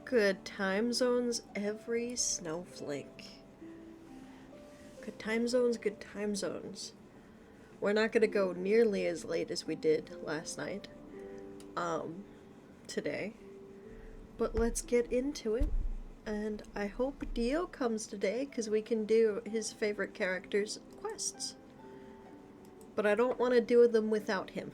Good time zones, every snowflake. Good time zones, good time zones. We're not gonna go nearly as late as we did last night, um, today. But let's get into it. And I hope Dio comes today because we can do his favorite character's quests. But I don't want to do them without him.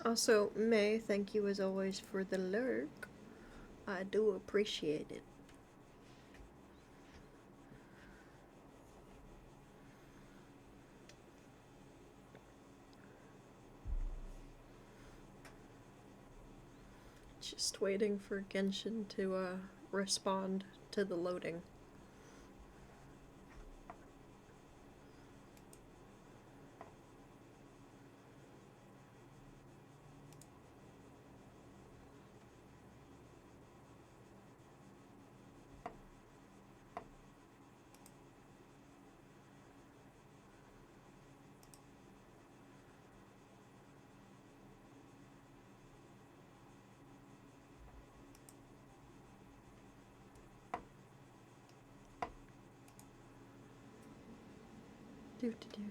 Also, May, thank you as always for the lurk. I do appreciate it. Just waiting for Genshin to respond to the loading. Do do do.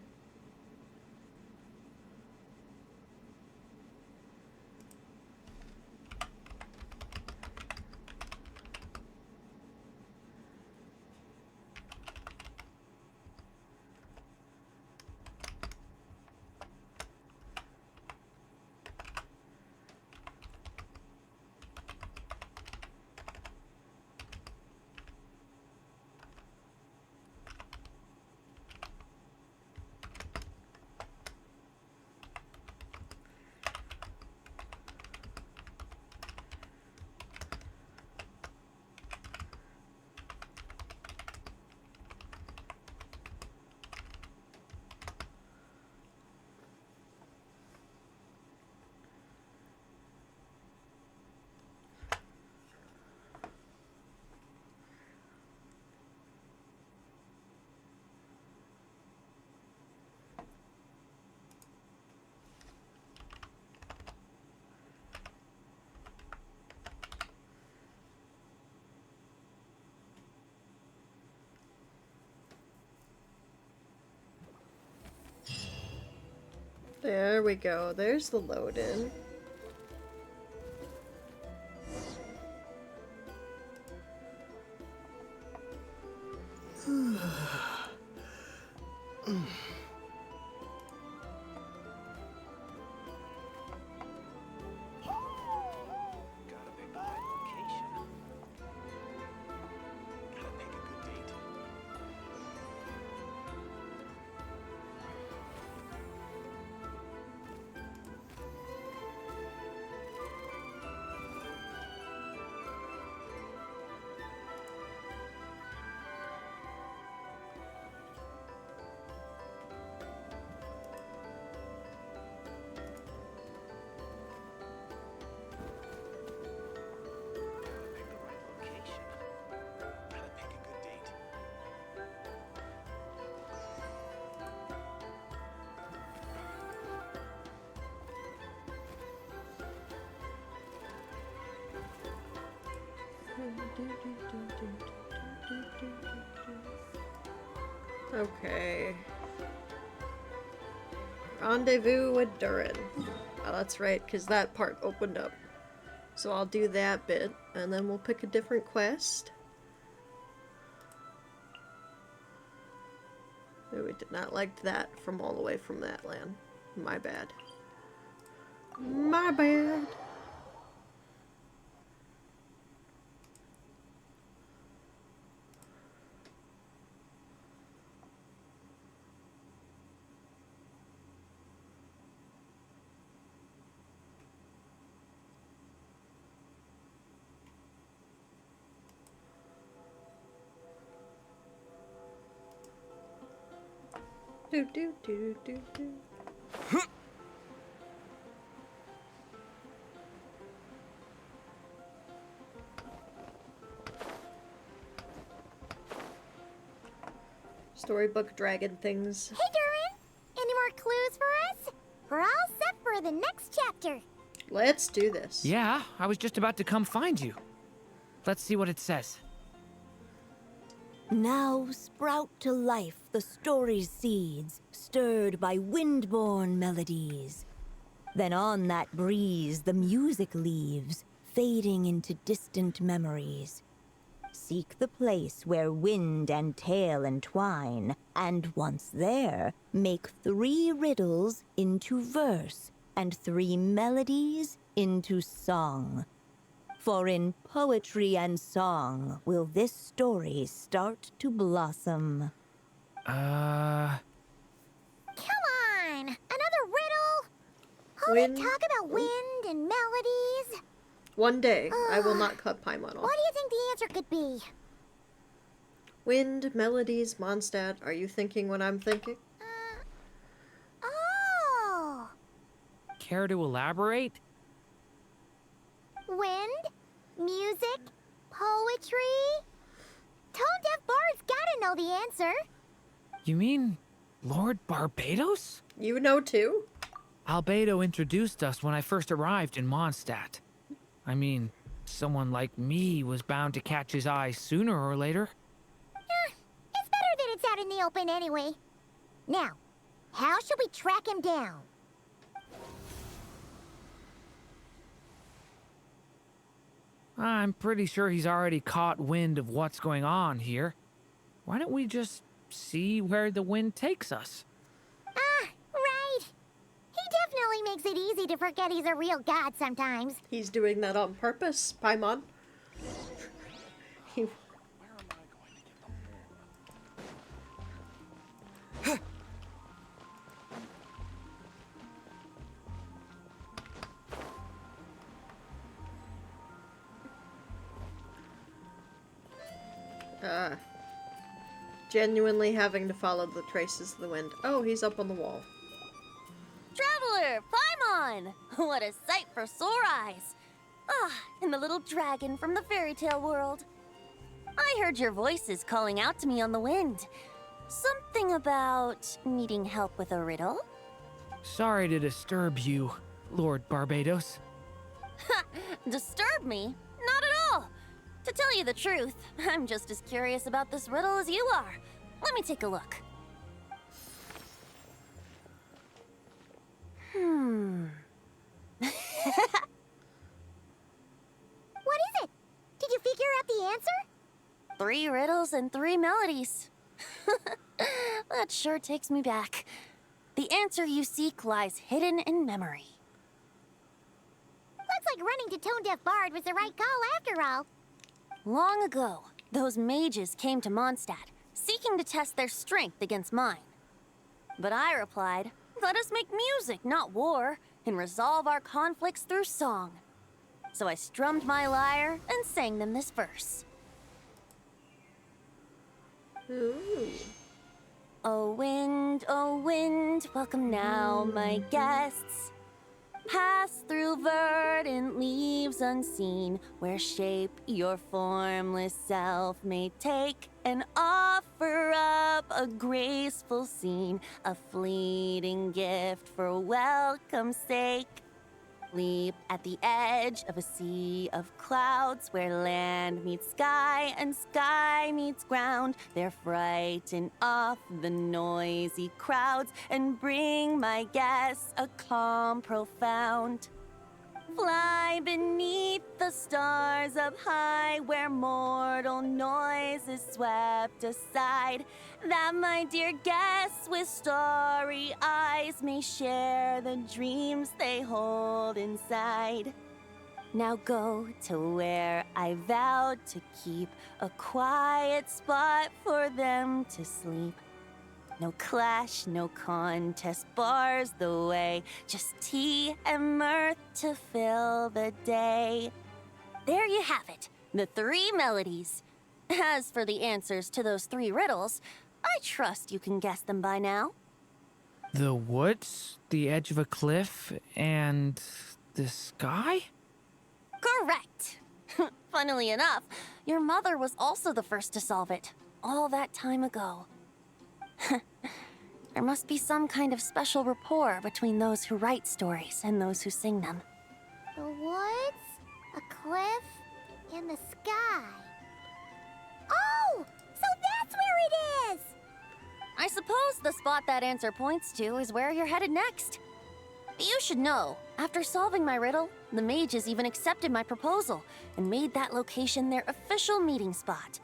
There we go. There's the load in. Gotta pick the right location. Gotta pick a good date. Gotta pick the right location. Gotta pick a good date. Okay. Rendezvous with Durin. Oh, that's right, because that part opened up. So I'll do that bit, and then we'll pick a different quest. Oh, we did not like that from all the way from that land. My bad. My bad. Do do do do do. Storybook dragon things. Hey, Durin! Any more clues for us? We're all set for the next chapter. Let's do this. Yeah, I was just about to come find you. Let's see what it says. Now sprout to life the story's seeds, stirred by wind-born melodies. Then on that breeze the music leaves, fading into distant memories. Seek the place where wind and tale entwine, and once there, make 3 riddles into verse, and 3 melodies into song. For in poetry and song will this story start to blossom. Come on! Another riddle? All Wind- that talk about wind and melodies. One day, I will not cut Paimon off. What do you think the answer could be? Wind, melodies, Mondstadt. Are you thinking what I'm thinking? Oh! Care to elaborate? Wind, music, poetry. Tone-deaf bards gotta know the answer. You mean Lord Barbados? You know too? Albedo introduced us when I first arrived in Mondstadt. I mean, someone like me was bound to catch his eye sooner or later. It's better that it's out in the open anyway. Now, how should we track him down? I'm pretty sure he's already caught wind of what's going on here. Why don't we just see where the wind takes us? Right. He definitely makes it easy to forget he's a real god sometimes. He's doing that on purpose, Paimon. He... Genuinely having to follow the traces of the wind. Oh, he's up on the wall. Traveler, Paimon! What a sight for sore eyes! Ah, and the little dragon from the fairy tale world. I heard your voices calling out to me on the wind. Something about needing help with a riddle? Sorry to disturb you, Lord Barbados. Disturb me? Not at all! To tell you the truth, I'm just as curious about this riddle as you are. Let me take a look. What is it? Did you figure out the answer? 3 riddles and 3 melodies. That sure takes me back. The answer you seek lies hidden in memory. Looks like running to Tone-Deaf Bard was the right call after all. Long ago, those mages came to Mondstadt, seeking to test their strength against mine. But I replied, let us make music, not war, and resolve our conflicts through song. So I strummed my lyre and sang them this verse. Ooh. O wind, welcome now, my guests. Pass through verdant leaves unseen, where shape your formless self may take, and offer up a graceful scene, a fleeting gift for welcome's sake. Leap at the edge of a sea of clouds, where land meets sky and sky meets ground. There frighten off the noisy crowds and bring my guests a calm profound. Fly beneath the stars up high, where mortal noise is swept aside, that my dear guests with starry eyes may share the dreams they hold inside. Now go to where I vowed to keep a quiet spot for them to sleep. No clash, no contest bars the way, just tea and mirth to fill the day. There you have it, the 3 melodies. As for the answers to those 3 riddles, I trust you can guess them by now. The woods, the edge of a cliff, and the sky? Correct! Funnily enough, your mother was also the first to solve it, all that time ago. There must be some kind of special rapport between those who write stories and those who sing them. The woods, a cliff, and the sky. Oh! So that's where it is! I suppose the spot that answer points to is where you're headed next. But you should know, after solving my riddle, the mages even accepted my proposal and made that location their official meeting spot.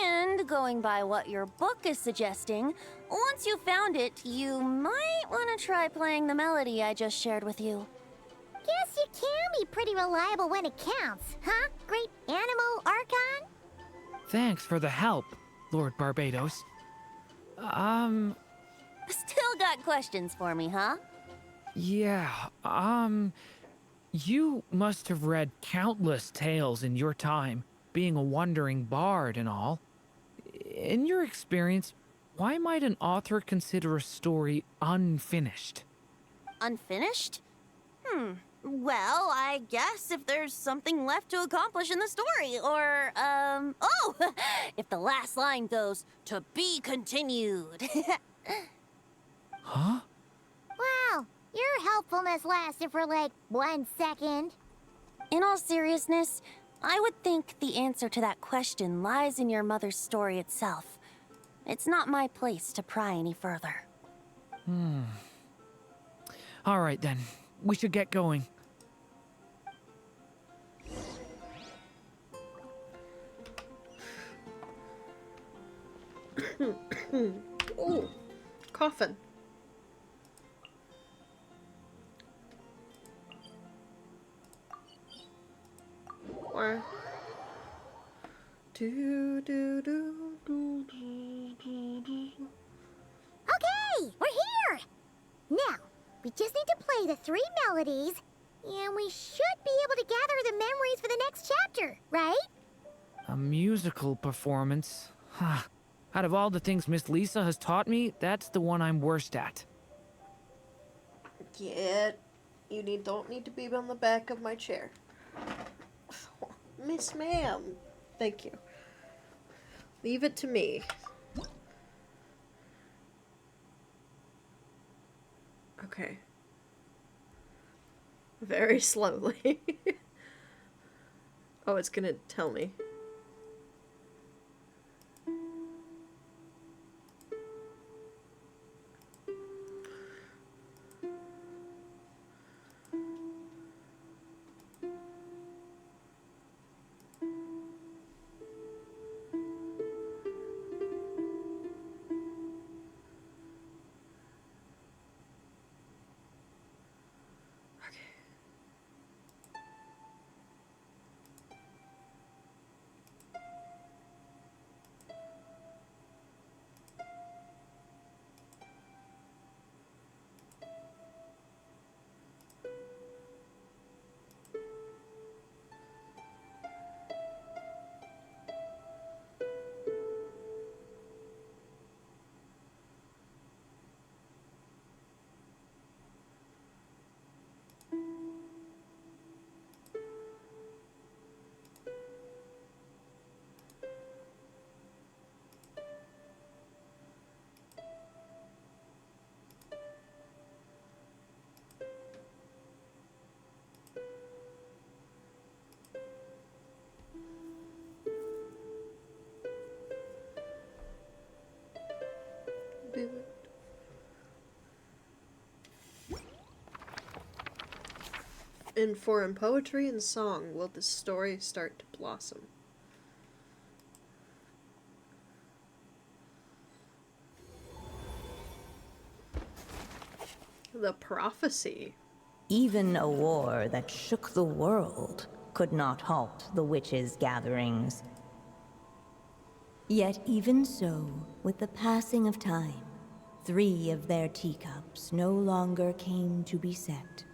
And going by what your book is suggesting, once you found it, you might want to try playing the melody I just shared with you. Guess you can be pretty reliable when it counts, huh? Great Animal Archon? Thanks for the help, Lord Barbados. Still got questions for me, huh? Yeah, you must have read countless tales in your time, being a wandering bard and all. In your experience, why might an author consider a story unfinished? Unfinished? Well, I guess if there's something left to accomplish in the story, or, oh! If the last line goes, "To be continued." Huh? Wow, your helpfulness lasted for like 1 second. In all seriousness, I would think the answer to that question lies in your mother's story itself. It's not my place to pry any further. All right then, we should get going. Oh, coffin. Or do do do do do do do. Okay, we're here! Now, we just need to play the 3 melodies, and we should be able to gather the memories for the next chapter, right? A musical performance? Huh. Out of all the things Miss Lisa has taught me, that's the one I'm worst at. Don't need to be on the back of my chair. Miss Ma'am. Thank you. Leave it to me. Okay. Very slowly. Oh, it's gonna tell me. Do it. In poetry and song will this story start to blossom. The prophecy. Even a war that shook the world could not halt the witches' gatherings. Yet even so, with the passing of time, 3 of their teacups no longer came to be set.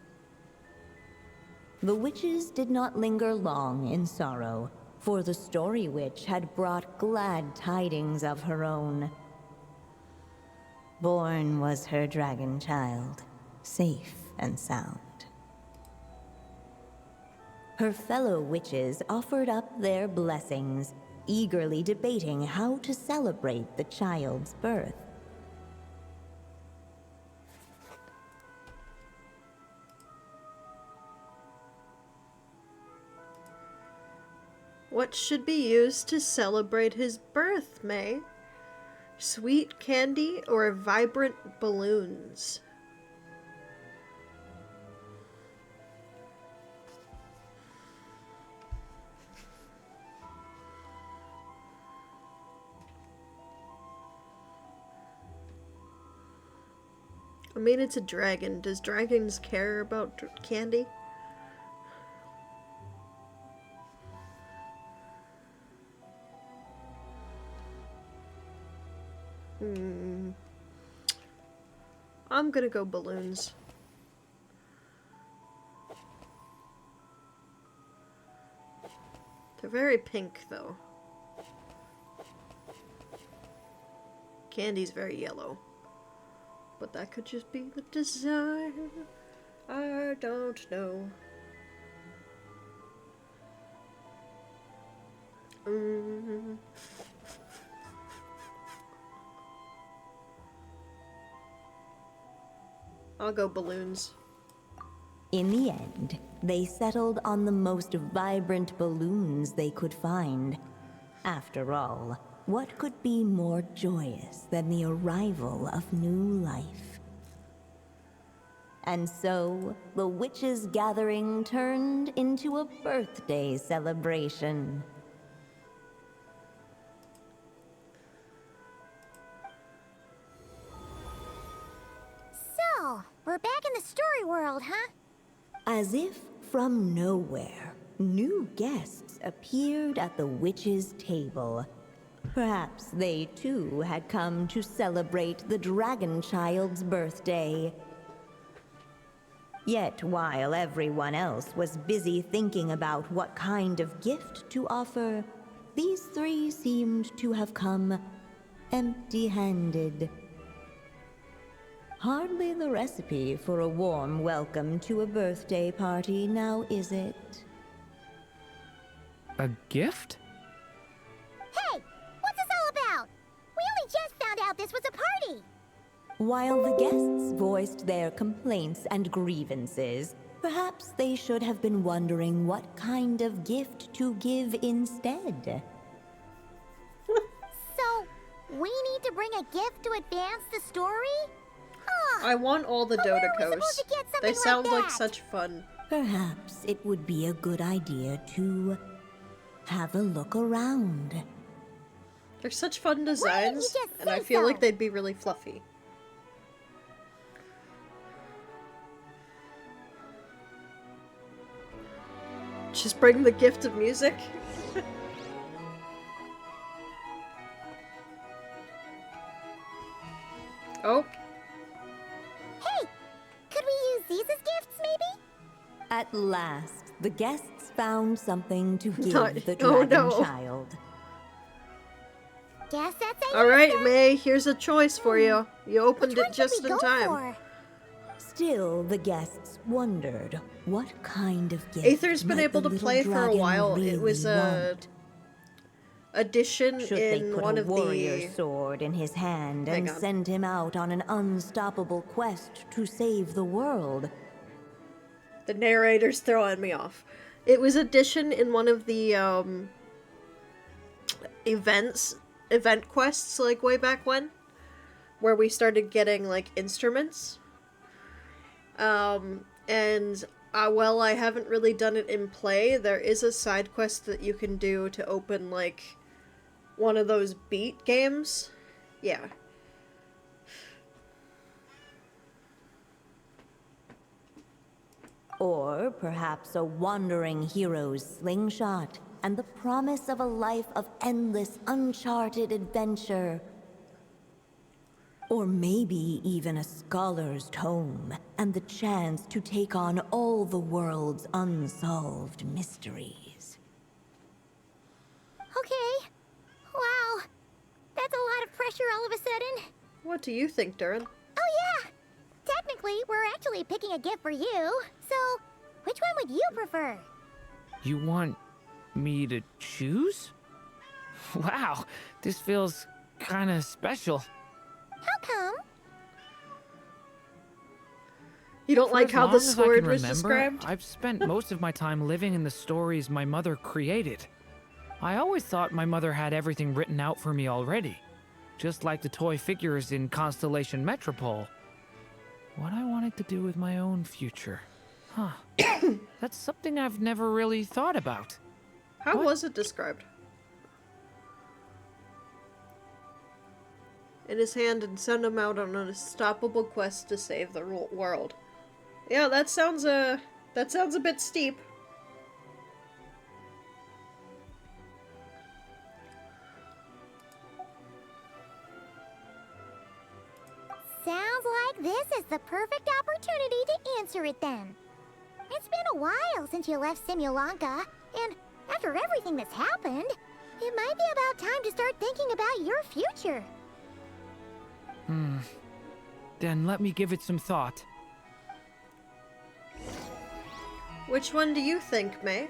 The witches did not linger long in sorrow, for the Story Witch had brought glad tidings of her own. Born was her dragon child, safe and sound. Her fellow witches offered up their blessings, eagerly debating how to celebrate the child's birth. What should be used to celebrate his birth, May? Sweet candy or vibrant balloons? I mean, it's a dragon. Does dragons care about candy? I'm gonna go balloons. They're very pink, though. Candy's very yellow. But that could just be the design. I don't know. I'll go balloons. In the end, they settled on the most vibrant balloons they could find. After all, what could be more joyous than the arrival of new life? And so, the witches' gathering turned into a birthday celebration. So, we're back in the story world, huh? As if from nowhere, new guests appeared at the witches' table. Perhaps they too had come to celebrate the dragon child's birthday. Yet while everyone else was busy thinking about what kind of gift to offer, these three seemed to have come empty-handed. Hardly the recipe for a warm welcome to a birthday party, now is it? A gift? Hey, what's this all about? We only just found out this was a party. While the guests voiced their complaints and grievances, perhaps they should have been wondering what kind of gift to give instead. So, we need to bring a gift to advance the story? Huh. I want all the But where are we Dodecos. supposed to get something They sound like that? such fun. Perhaps it would be a good idea to have a look around. They're such fun Why didn't you designs, just and I say feel so? like they'd be really fluffy. Just bring the gift of music. Oh, Hey, could we use these as gifts, maybe? At last, the guests found something to give No- the oh, dragon no. child. Guess that's a all right, yes, May. Here's a choice for you. You opened Which it one should just we in go time. for? Still, the guests wondered what kind of gift Aether's been might able the to little play for a dragon while. It really was a want. addition Should they in put one a of warrior the. sword in his hand Hang and on. send him out on an unstoppable quest to save the world? The narrator's throwing me off. It was addition in one of the event quests, like way back when, where we started getting like instruments. And while I haven't really done it in play, there is a side quest that you can do to open like one of those beat games. Yeah. Or perhaps a wandering hero's slingshot and the promise of a life of endless, uncharted adventure. Or maybe even a scholar's tome and the chance to take on all the world's unsolved mysteries. Okay. Wow. That's a lot of pressure all of a sudden. What do you think, Durin? Oh yeah! Technically, we're actually picking a gift for you. So, which one would you prefer? You want me to choose? Wow, this feels kind of special. How come? You don't For like as how long the as I sword can was remember, described? I've spent most of my time living in the stories my mother created. I always thought my mother had everything written out for me already, just like the toy figures in Constellation Metropole. What I wanted to do with my own future. Huh. That's something I've never really thought about. How What? was it described? In his hand and send him out on an unstoppable quest to save the world. Yeah, that sounds a bit steep. Sounds like this is the perfect opportunity to answer it then. It's been a while since you left Simulanka, and after everything that's happened, it might be about time to start thinking about your future. Then let me give it some thought. Which one do you think, May?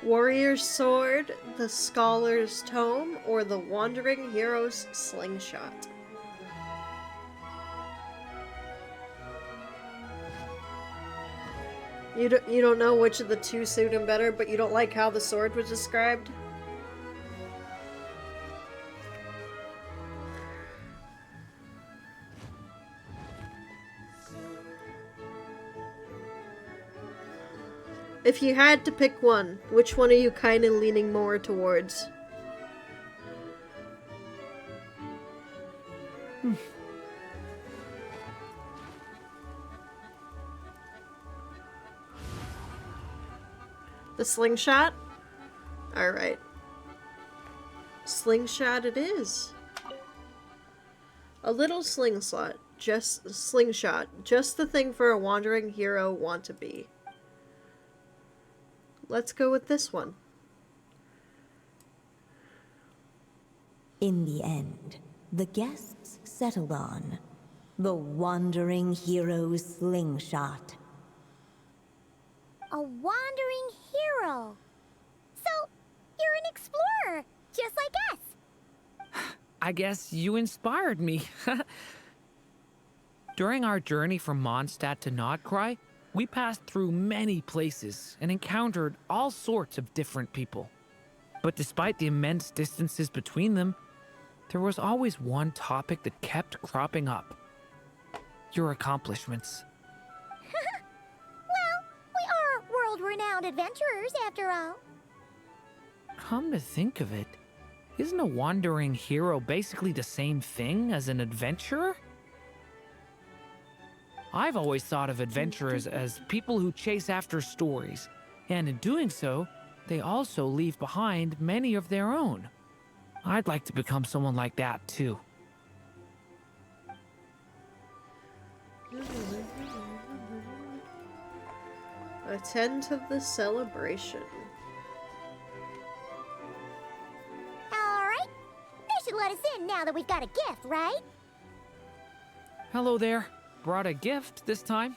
Warrior's Sword, the Scholar's Tome, or the Wandering Hero's Slingshot? You don't know which of the two suit him better, but you don't like how the sword was described? If you had to pick one, which one are you kind of leaning more towards? The slingshot? Alright. Slingshot it is. A little slingshot. Just the thing for a wandering hero want to be. Let's go with this one. In the end, the guests settled on the Wandering Hero's Slingshot. A wandering hero. So, you're an explorer, just like us. I guess you inspired me. During our journey from Mondstadt to Nodcry, we passed through many places and encountered all sorts of different people. But despite the immense distances between them, there was always one topic that kept cropping up. Your accomplishments. Well, we are world-renowned adventurers, after all. Come to think of it, isn't a wandering hero basically the same thing as an adventurer? I've always thought of adventurers as people who chase after stories, and in doing so, they also leave behind many of their own. I'd like to become someone like that too. Attend to the celebration. Alright. They should let us in now that we've got a gift, right? Hello there. Brought a gift this time.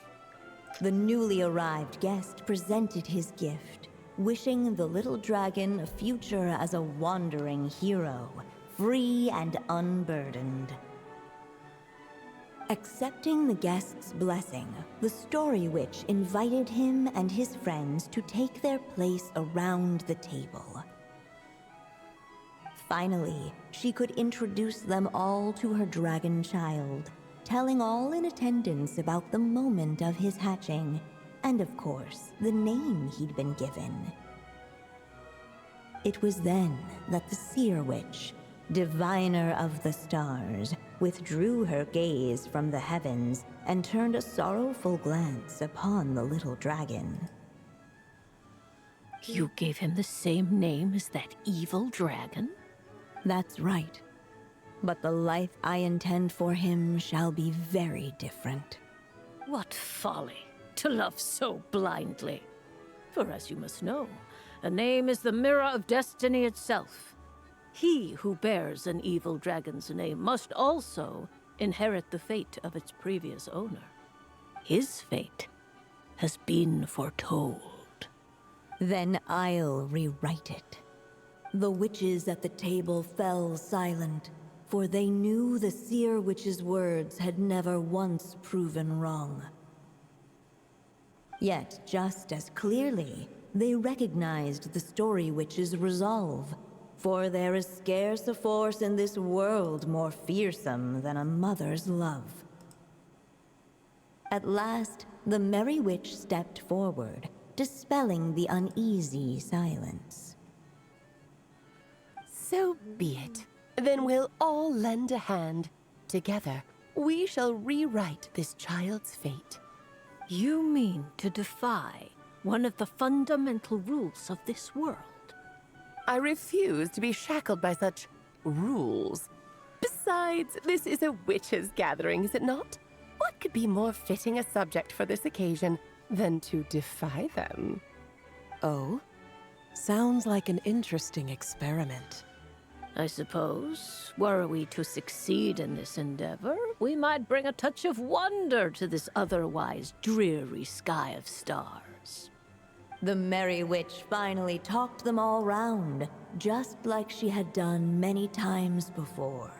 The newly arrived guest presented his gift, wishing the little dragon a future as a wandering hero, free and unburdened. Accepting the guest's blessing, the Story Witch invited him and his friends to take their place around the table. Finally, she could introduce them all to her dragon child, telling all in attendance about the moment of his hatching, and of course, the name he'd been given. It was then that the Seer Witch, diviner of the stars, withdrew her gaze from the heavens and turned a sorrowful glance upon the little dragon. You gave him the same name as that evil dragon? That's right. But the life I intend for him shall be very different. What folly to love so blindly. For as you must know, a name is the mirror of destiny itself. He who bears an evil dragon's name must also inherit the fate of its previous owner. His fate has been foretold. Then I'll rewrite it. The witches at the table fell silent, for they knew the seer witch's words had never once proven wrong. Yet, just as clearly, they recognized the story witch's resolve, for there is scarce a force in this world more fearsome than a mother's love. At last, the merry witch stepped forward, dispelling the uneasy silence. So be it. Then we'll all lend a hand. Together, we shall rewrite this child's fate. You mean to defy one of the fundamental rules of this world? I refuse to be shackled by such rules. Besides, this is a witches' gathering, is it not? What could be more fitting a subject for this occasion than to defy them? Oh? Sounds like an interesting experiment. I suppose, were we to succeed in this endeavor, we might bring a touch of wonder to this otherwise dreary sky of stars. The merry witch finally talked them all round, just like she had done many times before.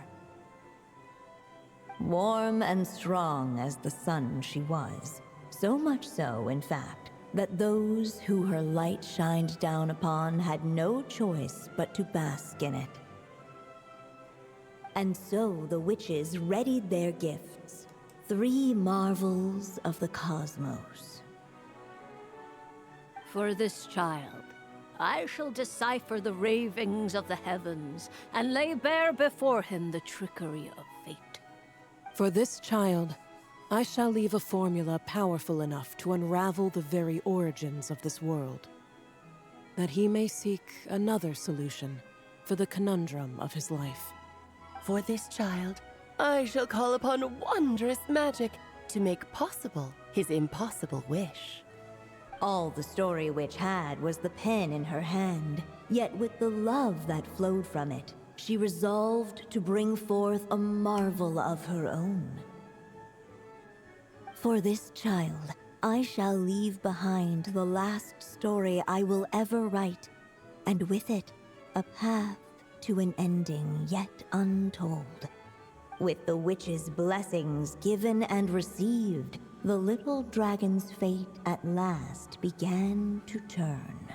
Warm and strong as the sun she was, so much so, in fact, that those who her light shined down upon had no choice but to bask in it. And so the witches readied their gifts, 3 marvels of the cosmos. For this child, I shall decipher the ravings of the heavens and lay bare before him the trickery of fate. For this child, I shall leave a formula powerful enough to unravel the very origins of this world, that he may seek another solution for the conundrum of his life. For this child, I shall call upon wondrous magic to make possible his impossible wish. All the story witch had was the pen in her hand, yet with the love that flowed from it, she resolved to bring forth a marvel of her own. For this child, I shall leave behind the last story I will ever write, and with it, a path to an ending yet untold. With the witch's blessings given and received, the little dragon's fate at last began to turn.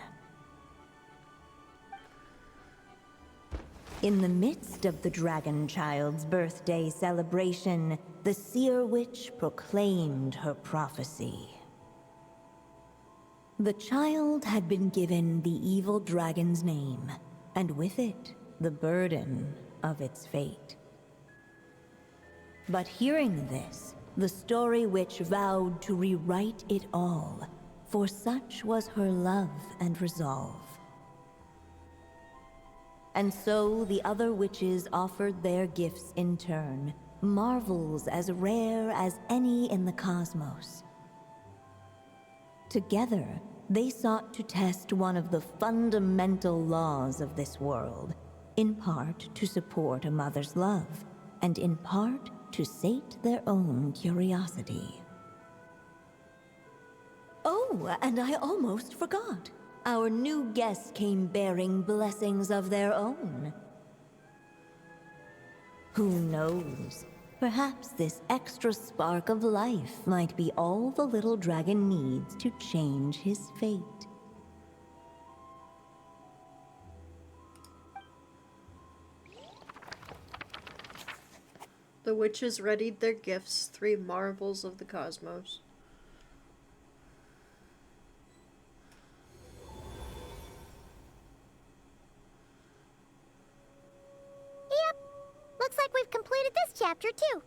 In the midst of the dragon child's birthday celebration, the seer witch proclaimed her prophecy. The child had been given the evil dragon's name, and with it, the burden of its fate. But hearing this, the story witch vowed to rewrite it all, for such was her love and resolve. And so the other witches offered their gifts in turn, marvels as rare as any in the cosmos. Together, they sought to test one of the fundamental laws of this world, in part to support a mother's love, and in part to sate their own curiosity. Oh, and I almost forgot. Our new guests came bearing blessings of their own. Who knows? Perhaps this extra spark of life might be all the little dragon needs to change his fate. The witches readied their gifts, 3 marvels of the cosmos. Yep. Looks like we've completed this chapter, too.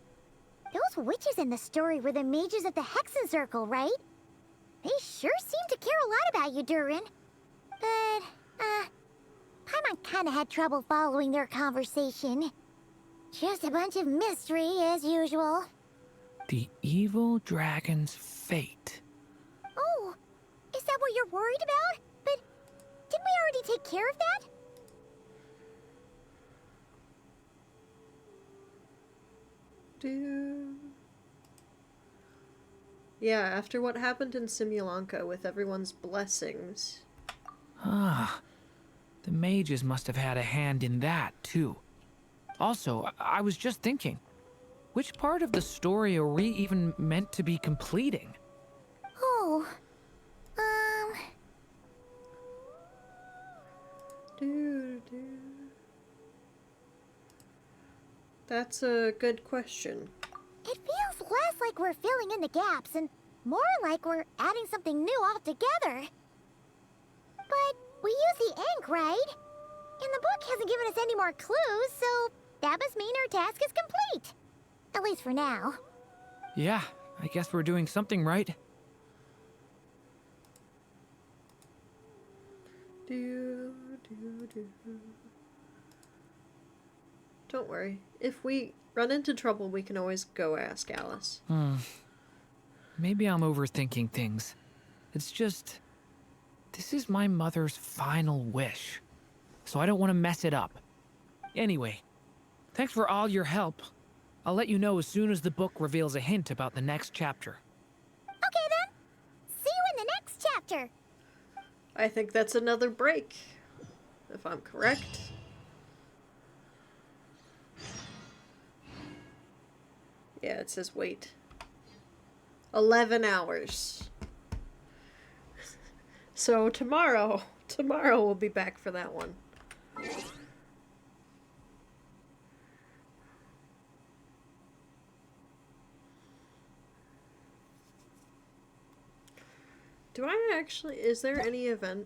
Those witches in the story were the mages of the Hexen Circle, right? They sure seem to care a lot about you, Durin. But, Paimon kinda had trouble following their conversation. Just a bunch of mystery, as usual. The evil dragon's fate. Oh, is that what you're worried about? But didn't we already take care of that? do. Yeah, after what happened in Simulanka with everyone's blessings. Ah, the mages must have had a hand in that, too. Also, I was just thinking, which part of the story are we even meant to be completing? Oh, Do, do. That's a good question. it feels less like we're filling in the gaps and more like we're adding something new altogether. But we use the ink, right? And the book hasn't given us any more clues, so that must mean our task is complete. At least for now. Yeah, I guess we're doing something right. Do, do, do. Don't worry. If we run into trouble, we can always go ask Alice. Maybe I'm overthinking things. It's just... this is my mother's final wish. So I don't want to mess it up. Anyway, thanks for all your help. I'll let you know as soon as the book reveals a hint about the next chapter. Okay then. See you in the next chapter. I think that's another break, if I'm correct. Yeah, it says wait. 11 hours. So tomorrow we'll be back for that one. Do I actually, is there any event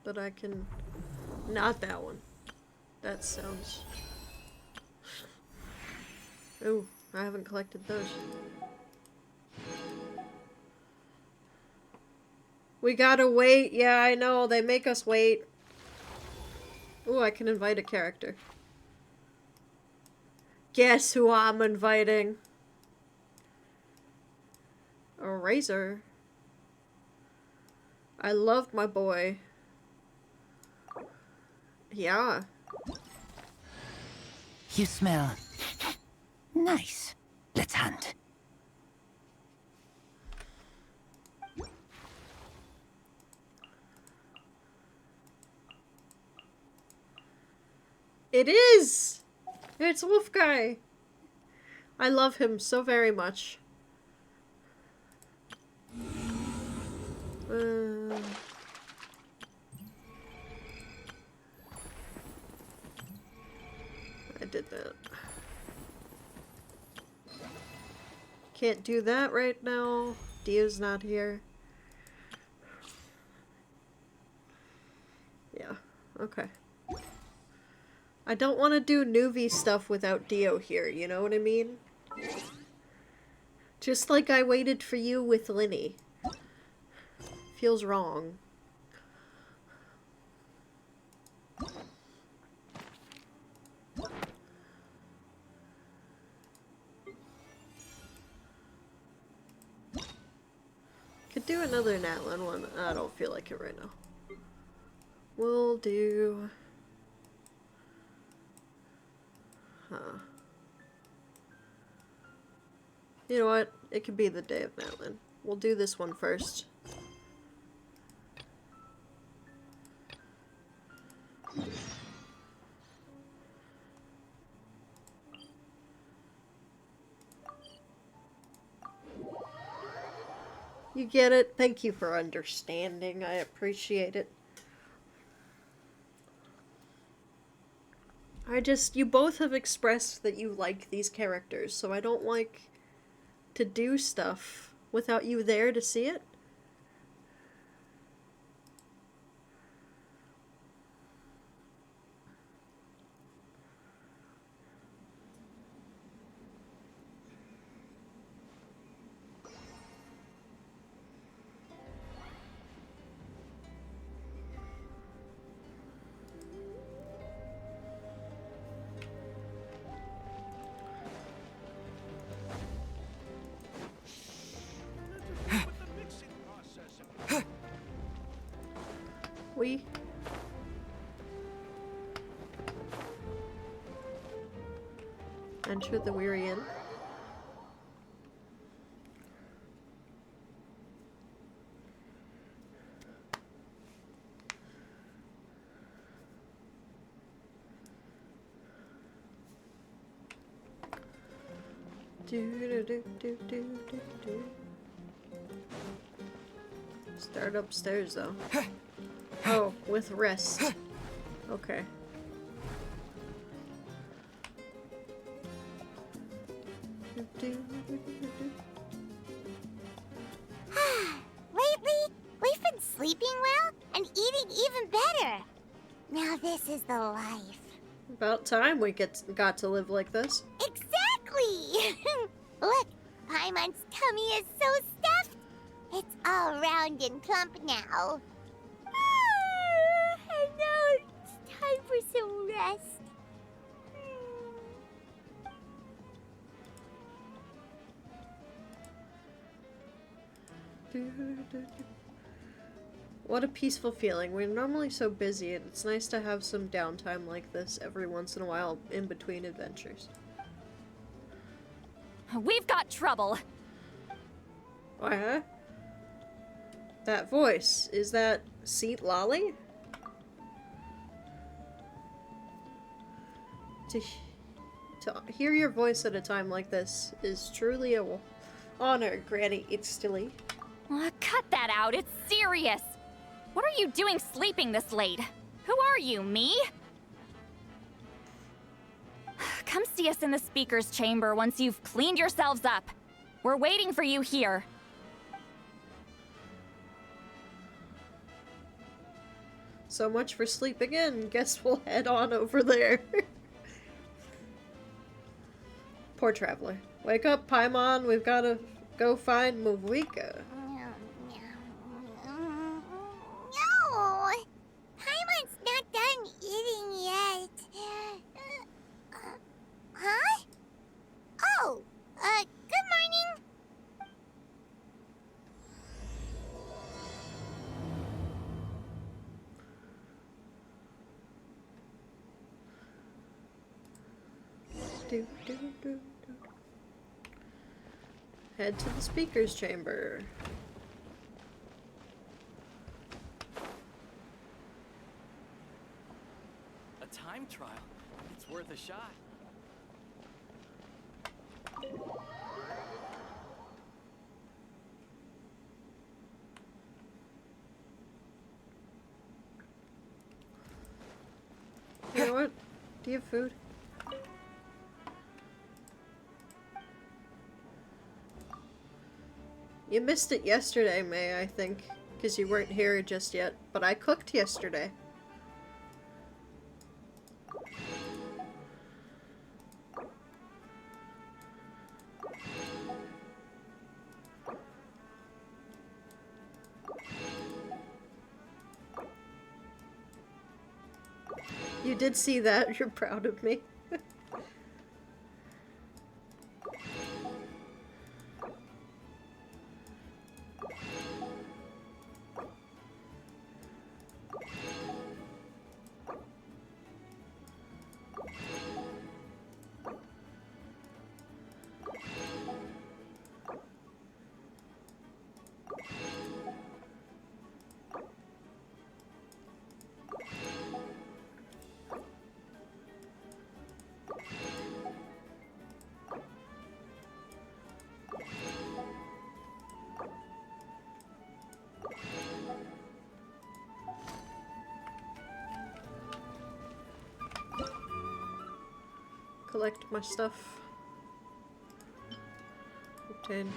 that I can, not that one. That sounds, ooh, I haven't collected those. We gotta wait, yeah, I know, they make us wait. Ooh, I can invite a character. Guess who I'm inviting? A Razor. I loved my boy. Yeah. You smell nice. Let's hunt. It is! It's Wolf Guy. I love him so very much. I did that. Can't do that right now. Dio's not here. Yeah, okay. I don't want to do Nuvi stuff without Dio here, you know what I mean? Just like I waited for you with Linny. Feels wrong. Could do another Natlin one. I don't feel like it right now. We'll do... Huh. You know what? It could be the day of Natlin. We'll do this one first. You get it? Thank you for understanding. I appreciate it. You both have expressed that you like these characters, so I don't like to do stuff without you there to see it. We enter the Weary Inn. Do. Start upstairs though. Oh, with rest. Okay. Lately, we've been sleeping well and eating even better. Now this is the life. About time we got to live like this. Exactly! Look, Paimon's tummy is so stuffed. It's all round and plump now. And now it's time for some rest. What a peaceful feeling. We're normally so busy, and it's nice to have some downtime like this every once in a while in between adventures. We've got trouble. Why, huh? That voice, is that Seat Lolly? To hear your voice at a time like this is truly a honor, Granny Itztilly. Cut that out. It's serious. What are you doing sleeping this late? Who are you, me? Come see us in the speaker's chamber once you've cleaned yourselves up. We're waiting for you here. So much for sleeping in. Guess we'll head on over there. Poor traveler. Wake up, Paimon. We've got to go find Muvika. No! Paimon's not done eating yet. Huh? Oh, good morning. Head to the speaker's chamber. A time trial. It's worth a shot. You know what? Do you have food? You missed it yesterday, May, I think, because you weren't here just yet, but I cooked yesterday. You did see that. You're proud of me. Collect my stuff. Obtain.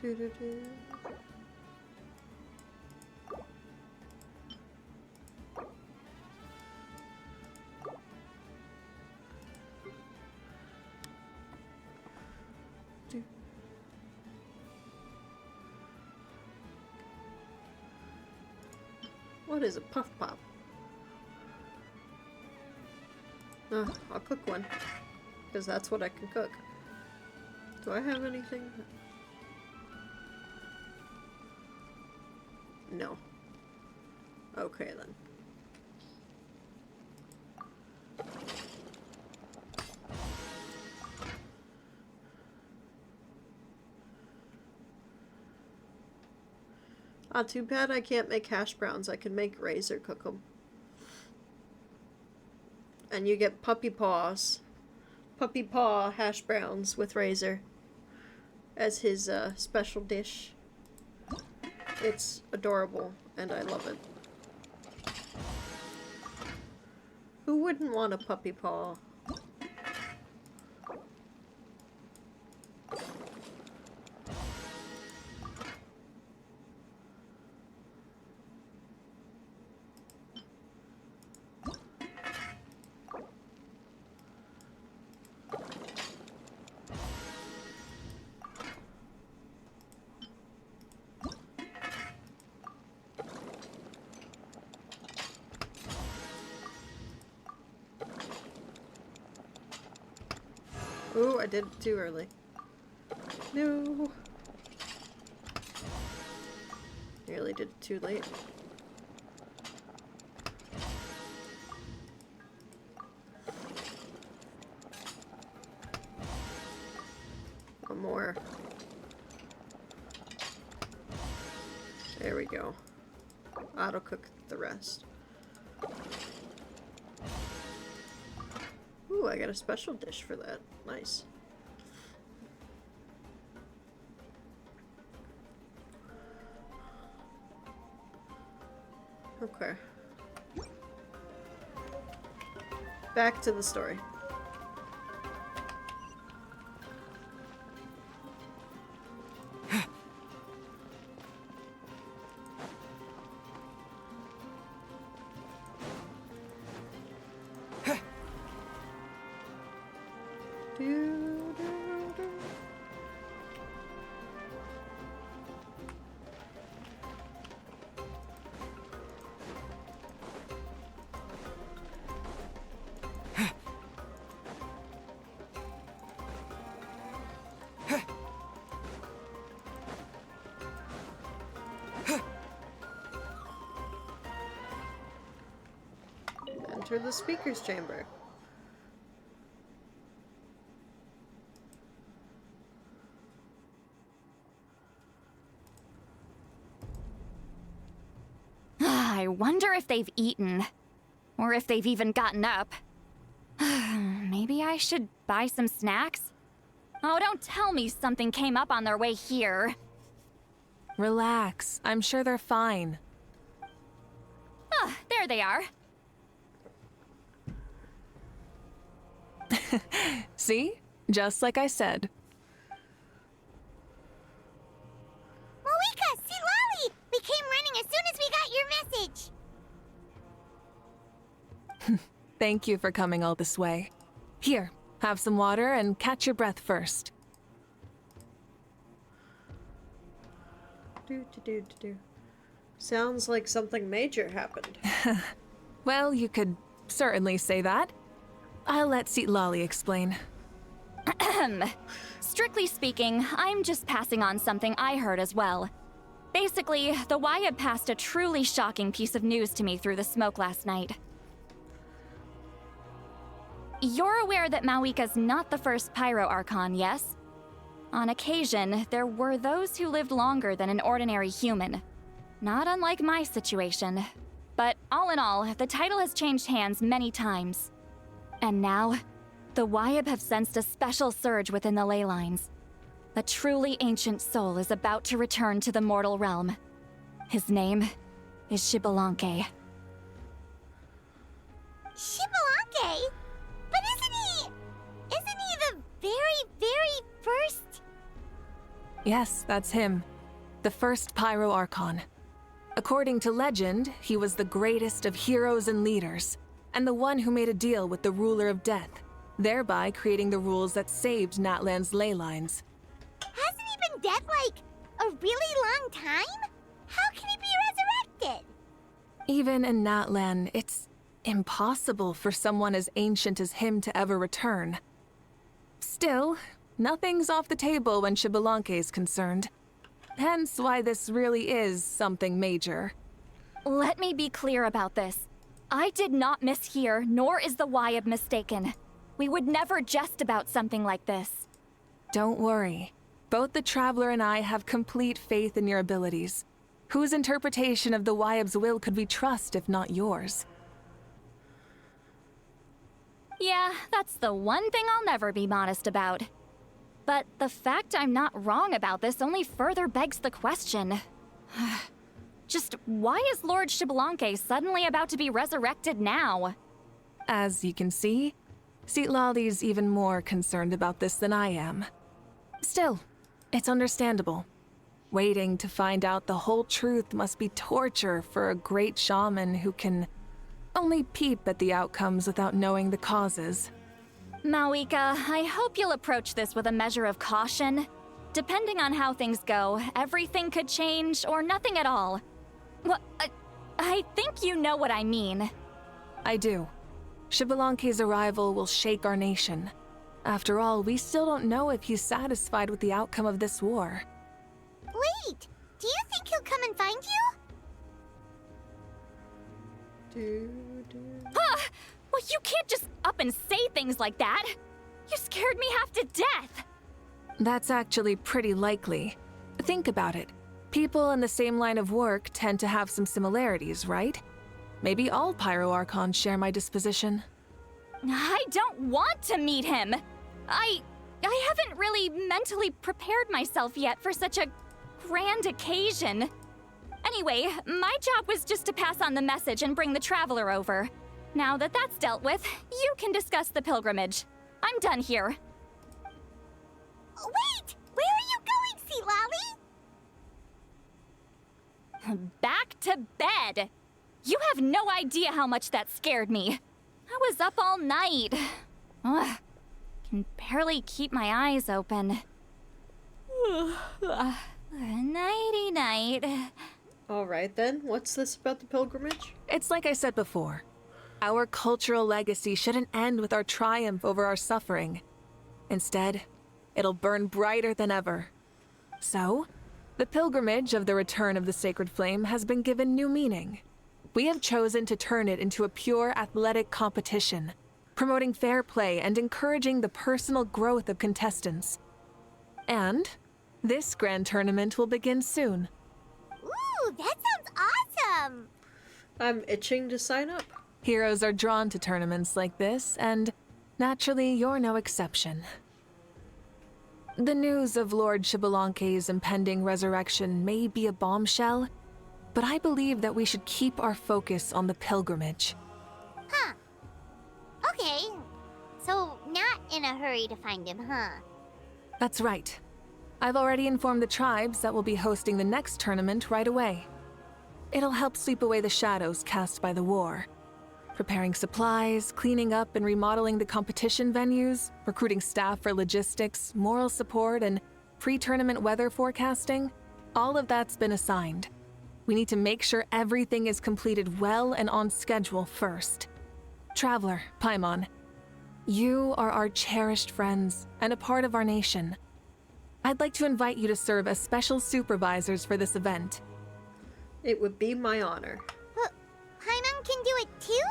Do. What is a puff pop? I'll cook one. Because that's what I can cook. Do I have anything? No. Okay, then. Ah, too bad I can't make hash browns. I can make Razor cook them. And you get puppy paws. Puppy paw hash browns with Razor as his special dish. It's adorable, and I love it. Who wouldn't want a puppy paw? Ooh, I did it too early. No. Nearly did it too late. One more. There we go. Auto cook the rest. Ooh, I got a special dish for that. Nice. Okay. Back to the story. Enter the speaker's chamber. I wonder if they've eaten. Or if they've even gotten up. Maybe I should buy some snacks? Oh, don't tell me something came up on their way here. Relax. I'm sure they're fine. Ah, there they are. See? Just like I said. Malika, see Lolly! We came running as soon as we got your message. Thank you for coming all this way. Here, have some water and catch your breath first. Do. Sounds like something major happened. Well, you could certainly say that. I'll let Lolly explain. Strictly speaking, I'm just passing on something I heard as well. Basically, the Wyab passed a truly shocking piece of news to me through the smoke last night. You're aware that Mawika's not the first Pyro Archon, yes? On occasion, there were those who lived longer than an ordinary human. Not unlike my situation. But all in all, the title has changed hands many times. And now, the Wyab have sensed a special surge within the ley lines. A truly ancient soul is about to return to the mortal realm. His name is Xbalanque. Xbalanque? But isn't he the very first? Yes, that's him. The first Pyro Archon. According to legend, he was the greatest of heroes and leaders, and the one who made a deal with the ruler of death, thereby creating the rules that saved Natlan's ley lines. Hasn't he been dead like a really long time? How can he be resurrected? Even in Natlan, it's impossible for someone as ancient as him to ever return. Still, nothing's off the table when Xbalanque is concerned. Hence why this really is something major. Let me be clear about this. I did not mishear, nor is the Wyab mistaken. We would never jest about something like this. Don't worry. Both the Traveler and I have complete faith in your abilities. Whose interpretation of the Wyab's will could we trust if not yours? Yeah, that's the one thing I'll never be modest about. But the fact I'm not wrong about this only further begs the question. Just why is Lord Xbalanque suddenly about to be resurrected now? As you can see, Citlali's even more concerned about this than I am. Still, it's understandable. Waiting to find out the whole truth must be torture for a great shaman who can only peep at the outcomes without knowing the causes. Malika, I hope you'll approach this with a measure of caution. Depending on how things go, everything could change or nothing at all. Well, I think you know what I mean. I do. Xbalanque's arrival will shake our nation. After all, we still don't know if he's satisfied with the outcome of this war. Wait, do you think he'll come and find you? Well, you can't just up and say things like that. You scared me half to death. That's actually pretty likely. Think about it. People in the same line of work tend to have some similarities, right? Maybe all Pyro Archons share my disposition. I don't want to meet him. I haven't really mentally prepared myself yet for such a grand occasion. Anyway, my job was just to pass on the message and bring the Traveler over. Now that that's dealt with, you can discuss the pilgrimage. I'm done here. Wait! Where are you going, Citlali? Back to bed! You have no idea how much that scared me. I was up all night. Ugh, can barely keep my eyes open. Nighty-night. Alright then, what's this about the pilgrimage? It's like I said before. Our cultural legacy shouldn't end with our triumph over our suffering. Instead, it'll burn brighter than ever. So, the pilgrimage of the return of the sacred flame has been given new meaning. We have chosen to turn it into a pure athletic competition, promoting fair play and encouraging the personal growth of contestants. And this grand tournament will begin soon. Ooh, that sounds awesome! I'm itching to sign up. Heroes are drawn to tournaments like this, and naturally, you're no exception. The news of Lord Xbalanque's impending resurrection may be a bombshell, but I believe that we should keep our focus on the pilgrimage. Huh. Okay. So, not in a hurry to find him, huh? That's right. I've already informed the tribes that we'll be hosting the next tournament right away. It'll help sweep away the shadows cast by the war. Preparing supplies, cleaning up and remodeling the competition venues, recruiting staff for logistics, moral support, and pre-tournament weather forecasting, all of that's been assigned. We need to make sure everything is completed well and on schedule first. Traveler, Paimon, you are our cherished friends and a part of our nation. I'd like to invite you to serve as special supervisors for this event. It would be my honor. Paimon can do it too?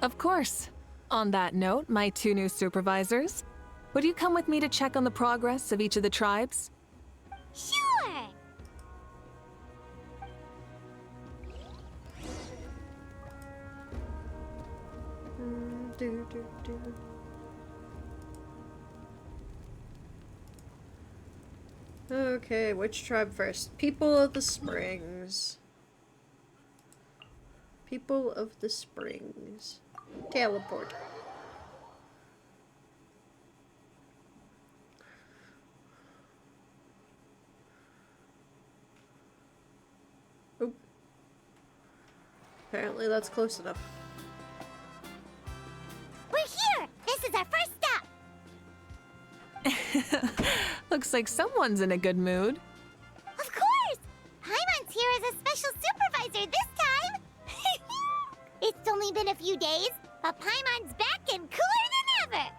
Of course. On that note, my two new supervisors, would you come with me to check on the progress of each of the tribes? Sure! Okay, which tribe first? People of the Springs. People of the Springs. Teleport. Oop. Apparently that's close enough. We're here! This is our first stop! Looks like someone's in a good mood. Of course! Paimon's here as a special supervisor this time! It's only been a few days, but Paimon's back and cooler than ever!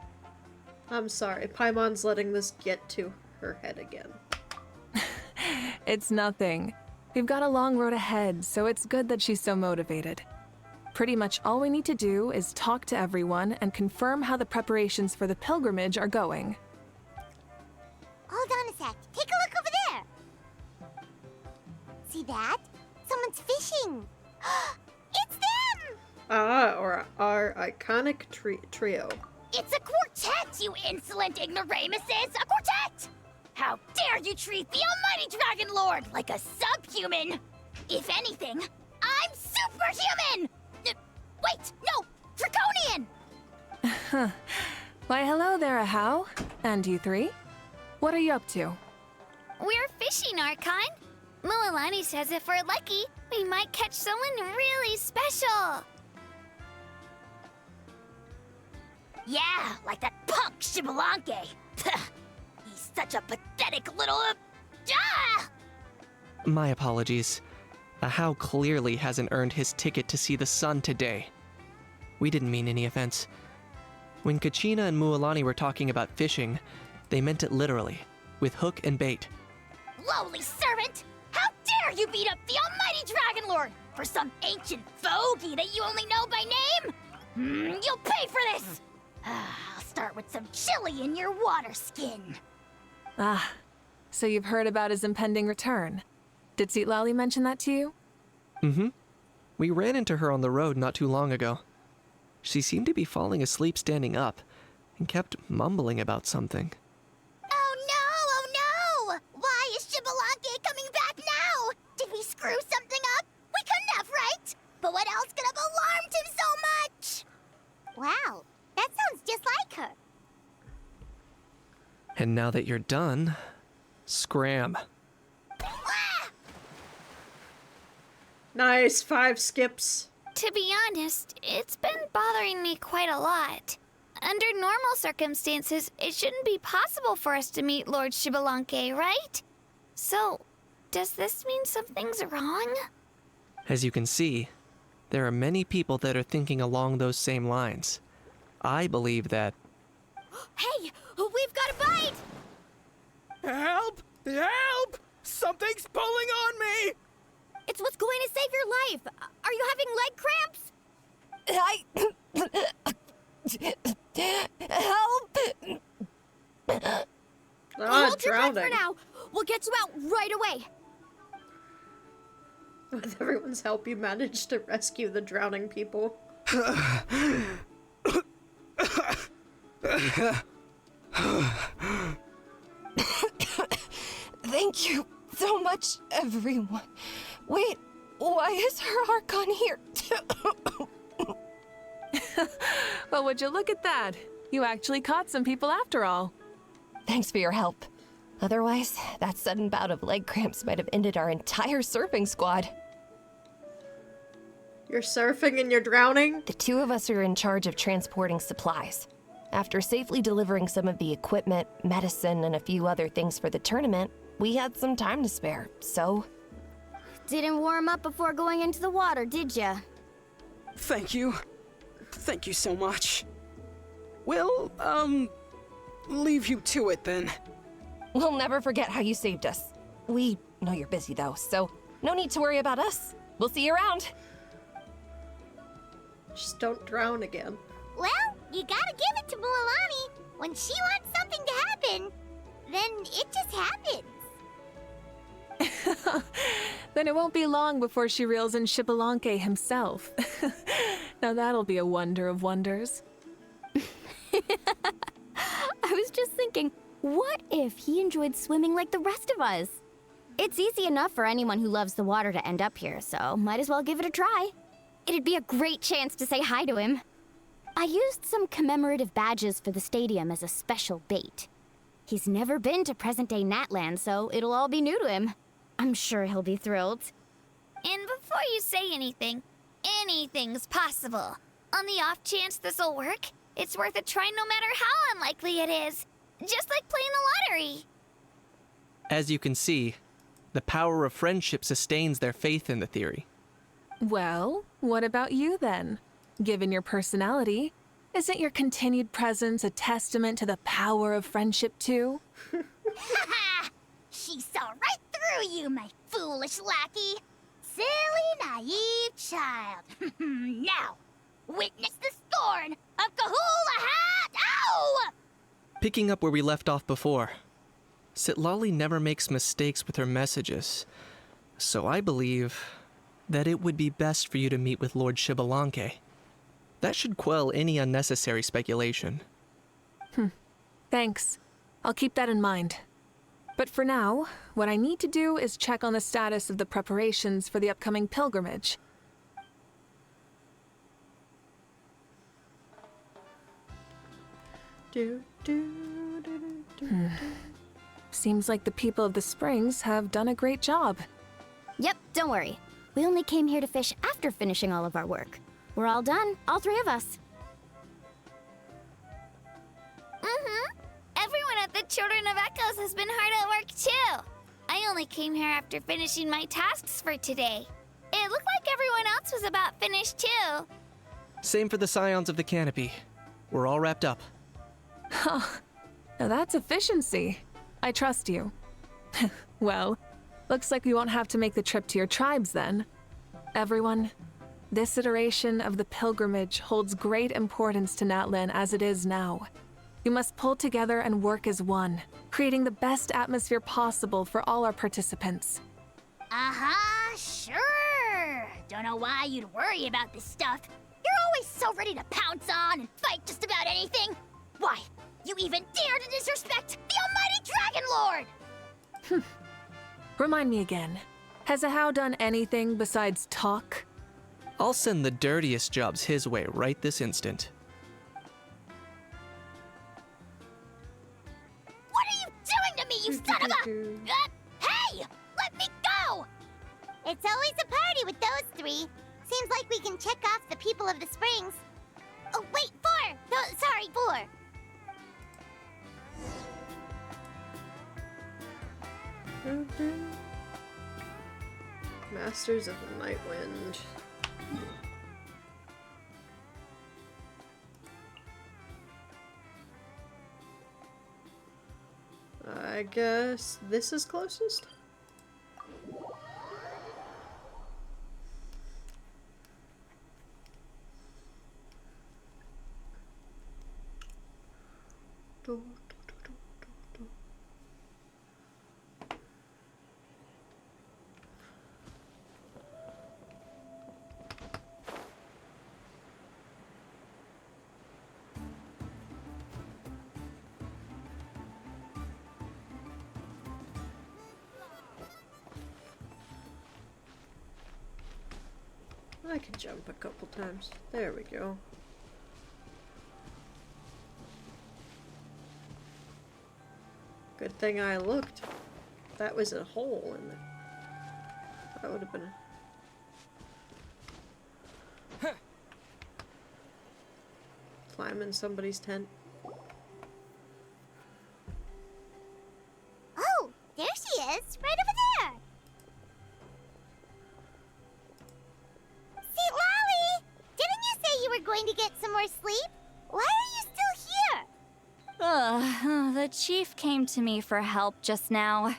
I'm sorry, Paimon's letting this get to her head again. It's nothing. We've got a long road ahead, so it's good that she's so motivated. Pretty much all we need to do is talk to everyone and confirm how the preparations for the pilgrimage are going. Hold on a sec. Take a look over there. See that? Someone's fishing. It's them! Or our iconic trio. It's a quartet, you insolent ignoramuses! A quartet! How dare you treat the almighty Dragon Lord like a subhuman! If anything, I'm superhuman! Wait, no! Draconian! Why, hello there, Ahau. And you three? What are you up to? We're fishing, Archon. Mualani says if we're lucky, we might catch someone really special. Yeah, like that punk Shibalanke. He's such a pathetic little... Ah! My apologies. Ahau clearly hasn't earned his ticket to see the sun today. We didn't mean any offense. When Kachina and Mualani were talking about fishing, they meant it literally, with hook and bait. Lowly servant! How dare you beat up the almighty Dragon Lord for some ancient fogey that you only know by name? You'll pay for this! I'll start with some chili in your water skin. Ah, so you've heard about his impending return. Did Lali mention that to you? Mm-hmm. We ran into her on the road not too long ago. She seemed to be falling asleep standing up, and kept mumbling about something. Oh no! Why is Shibalanke coming back now? Did we screw something up? We couldn't have, right? But what else could have alarmed him so much? Wow, that sounds just like her. And now that you're done, scram. Ah! Nice, 5 skips. To be honest, it's been bothering me quite a lot. Under normal circumstances, it shouldn't be possible for us to meet Lord Shibalanke, right? So, does this mean something's wrong? As you can see, there are many people that are thinking along those same lines. I believe that... Hey, we've got a bite! Help! Help! Something's pulling on me! It's what's going to save your life. Are you having leg cramps? Help! Hold your breath Drowning. for now. We'll get you out right away. With everyone's help, you managed to rescue the drowning people. Thank you so much, everyone. Wait, why is her Archon here? Well, would you look at that? You actually caught some people after all. Thanks for your help. Otherwise, that sudden bout of leg cramps might have ended our entire surfing squad. You're surfing and you're drowning? The two of us are in charge of transporting supplies. After safely delivering some of the equipment, medicine, and a few other things for the tournament, we had some time to spare, so... Didn't warm up before going into the water, did ya? Thank you. Thank you so much. We'll, leave you to it then. We'll never forget how you saved us. We know you're busy though, so no need to worry about us. We'll see you around. Just don't drown again. Well, you gotta give it to Mualani. When she wants something to happen, then it just happens. Then it won't be long before she reels in Shibalanke himself. Now that'll be a wonder of wonders. I was just thinking, what if he enjoyed swimming like the rest of us? It's easy enough for anyone who loves the water to end up here, so might as well give it a try. It'd be a great chance to say hi to him. I used some commemorative badges for the stadium as a special bait. He's never been to present-day Natland, so it'll all be new to him. I'm sure he'll be thrilled. And before you say anything, anything's possible. On the off chance this'll work, it's worth a try no matter how unlikely it is. Just like playing the lottery. As you can see, the power of friendship sustains their faith in the theory. Well, what about you then? Given your personality, isn't your continued presence a testament to the power of friendship too? Haha! She saw right through you, my foolish lackey. Silly, naive child. Now, witness the scorn of Kahula Hat! Ow! Picking up where we left off before, Sitlali never makes mistakes with her messages, so I believe that it would be best for you to meet with Lord Shibalanke. That should quell any unnecessary speculation. Thanks. I'll keep that in mind. But for now, what I need to do is check on the status of the preparations for the upcoming pilgrimage. Seems like the people of the springs have done a great job. Yep, don't worry. We only came here to fish after finishing all of our work. We're all done, all three of us. Everyone at the Children of Echoes has been hard at work too. I only came here after finishing my tasks for today. It looked like everyone else was about finished too. Same for the Scions of the Canopy. We're all wrapped up. Huh. Now that's efficiency. I trust you. Well, looks like we won't have to make the trip to your tribes then. Everyone, this iteration of the pilgrimage holds great importance to Natlan as it is now. We must pull together and work as one, creating the best atmosphere possible for all our participants. Sure. Don't know why you'd worry about this stuff. You're always so ready to pounce on and fight just about anything. Why, you even dare to disrespect the almighty Dragon Lord! Remind me again, has Ahau done anything besides talk? I'll send the dirtiest jobs his way right this instant. What are you doing to me, you son of a... Hey! Let me go! It's always a party with those three. Seems like we can check off the people of the springs. Oh, wait, 4! No, sorry, 4. Masters of the Night Wind. I guess this is closest? I can jump a couple times. There we go. Good thing I looked. That was a hole in there. That would have been a... Climb in somebody's tent. Oh, there she is, right over there. See, Lolly, didn't you say you were going to get some more sleep? Why are you still here? The chief came to me for help just now.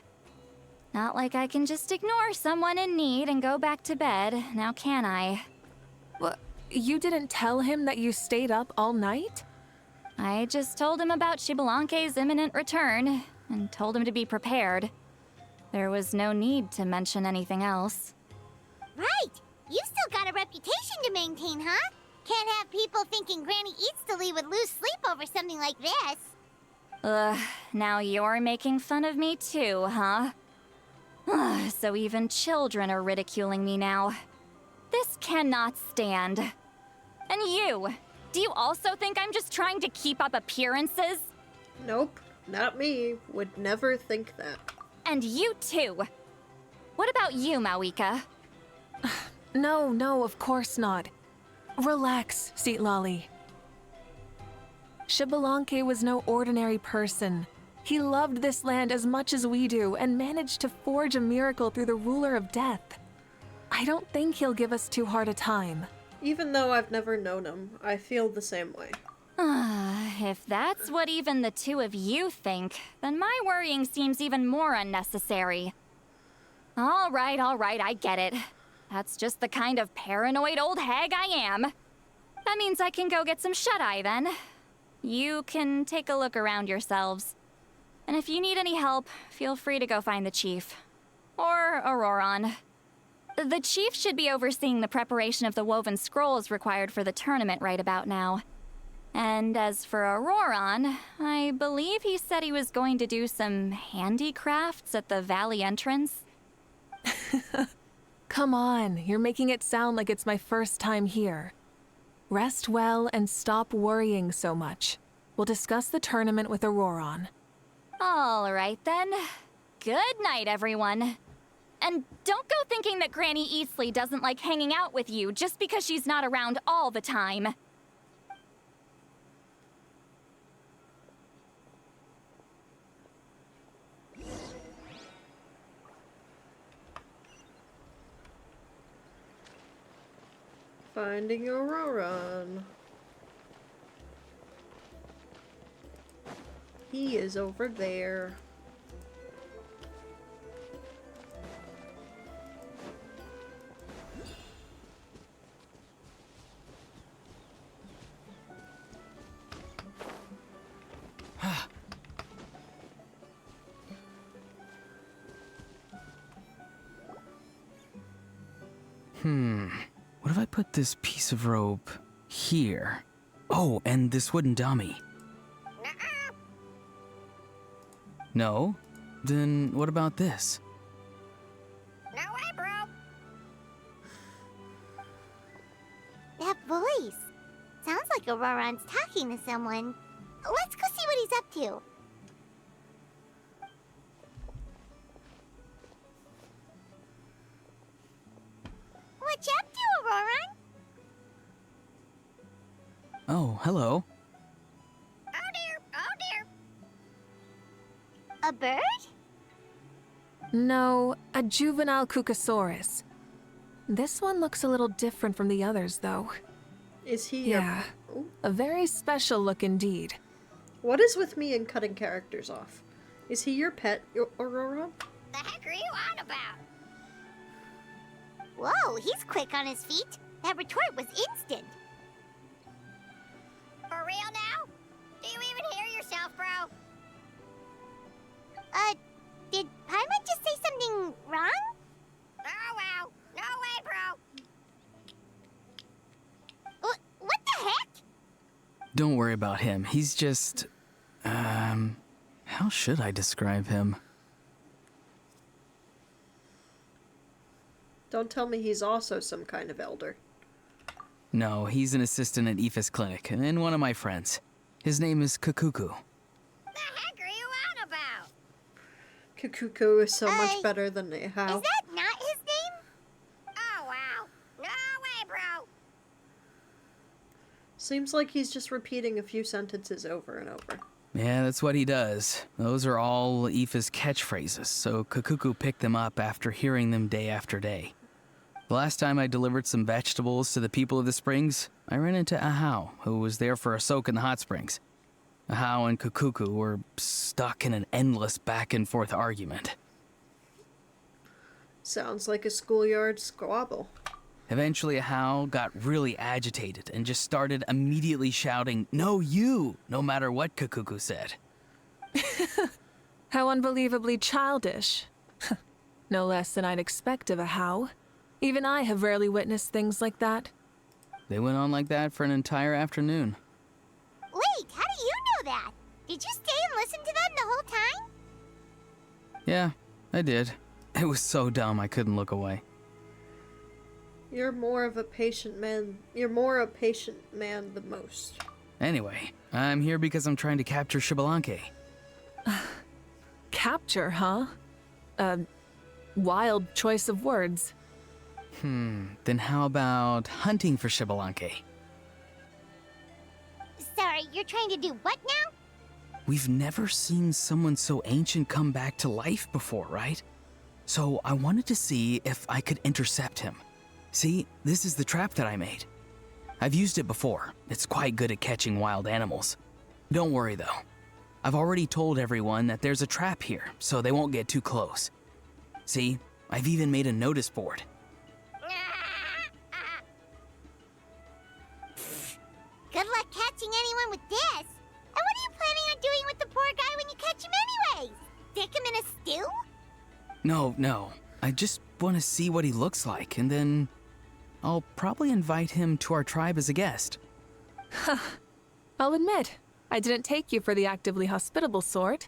Not like I can just ignore someone in need and go back to bed, now can I? What? You didn't tell him that you stayed up all night? I just told him about Shibalanke's imminent return, and told him to be prepared. There was no need to mention anything else. Right, you still got a reputation to maintain, huh? Can't have people thinking Granny Eatstily would lose sleep over something like this. Now you're making fun of me too, huh? So even children are ridiculing me now. This cannot stand. And you! Do you also think I'm just trying to keep up appearances? Nope, not me. Would never think that. And you too! What about you, Mawika? No, of course not. Relax, Sitlali. Shibalanke was no ordinary person. He loved this land as much as we do and managed to forge a miracle through the ruler of death. I don't think he'll give us too hard a time. Even though I've never known him, I feel the same way. if that's what even the two of you think, then my worrying seems even more unnecessary. All right, I get it. That's just the kind of paranoid old hag I am. That means I can go get some shut-eye then. You can take a look around yourselves. And if you need any help, feel free to go find the chief. Or Auroron. The chief should be overseeing the preparation of the woven scrolls required for the tournament right about now. And as for Auroron, I believe he said he was going to do some handicrafts at the valley entrance. Come on, you're making it sound like it's my first time here. Rest well and stop worrying so much. We'll discuss the tournament with Auroron. All right then. Good night, everyone. And don't go thinking that Granny Eastley doesn't like hanging out with you just because she's not around all the time. Finding Auroron. He is over there. What if I put this piece of rope here? Oh, and this wooden dummy. No? Then what about this? No way, bro. That voice. Sounds like Auroron's talking to someone. Let's go see what he's up to. What you up to, Auroron? Oh, hello. Oh dear, oh dear. A bird? No, a juvenile Cucosaurus. This one looks a little different from the others, though. Is he? Yeah, a very special look indeed. What is with me and cutting characters off? Is he your pet, Auroron? The heck are you on about? Whoa, he's quick on his feet. That retort was instant. For real now? Do you even hear yourself, bro? Did Paimon just say something wrong? Oh, wow. No way, bro. What the heck? Don't worry about him. He's just... how should I describe him? Don't tell me he's also some kind of elder. No, he's an assistant at Aoife's clinic, and one of my friends. His name is Kukuku. The heck are you on about? Kukuku is so much better than Nehao. Is that not his name? Oh, wow. No way, bro. Seems like he's just repeating a few sentences over and over. Yeah, that's what he does. Those are all Aoife's catchphrases, so Kukuku picked them up after hearing them day after day. The last time I delivered some vegetables to the people of the springs, I ran into Ahau, who was there for a soak in the hot springs. Ahau and Kukuku were stuck in an endless back-and-forth argument. Sounds like a schoolyard squabble. Eventually, Ahau got really agitated and just started immediately shouting, "No, you!" no matter what Kukuku said. How unbelievably childish. No less than I'd expect of Ahau. Even I have rarely witnessed things like that. They went on like that for an entire afternoon. Wait, how do you know that? Did you stay and listen to them the whole time? Yeah, I did. It was so dumb I couldn't look away. You're more of a patient man. You're more a patient man than most. Anyway, I'm here because I'm trying to capture Xbalanque. Capture, huh? Wild choice of words. Then how about hunting for Xbalanque? Sorry, you're trying to do what now? We've never seen someone so ancient come back to life before, right? So I wanted to see if I could intercept him. See, this is the trap that I made. I've used it before. It's quite good at catching wild animals. Don't worry though. I've already told everyone that there's a trap here, so they won't get too close. See, I've even made a notice board. Good luck catching anyone with this. And what are you planning on doing with the poor guy when you catch him anyways? Stick him in a stew? No. I just want to see what he looks like, and then I'll probably invite him to our tribe as a guest. I'll admit, I didn't take you for the actively hospitable sort.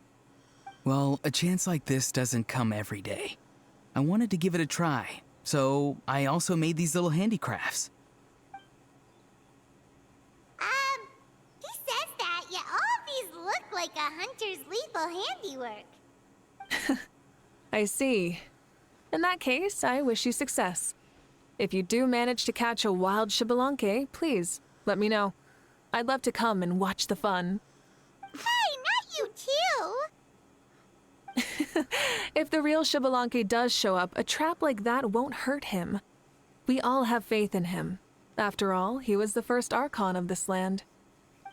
Well, a chance like this doesn't come every day. I wanted to give it a try, so I also made these little handicrafts. He says that, yet all of these look like a hunter's lethal handiwork. I see. In that case, I wish you success. If you do manage to catch a wild Xbalanque, please, let me know. I'd love to come and watch the fun. Hey, not you too! If the real Xbalanque does show up, a trap like that won't hurt him. We all have faith in him. After all, he was the first Archon of this land.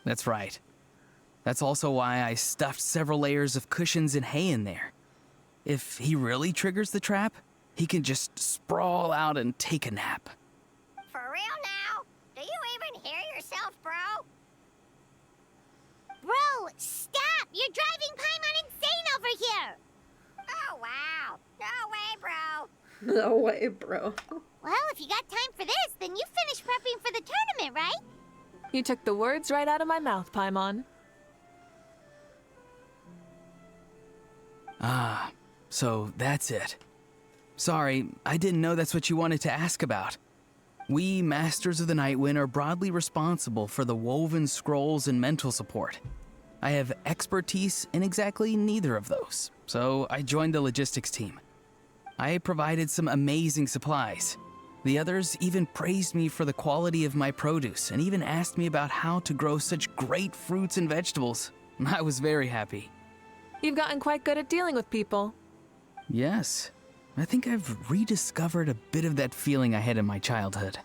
That's right. That's also why I stuffed several layers of cushions and hay in there. If he really triggers the trap, he can just sprawl out and take a nap. For real now? Do you even hear yourself, bro? Bro, stop! You're driving Paimon insane over here! Oh, wow. No way, bro. No way, bro. Well, if you got time for this, then you finished prepping for the tournament, right? You took the words right out of my mouth, Paimon. Ah, so that's it. Sorry, I didn't know that's what you wanted to ask about. We, Masters of the Nightwind, are broadly responsible for the woven scrolls and mental support. I have expertise in exactly neither of those, so I joined the logistics team. I provided some amazing supplies. The others even praised me for the quality of my produce and even asked me about how to grow such great fruits and vegetables. I was very happy. You've gotten quite good at dealing with people. Yes, I think I've rediscovered a bit of that feeling I had in my childhood.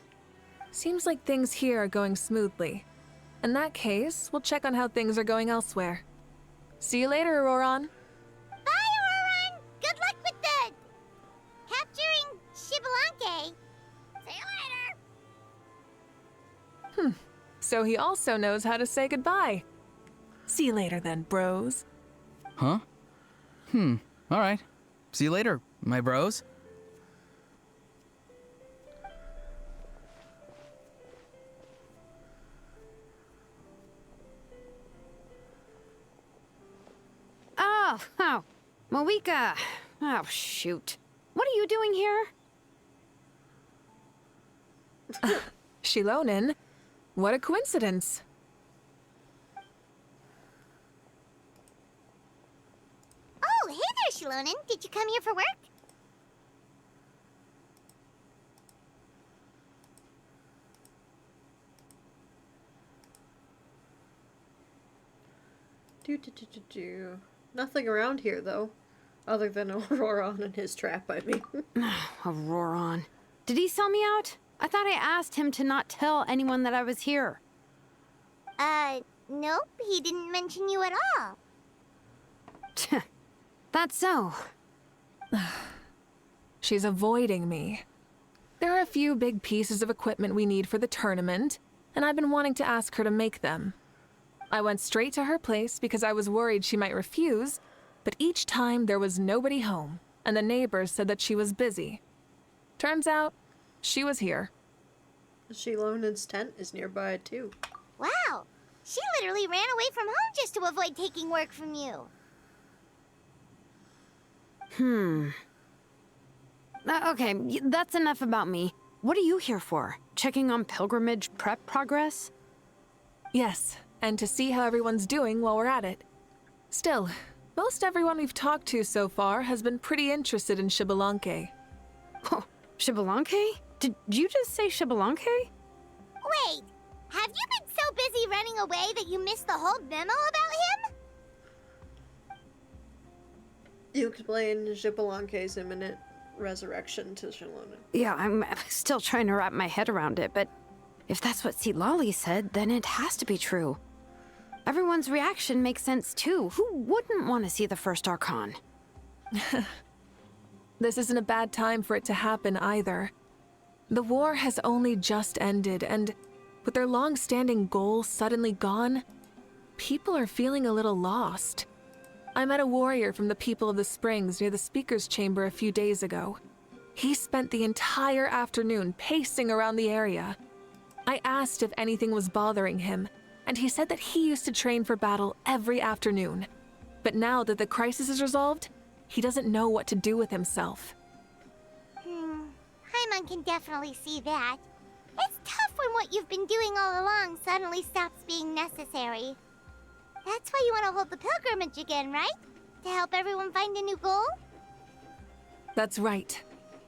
Seems like things here are going smoothly. In that case, we'll check on how things are going elsewhere. See you later, Auroron. Bye, Auroron! Good luck with the... capturing Xbalanque. See you later! So he also knows how to say goodbye. See you later then, bros. Huh? Alright. See you later, my bros. Oh, Malika. Oh, shoot. What are you doing here? Shilonin? What a coincidence. Oh, hey there, Shilonin. Did you come here for work? Nothing around here, though. Other than Auroron and his trap, I mean. Auroron. Did he sell me out? I thought I asked him to not tell anyone that I was here. Nope. He didn't mention you at all. That's so. She's avoiding me. There are a few big pieces of equipment we need for the tournament, and I've been wanting to ask her to make them. I went straight to her place because I was worried she might refuse, but each time there was nobody home, and the neighbors said that she was busy. Turns out, she was here. Shilonin's tent is nearby, too. Wow. She literally ran away from home just to avoid taking work from you. Okay, that's enough about me. What are you here for? Checking on pilgrimage prep progress? Yes, and to see how everyone's doing while we're at it. Still, most everyone we've talked to so far has been pretty interested in Xbalanque. Oh, Xbalanque? Did you just say Xbalanque? Wait, have you been so busy running away that you missed the whole memo about him? You explain Xbalanque's imminent resurrection to Shilonin. Yeah, I'm still trying to wrap my head around it, but if that's what Silali said, then it has to be true. Everyone's reaction makes sense too. Who wouldn't want to see the first Archon? This isn't a bad time for it to happen either. The war has only just ended, and with their long-standing goal suddenly gone, people are feeling a little lost. I met a warrior from the People of the Springs near the Speaker's Chamber a few days ago. He spent the entire afternoon pacing around the area. I asked if anything was bothering him, and he said that he used to train for battle every afternoon. But now that the crisis is resolved, he doesn't know what to do with himself. Paimon can definitely see that. It's tough when what you've been doing all along suddenly stops being necessary. That's why you want to hold the pilgrimage again, right? To help everyone find a new goal? That's right.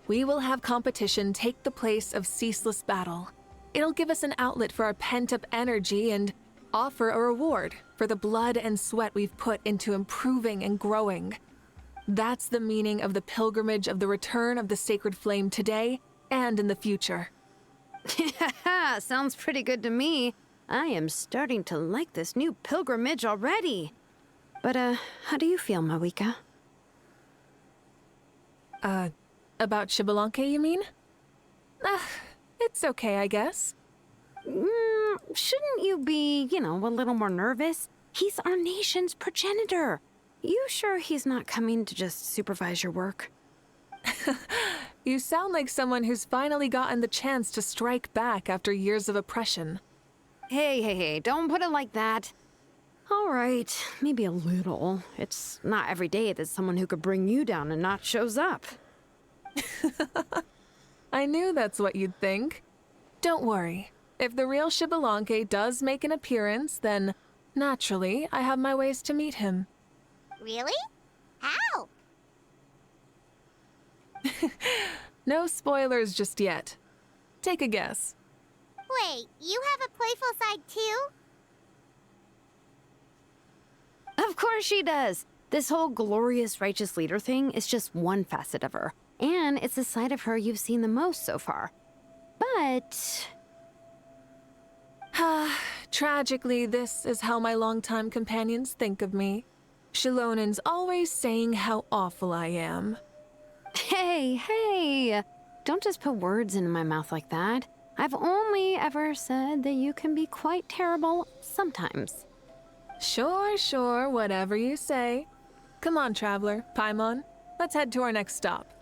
We will have competition take the place of ceaseless battle. It'll give us an outlet for our pent-up energy and offer a reward for the blood and sweat we've put into improving and growing. That's the meaning of the pilgrimage of the return of the sacred flame today and in the future. Sounds pretty good to me. I am starting to like this new pilgrimage already. But, how do you feel, Mawika? About Xbalanque, you mean? It's okay, I guess. Shouldn't you be, a little more nervous? He's our nation's progenitor. You sure he's not coming to just supervise your work? You sound like someone who's finally gotten the chance to strike back after years of oppression. Hey, don't put it like that. All right, maybe a little. It's not every day that someone who could bring you down and not shows up. I knew that's what you'd think. Don't worry. If the real Xbalanque does make an appearance, then naturally I have my ways to meet him. Really? How? No spoilers just yet. Take a guess. Wait, you have a playful side too? Of course she does. This whole glorious righteous leader thing is just one facet of her. And it's the side of her you've seen the most so far. But... Tragically, this is how my longtime companions think of me. Shilonin's always saying how awful I am. Hey! Don't just put words into my mouth like that. I've only ever said that you can be quite terrible sometimes. Sure, whatever you say. Come on, Traveler, Paimon. Let's head to our next stop.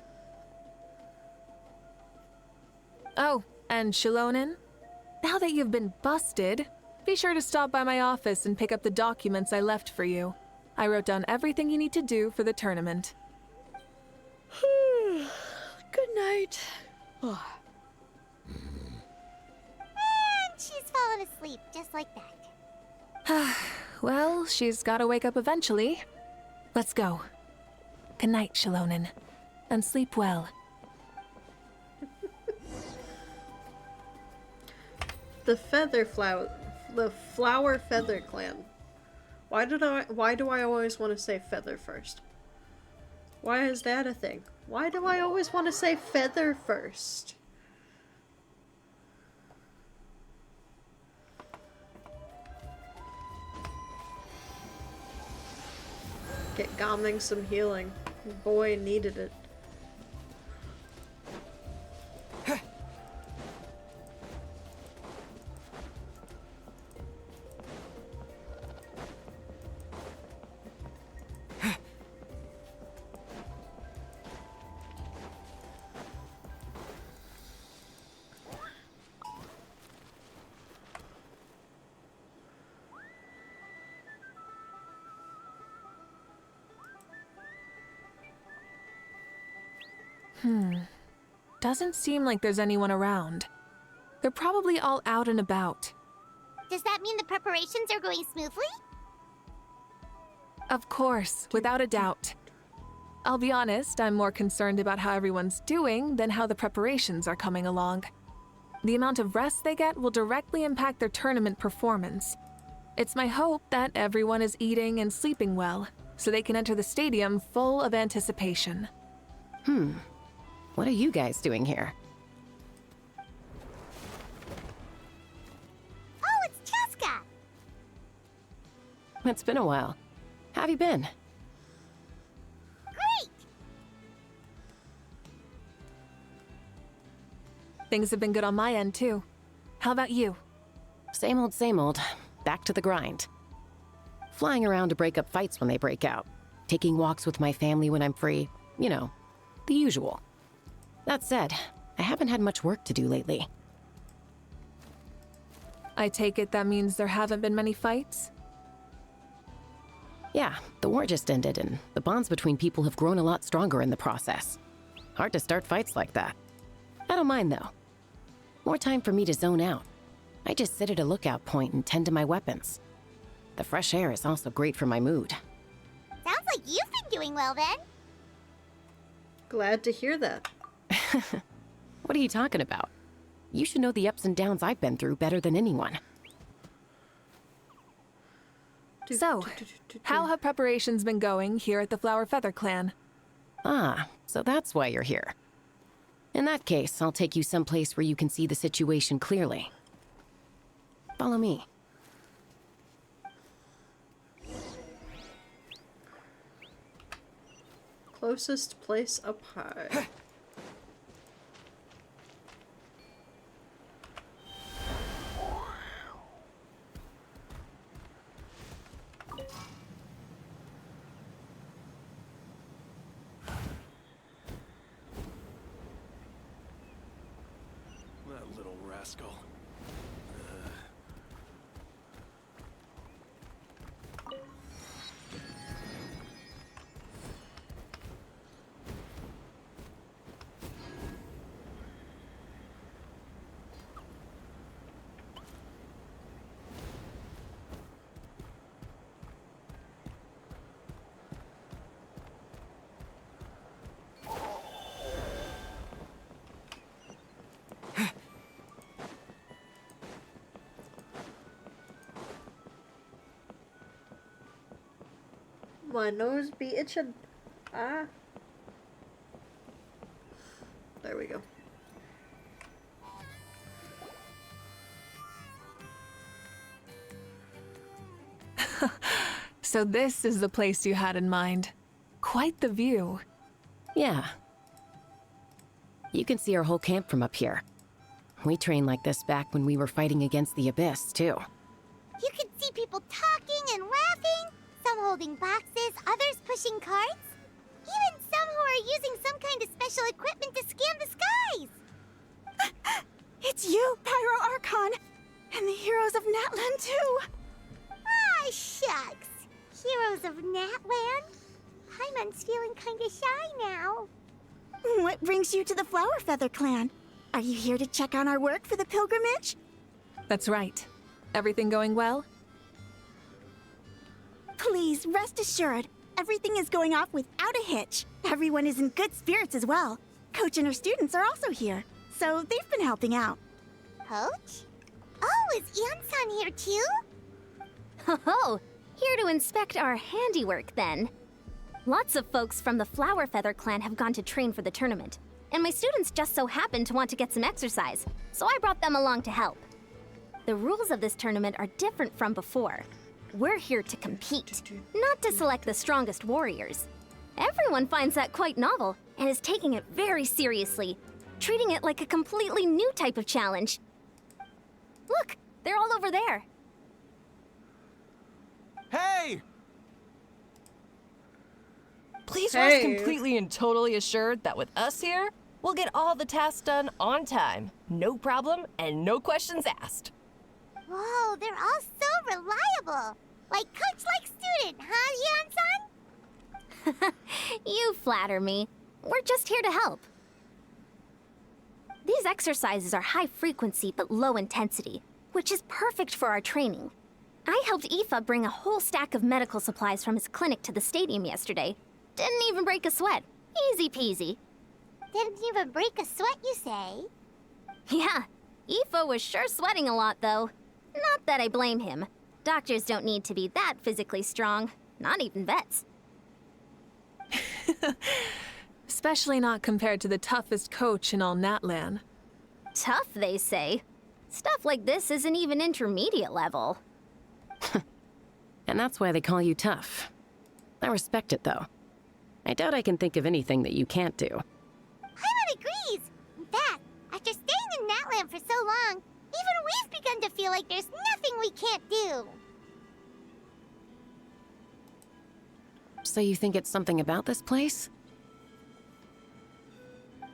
Oh, and Shilonin, now that you've been busted, be sure to stop by my office and pick up the documents I left for you. I wrote down everything you need to do for the tournament. Good night. And she's fallen asleep just like that. Well, she's gotta wake up eventually. Let's go. Good night, Shilonin. And sleep well. The Flower Feather Clan. Why do I always want to say feather first? Why is that a thing? Why do I always want to say feather first? Get Gamning some healing. Boy needed it. Doesn't seem like there's anyone around. They're probably all out and about. Does that mean the preparations are going smoothly? Of course, without a doubt. I'll be honest, I'm more concerned about how everyone's doing than how the preparations are coming along. The amount of rest they get will directly impact their tournament performance. It's my hope that everyone is eating and sleeping well, so they can enter the stadium full of anticipation. What are you guys doing here? Oh, it's Cheska! It's been a while. How have you been? Great! Things have been good on my end, too. How about you? Same old, same old. Back to the grind. Flying around to break up fights when they break out. Taking walks with my family when I'm free. You know, the usual. That said, I haven't had much work to do lately. I take it that means there haven't been many fights? Yeah, the war just ended, and the bonds between people have grown a lot stronger in the process. Hard to start fights like that. I don't mind, though. More time for me to zone out. I just sit at a lookout point and tend to my weapons. The fresh air is also great for my mood. Sounds like you've been doing well then. Glad to hear that. What are you talking about? You should know the ups and downs I've been through better than anyone. So, how have preparations been going here at the Flower Feather Clan? Ah, so that's why you're here. In that case, I'll take you someplace where you can see the situation clearly. Follow me. Closest place up high. That little rascal. My nose be itching. Ah. There we go. So this is the place you had in mind. Quite the view. Yeah. You can see our whole camp from up here. We trained like this back when we were fighting against the Abyss, too. You can see people talking and laughing, some holding boxes, others pushing carts. Even some who are using some kind of special equipment to scan the skies. It's you, Pyro Archon, and the heroes of Natlan too. Ah, shucks. Heroes of Natland? Paimon's feeling kinda shy now. What brings you to the Flower Feather Clan? Are you here to check on our work for the pilgrimage? That's right. Everything going well? Please, rest assured, everything is going off without a hitch. Everyone is in good spirits as well. Coach and her students are also here, so they've been helping out. Coach? Oh, is Anson here too? Oh, here to inspect our handiwork then. Lots of folks from the Flower Feather Clan have gone to train for the tournament, and my students just so happened to want to get some exercise, so I brought them along to help. The rules of this tournament are different from before. We're here to compete, not to select the strongest warriors. Everyone finds that quite novel and is taking it very seriously, treating it like a completely new type of challenge. Look, they're all over there. Hey! Please rest completely and totally assured that with us here, we'll get all the tasks done on time. No problem and no questions asked. Whoa, they're all so reliable. Like coach like student, huh, Yansan? You flatter me. We're just here to help. These exercises are high frequency but low intensity, which is perfect for our training. I helped Aoife bring a whole stack of medical supplies from his clinic to the stadium yesterday. Didn't even break a sweat. Easy peasy. Didn't even break a sweat, you say? Yeah, Aoife was sure sweating a lot, though. Not that I blame him. Doctors don't need to be that physically strong. Not even vets. Especially not compared to the toughest coach in all Natlan. Tough, they say. Stuff like this isn't even intermediate level. And that's why they call you tough. I respect it, though. I doubt I can think of anything that you can't do. Paimon agrees! In fact, after staying in Natland for so long, even we've begun to feel like there's nothing we can't do. So you think it's something about this place?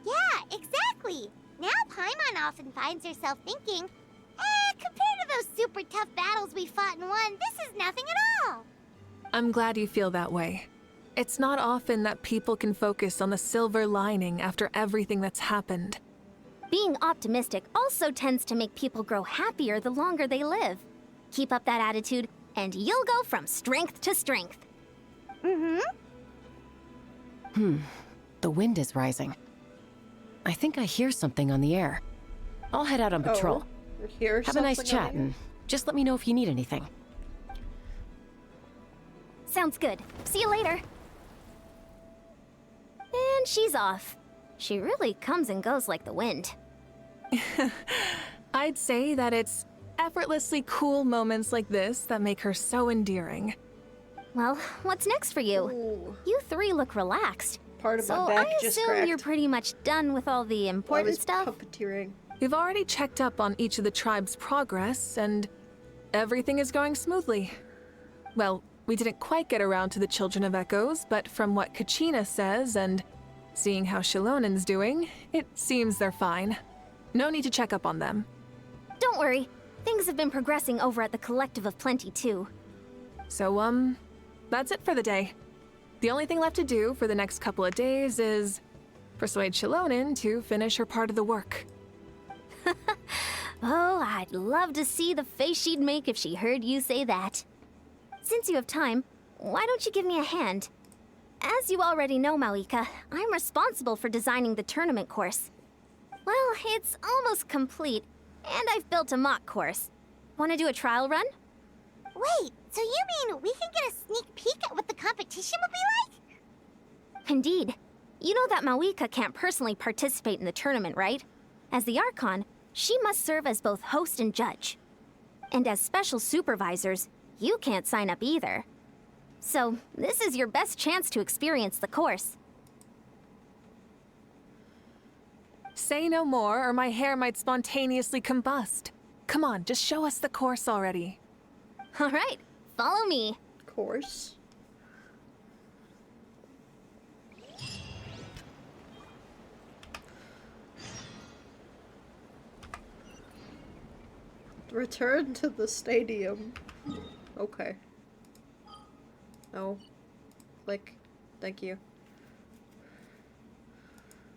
Yeah, exactly! Now Paimon often finds herself thinking, compared to those super tough battles we fought and won, this is nothing at all! I'm glad you feel that way. It's not often that people can focus on the silver lining after everything that's happened. Being optimistic also tends to make people grow happier the longer they live. Keep up that attitude, and you'll go from strength to strength. The wind is rising. I think I hear something on the air. I'll head out on patrol. Have a nice chat, and just let me know if you need anything. Sounds good. See you later. And she's off. She really comes and goes like the wind. I'd say that it's effortlessly cool moments like this that make her so endearing. Well, what's next for you? Ooh. You three look relaxed. Part of so my back I just assume cracked. you're pretty much done with all the important stuff? Puppeteering. We've already checked up on each of the tribe's progress, and everything is going smoothly. Well, we didn't quite get around to the Children of Echoes, but from what Kachina says and seeing how Shilonen's doing, it seems they're fine. No need to check up on them. Don't worry. Things have been progressing over at the Collective of Plenty, too. So, that's it for the day. The only thing left to do for the next couple of days is persuade Shilonen to finish her part of the work. Oh, I'd love to see the face she'd make if she heard you say that. Since you have time, why don't you give me a hand? As you already know, Mawika, I'm responsible for designing the tournament course. Well, it's almost complete, and I've built a mock course. Want to do a trial run? Wait, so you mean we can get a sneak peek at what the competition will be like? Indeed. You know that Mawika can't personally participate in the tournament, right? As the Archon, she must serve as both host and judge. And as special supervisors, you can't sign up either. So, this is your best chance to experience the course. Say no more, or my hair might spontaneously combust. Come on, just show us the course already. All right, follow me. Course. Return to the stadium. Okay. No. Click. Thank you.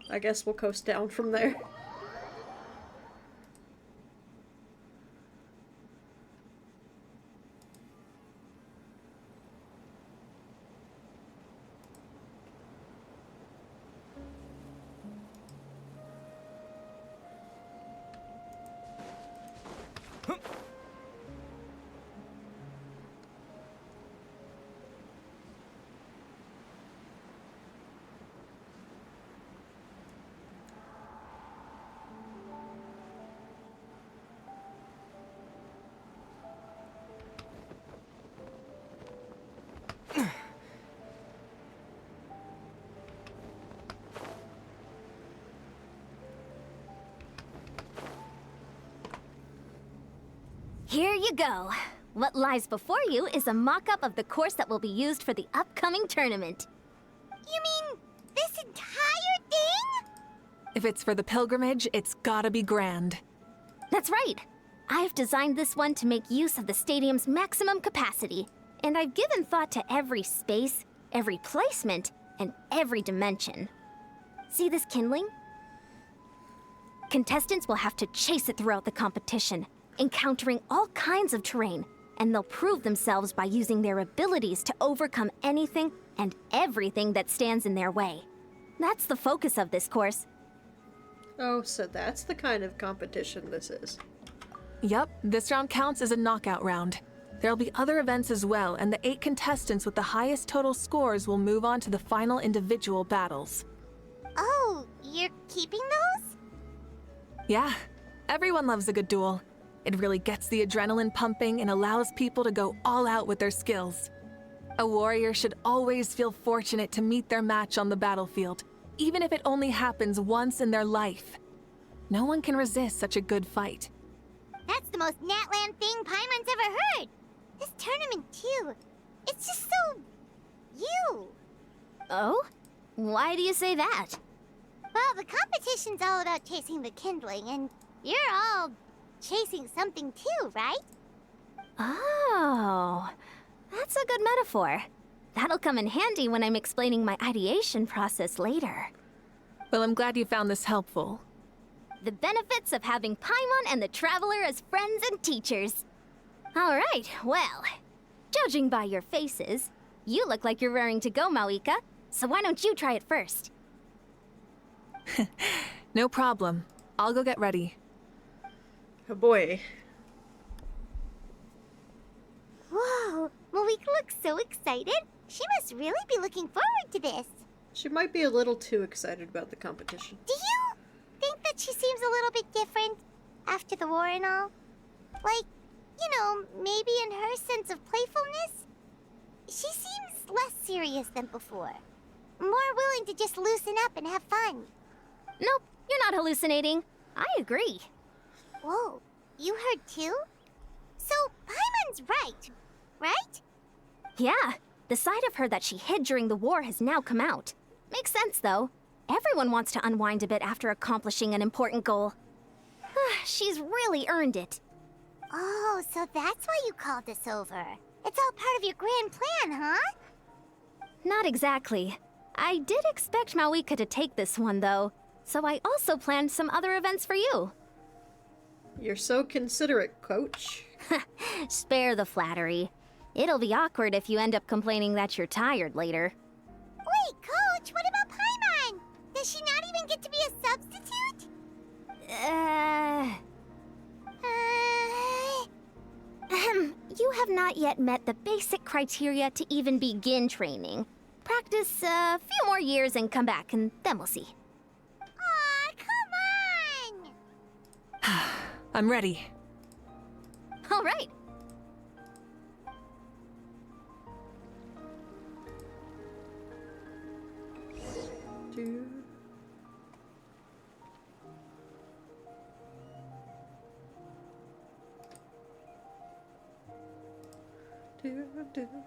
I guess we'll coast down from there. Here you go. What lies before you is a mock-up of the course that will be used for the upcoming tournament. You mean this entire thing? If it's for the pilgrimage, it's gotta be grand. That's right. I've designed this one to make use of the stadium's maximum capacity, and I've given thought to every space, every placement, and every dimension. See this kindling? Contestants will have to chase it throughout the competition, encountering all kinds of terrain, and they'll prove themselves by using their abilities to overcome anything and everything that stands in their way. That's the focus of this course. Oh, so that's the kind of competition this is. Yup, this round counts as a knockout round. There'll be other events as well, and the 8 contestants with the highest total scores will move on to the final individual battles. Oh, you're keeping those? Yeah, everyone loves a good duel. It really gets the adrenaline pumping and allows people to go all out with their skills. A warrior should always feel fortunate to meet their match on the battlefield, even if it only happens once in their life. No one can resist such a good fight. That's the most Natland thing Paimon's ever heard. This tournament, too. It's just so... you. Oh? Why do you say that? Well, the competition's all about chasing the kindling, and you're all chasing something too, right? Oh, that's a good metaphor. That'll come in handy when I'm explaining my ideation process later. Well, I'm glad you found this helpful. The benefits of having Paimon and the Traveler as friends and teachers. All right, well, judging by your faces, you look like you're raring to go, Mawika. So why don't you try it first? No problem. I'll go get ready. Oh boy. Whoa, Mawika looks so excited. She must really be looking forward to this. She might be a little too excited about the competition. Do you think that she seems a little bit different after the war and all? Like, you know, maybe in her sense of playfulness? She seems less serious than before. More willing to just loosen up and have fun. Nope, you're not hallucinating. I agree. Whoa, you heard too? So, Paimon's right? Yeah, the side of her that she hid during the war has now come out. Makes sense, though. Everyone wants to unwind a bit after accomplishing an important goal. She's really earned it. Oh, so that's why you called this over. It's all part of your grand plan, huh? Not exactly. I did expect Mawika to take this one, though, so I also planned some other events for you. You're so considerate, Coach. Spare the flattery. It'll be awkward if you end up complaining that you're tired later. Wait, Coach, what about Paimon? Does she not even get to be a substitute? You have not yet met the basic criteria to even begin training. Practice a few more years and come back, and then we'll see. Aw, come on! I'm ready. All right.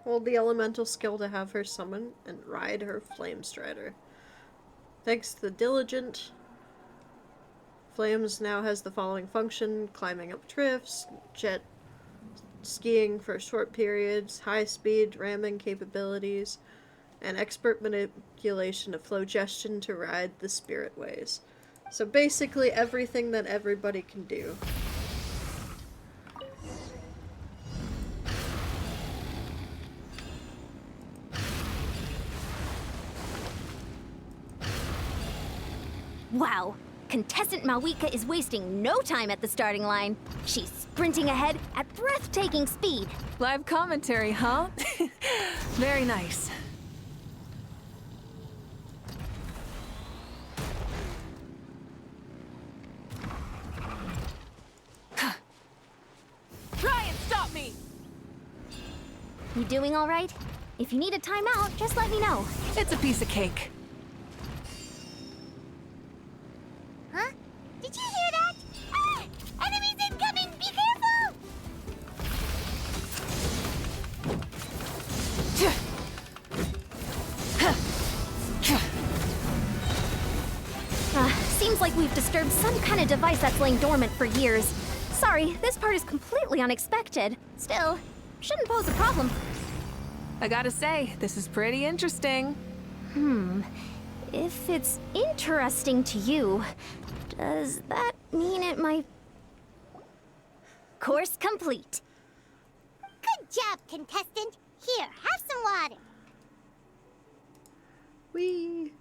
Hold the elemental skill to have her summon and ride her flame strider. Thanks to the diligent, Flames now has the following function: climbing up drifts, jet skiing for short periods, high speed ramming capabilities, and expert manipulation of flogestion to ride the spirit ways. So basically everything that everybody can do. Wow, contestant Mawika is wasting no time at the starting line. She's sprinting ahead at breathtaking speed. Live commentary, huh? Very nice. Try and stop me! You doing all right? If you need a timeout, just let me know. It's a piece of cake. Huh? Did you hear that? Ah! Enemies incoming! Be careful! Seems like we've disturbed some kind of device that's lain dormant for years. Sorry, this part is completely unexpected. Still, shouldn't pose a problem. I gotta say, this is pretty interesting. If it's interesting to you, does that mean it might... Course complete. Good job, contestant. Here, have some water. Whee!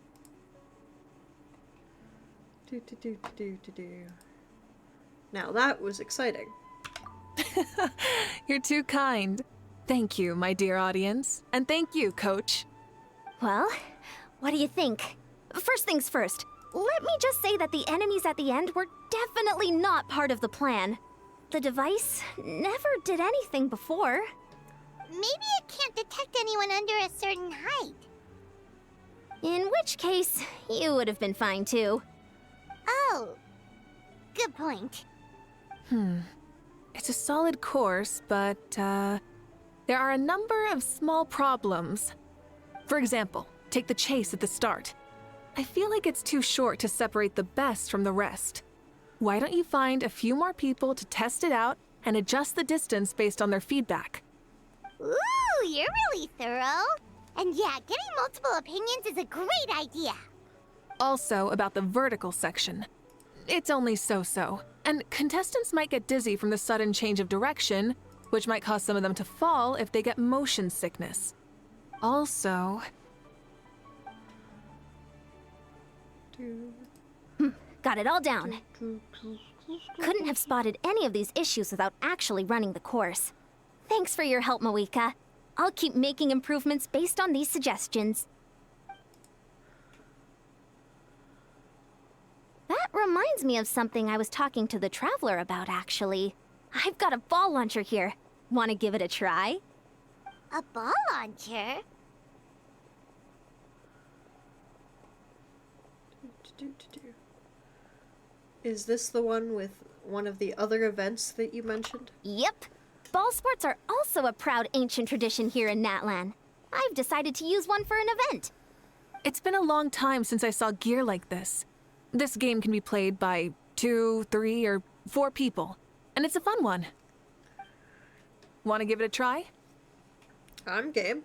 Now that was exciting. You're too kind. Thank you, my dear audience. And thank you, Coach. Well, what do you think? First things first, let me just say that the enemies at the end were definitely not part of the plan. The device never did anything before. Maybe it can't detect anyone under a certain height. In which case, you would have been fine too. Oh, good point. It's a solid course, but, there are a number of small problems. For example, take the chase at the start. I feel like it's too short to separate the best from the rest. Why don't you find a few more people to test it out and adjust the distance based on their feedback? Ooh, you're really thorough. And yeah, getting multiple opinions is a great idea. Also, about the vertical section. It's only so-so, and contestants might get dizzy from the sudden change of direction, which might cause some of them to fall if they get motion sickness. Also... Got it all down. Couldn't have spotted any of these issues without actually running the course. Thanks for your help, Mawika. I'll keep making improvements based on these suggestions. That reminds me of something I was talking to the Traveler about, actually. I've got a ball launcher here. Want to give it a try? A ball launcher? Is this the one with one of the other events that you mentioned? Yep. Ball sports are also a proud ancient tradition here in Natlan. I've decided to use one for an event. It's been a long time since I saw gear like this. This game can be played by 2, 3, or 4 people, and it's a fun one. Want to give it a try? I'm game.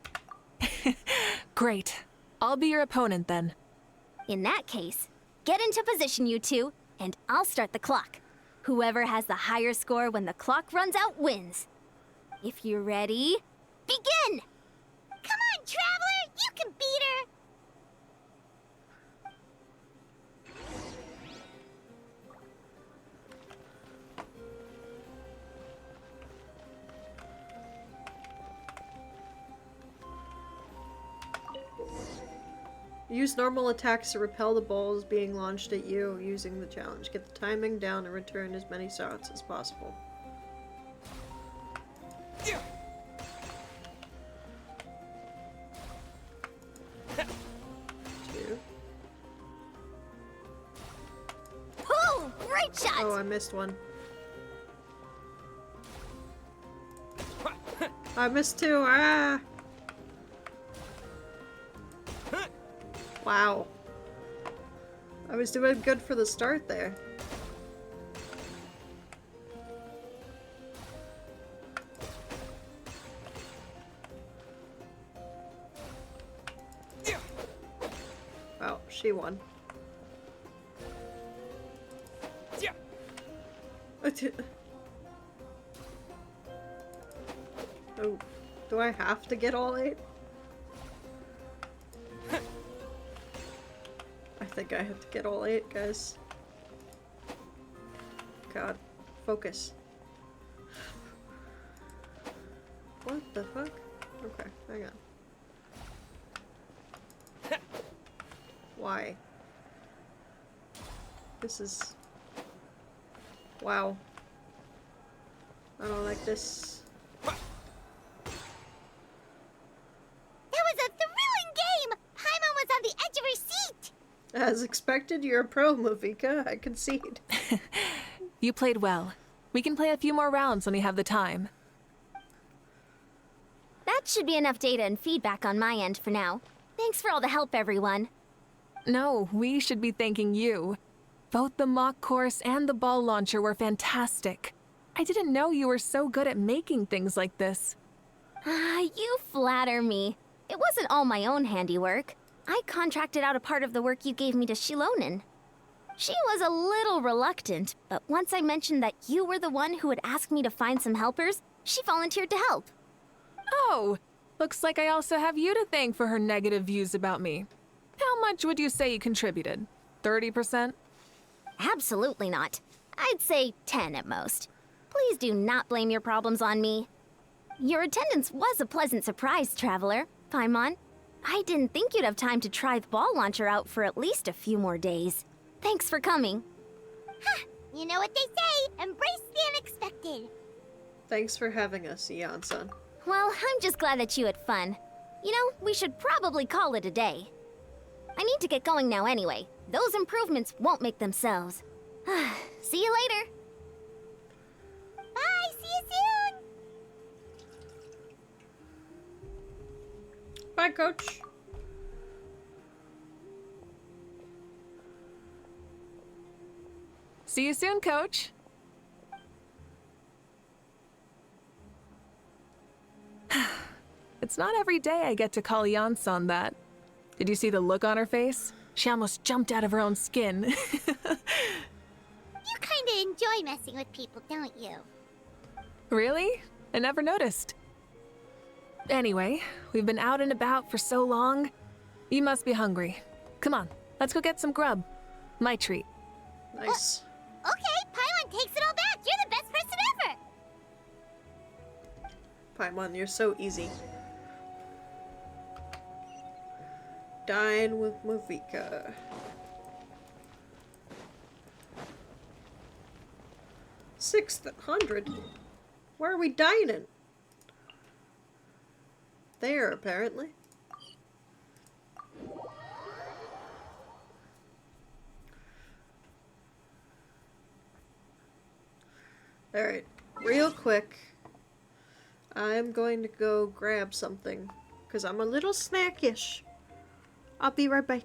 Great. I'll be your opponent then. In that case, get into position, you two, and I'll start the clock. Whoever has the higher score when the clock runs out wins. If you're ready, begin! Come on, Traveler! You can beat her! Use normal attacks to repel the balls being launched at you using the challenge. Get the timing down and return as many shots as possible. Two. Oh, great shot! Oh, I missed one. I missed 2. Ah! Wow. I was doing good for the start there. Oh, she won. Oh, do I have to get all 8? I think I have to get all 8, guys. God. Focus. What the fuck? Okay, hang on. Why? This is... Wow. I don't like this. That was a thrilling game! Paimon was on the edge of her seat! As expected, you're a pro, Mavika. I concede. You played well. We can play a few more rounds when you have the time. That should be enough data and feedback on my end for now. Thanks for all the help, everyone. No, we should be thanking you. Both the mock course and the ball launcher were fantastic. I didn't know you were so good at making things like this. You flatter me. It wasn't all my own handiwork. I contracted out a part of the work you gave me to Shilonen. She was a little reluctant, but once I mentioned that you were the one who would ask me to find some helpers, she volunteered to help. Oh, looks like I also have you to thank for her negative views about me. How much would you say you contributed? 30%? Absolutely not. I'd say 10 at most. Please do not blame your problems on me. Your attendance was a pleasant surprise, Traveler. Paimon, I didn't think you'd have time to try the ball launcher out for at least a few more days. Thanks for coming. You know what they say, embrace the unexpected. Thanks for having us, Eon-san. Well, I'm just glad that you had fun. You know, we should probably call it a day. I need to get going now anyway. Those improvements won't make themselves. See you later. Bye, see you soon. Bye, Coach. See you soon, Coach. It's not every day I get to call Yansan that. Did you see the look on her face? She almost jumped out of her own skin. You kinda enjoy messing with people, don't you? Really? I never noticed. Anyway, we've been out and about for so long. You must be hungry. Come on, let's go get some grub. My treat. Nice. Okay, Paimon takes it all back. You're the best person ever. Paimon, you're so easy. Dine with Mavika. $600? Where are we dining? There, apparently. Alright, real quick. I'm going to go grab something, because I'm a little snackish. I'll be right back.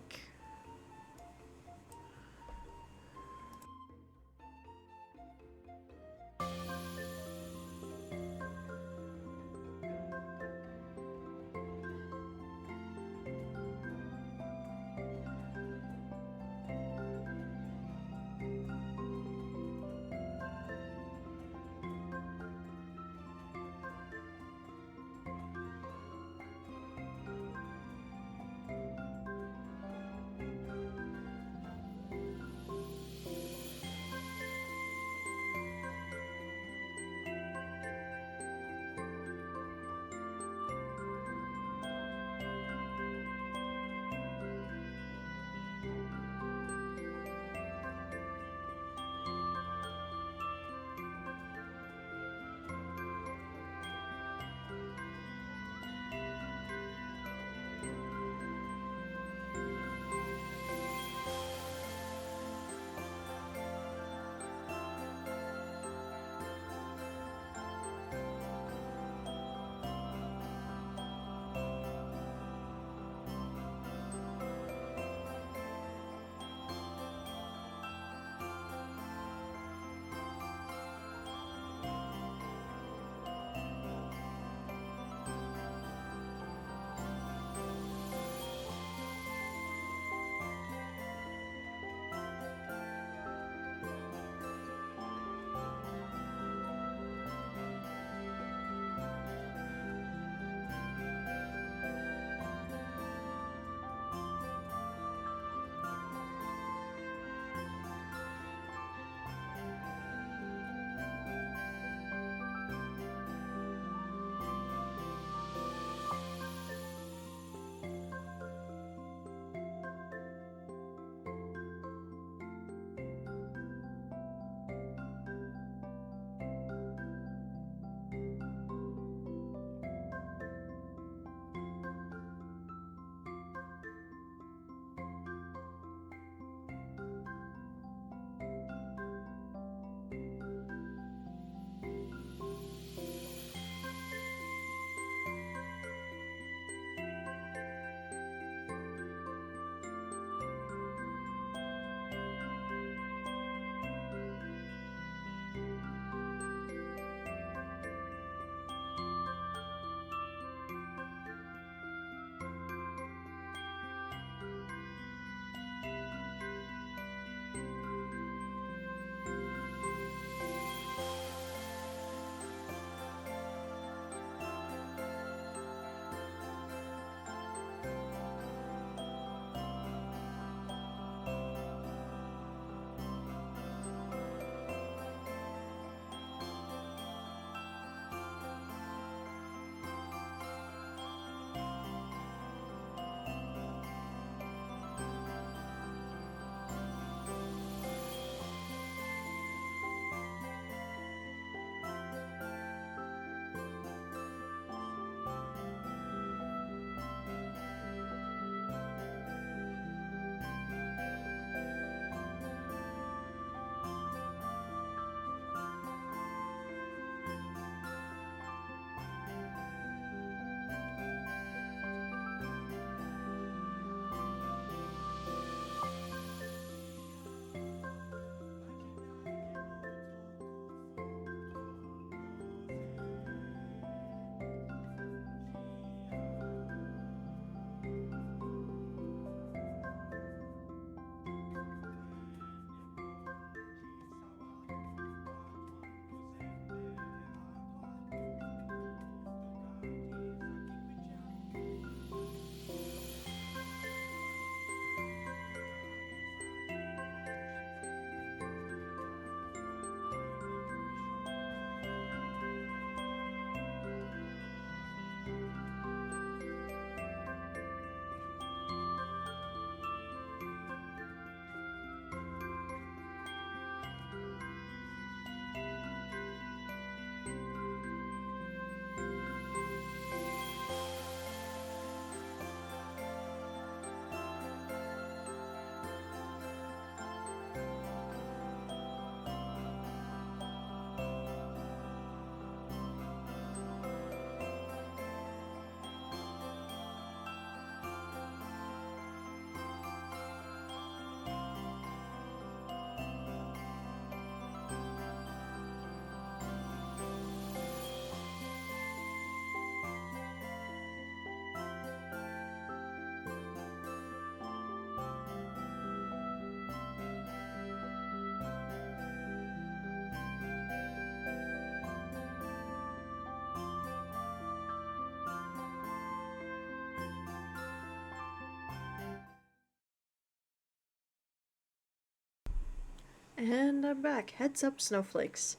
And I'm back. Heads up, snowflakes.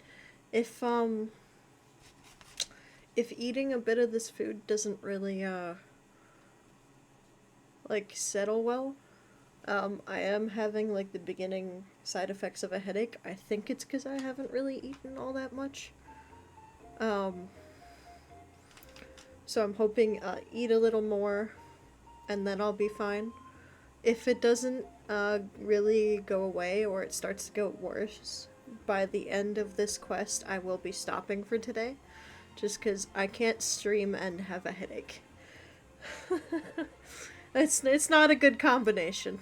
If eating a bit of this food doesn't really, like, settle well, I am having, like, the beginning side effects of a headache. I think it's because I haven't really eaten all that much. So I'm hoping, eat a little more, and then I'll be fine. If it doesn't, really go away, or it starts to go worse, by the end of this quest, I will be stopping for today. Just because I can't stream and have a headache. It's not a good combination.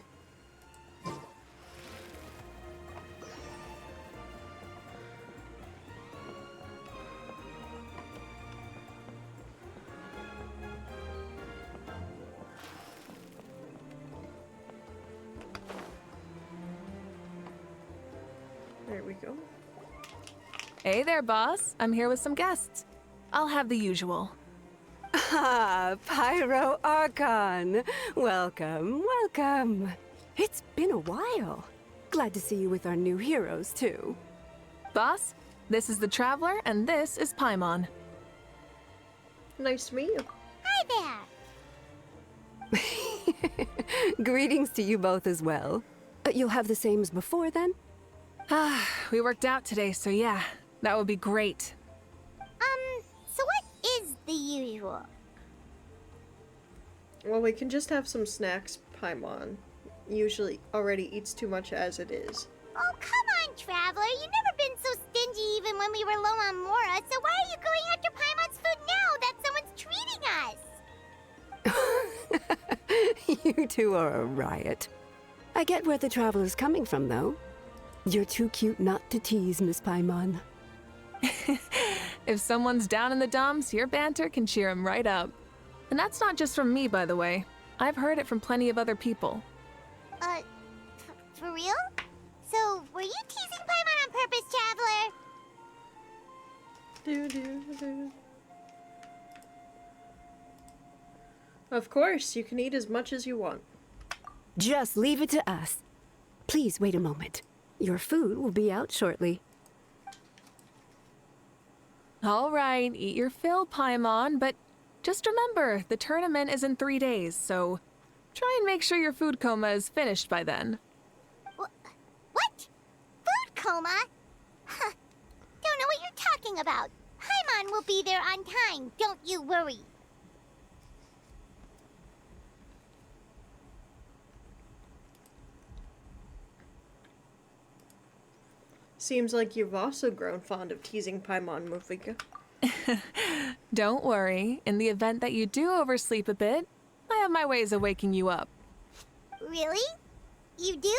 There we go. Hey there, boss. I'm here with some guests. I'll have the usual. Ah, Pyro Archon. Welcome, welcome. It's been a while. Glad to see you with our new heroes, too. Boss, this is the Traveler, and this is Paimon. Nice to meet you. Hi there. Greetings to you both as well. You'll have the same as before, then? Ah, we worked out today, so yeah, that would be great. So what is the usual? Well, we can just have some snacks. Paimon usually already eats too much as it is. Oh, come on, Traveler. You've never been so stingy even when we were low on Mora, so why are you going after Paimon's food now that someone's treating us? You two are a riot. I get where the Traveler's coming from, though. You're too cute not to tease, Miss Paimon. If someone's down in the dumps, your banter can cheer him right up. And that's not just from me, by the way. I've heard it from plenty of other people. For real? So, were you teasing Paimon on purpose, Traveler? Of course, you can eat as much as you want. Just leave it to us. Please wait a moment. Your food will be out shortly. All right, eat your fill, Paimon, but just remember, the tournament is in 3 days, so try and make sure your food coma is finished by then. What? Food coma? Huh. Don't know what you're talking about. Paimon will be there on time, don't you worry. Seems like you've also grown fond of teasing Paimon, Mufika. Don't worry, in the event that you do oversleep a bit, I have my ways of waking you up. Really? You do?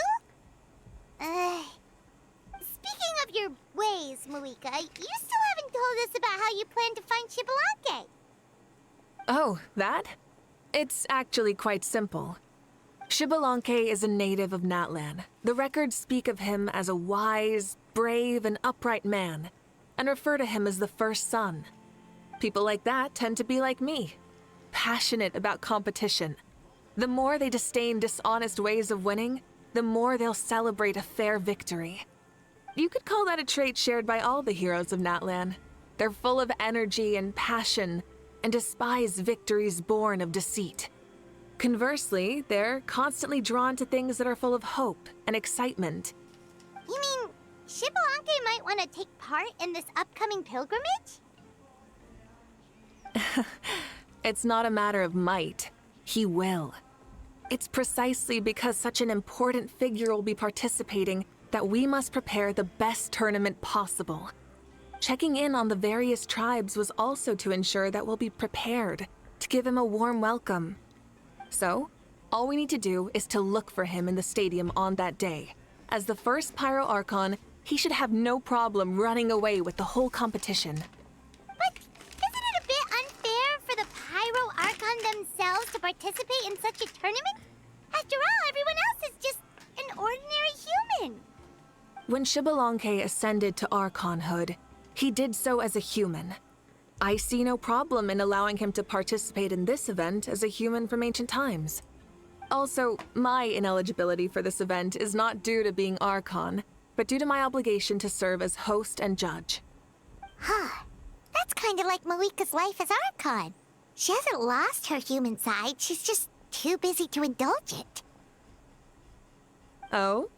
Speaking of your ways, Malika, you still haven't told us about how you plan to find Shibalanke. Oh, that? It's actually quite simple. Shibalanke is a native of Natlan. The records speak of him as a wise, brave, and upright man, and refer to him as the first son. People like that tend to be like me, passionate about competition. The more they disdain dishonest ways of winning, the more they'll celebrate a fair victory. You could call that a trait shared by all the heroes of Natlan. They're full of energy and passion, and despise victories born of deceit. Conversely, they're constantly drawn to things that are full of hope and excitement. You mean Shibalanke might want to take part in this upcoming pilgrimage? It's not a matter of might. He will. It's precisely because such an important figure will be participating that we must prepare the best tournament possible. Checking in on the various tribes was also to ensure that we'll be prepared to give him a warm welcome. So, all we need to do is to look for him in the stadium on that day. As the first Pyro Archon, he should have no problem running away with the whole competition. But isn't it a bit unfair for the Pyro Archon themselves to participate in such a tournament? After all, everyone else is just an ordinary human. When Shibalanke ascended to Archonhood, he did so as a human. I see no problem in allowing him to participate in this event as a human from ancient times. Also, my ineligibility for this event is not due to being Archon, but but due to my obligation to serve as host and judge. Huh. That's kind of like Malika's life as Archon. She hasn't lost her human side, she's just too busy to indulge it. Oh,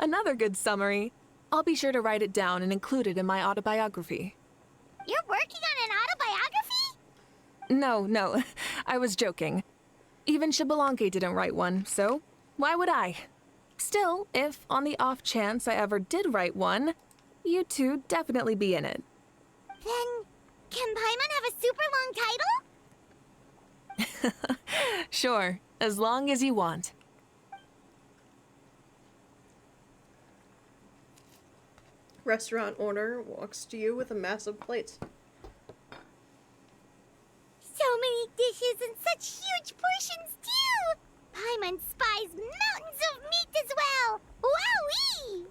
another good summary. I'll be sure to write it down and include it in my autobiography. You're working on an autobiography? No, I was joking. Even Xbalanque didn't write one, so why would I? Still, if on the off chance I ever did write one, you two definitely be in it. Then, can Paimon have a super long title? Sure, as long as you want. Restaurant owner walks to you with a massive plate. So many dishes and such huge portions, too! Paimon spies mountains of meat as well! Wowee!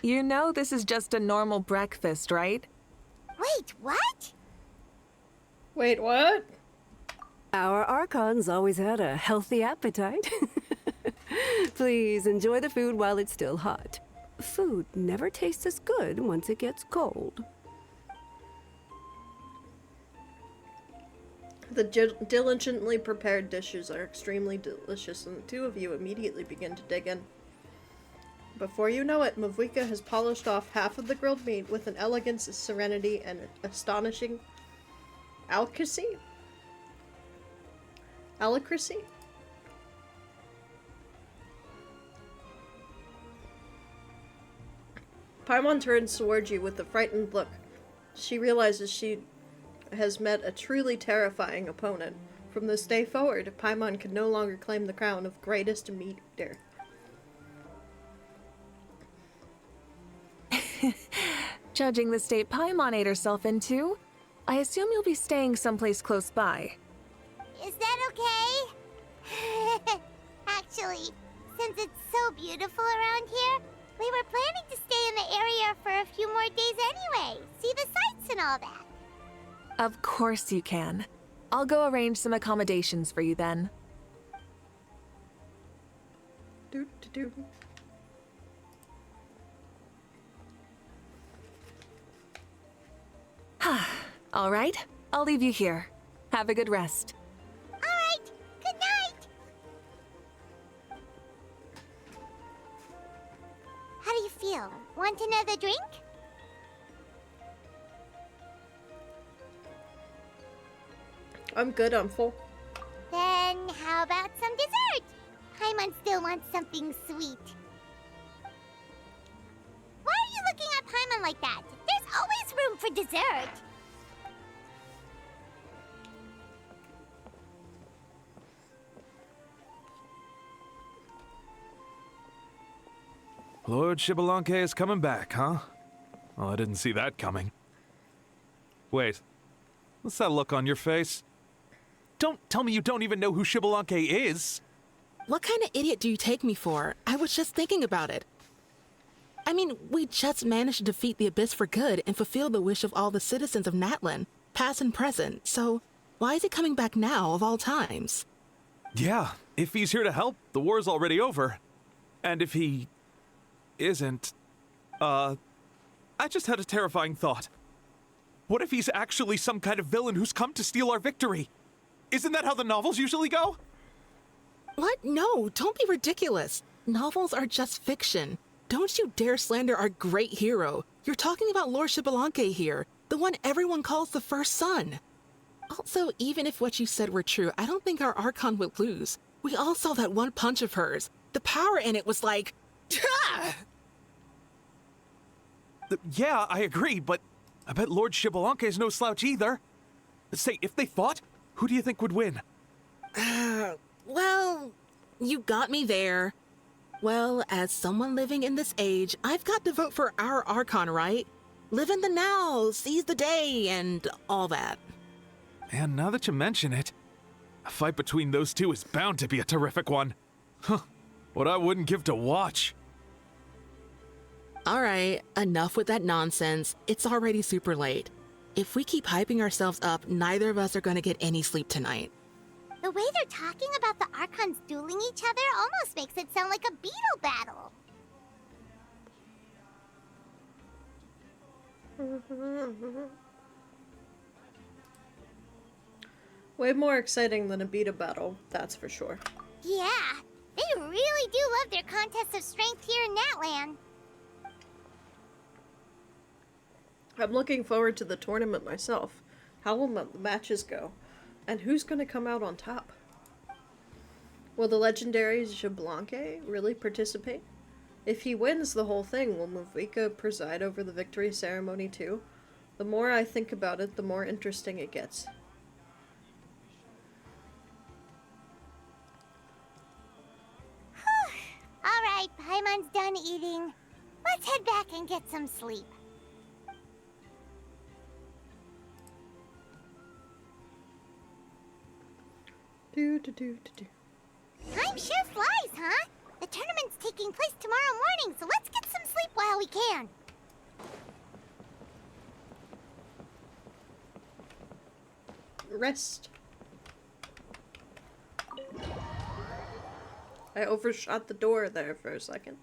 You know this is just a normal breakfast, right? Wait, what? Wait, what? Our Archon's always had a healthy appetite. Please enjoy the food while it's still hot. Food never tastes as good once it gets cold. The diligently prepared dishes are extremely delicious, and the two of you immediately begin to dig in. Before you know it, Mavuika has polished off half of the grilled meat with an elegance, serenity, and astonishing alacrity? Paimon turns towards you with a frightened look. She realizes she has met a truly terrifying opponent. From this day forward, Paimon can no longer claim the crown of greatest meat eater. Judging the state Paimon ate herself into, I assume you'll be staying someplace close by. Is that okay? Actually, since it's so beautiful around here, we were planning to stay in the area for a few more days anyway. See the sights and all that. Of course you can. I'll go arrange some accommodations for you then. Doo-doo-doo. All right, I'll leave you here. Have a good rest. All right, good night. How do you feel? Want another drink? I'm good, I'm full. Then how about some dessert? Paimon still wants something sweet. Why are you looking at Paimon like that? There's always room for dessert. Lord Xbalanque is coming back, huh? Well, I didn't see that coming. Wait, what's that look on your face? Don't tell me you don't even know who Xbalanque is! What kind of idiot do you take me for? I was just thinking about it. I mean, we just managed to defeat the Abyss for good and fulfill the wish of all the citizens of Natlan, past and present, so why is he coming back now of all times? Yeah, if he's here to help, the war's already over. And if he isn't, I just had a terrifying thought. What if he's actually some kind of villain who's come to steal our victory? Isn't that how the novels usually go? What? No, don't be ridiculous. Novels are just fiction. Don't you dare slander our great hero. You're talking about Lord Xbalanque here, the one everyone calls the first son. Also, even if what you said were true, I don't think our Archon would lose. We all saw that one punch of hers. The power in it was like... Yeah, I agree, but I bet Lord Xbalanque is no slouch either. Say, if they fought, who do you think would win? Well, you got me there. Well, as someone living in this age, I've got to vote for our Archon, right? Live in the now, seize the day, and all that. Man, now that you mention it, a fight between those two is bound to be a terrific one. Huh, what I wouldn't give to watch. All right, enough with that nonsense. It's already super late. If we keep hyping ourselves up, neither of us are going to get any sleep tonight. The way they're talking about the Archons dueling each other almost makes it sound like a beetle battle. Way more exciting than a beta battle, that's for sure. Yeah, they really do love their contests of strength here in Natlan. I'm looking forward to the tournament myself. How will the matches go? And who's gonna come out on top? Will the legendary Xbalanque really participate? If he wins the whole thing, will Mavuika preside over the victory ceremony too? The more I think about it, the more interesting it gets. Alright, Paimon's done eating. Let's head back and get some sleep. Time sure flies, huh? The tournament's taking place tomorrow morning, so let's get some sleep while we can. Rest. I overshot the door there for a second.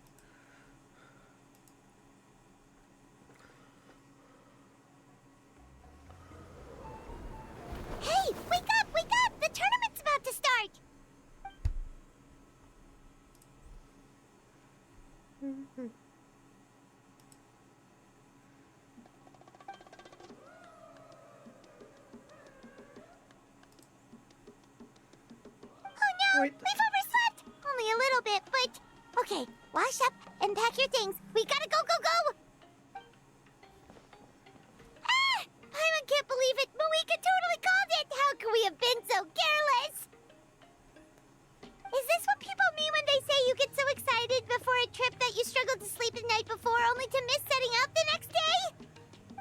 Hey, wake up, wake up! The tournament's about to start! Oh no, we've overslept! Only a little bit, but... Okay, wash up and pack your things. We gotta go, go, go! Ah! I can't believe it! Mavuika totally called it! How could we have been so careless? Is this what people mean when they say you get so excited before a trip that you struggled to sleep the night before only to miss setting out the next day?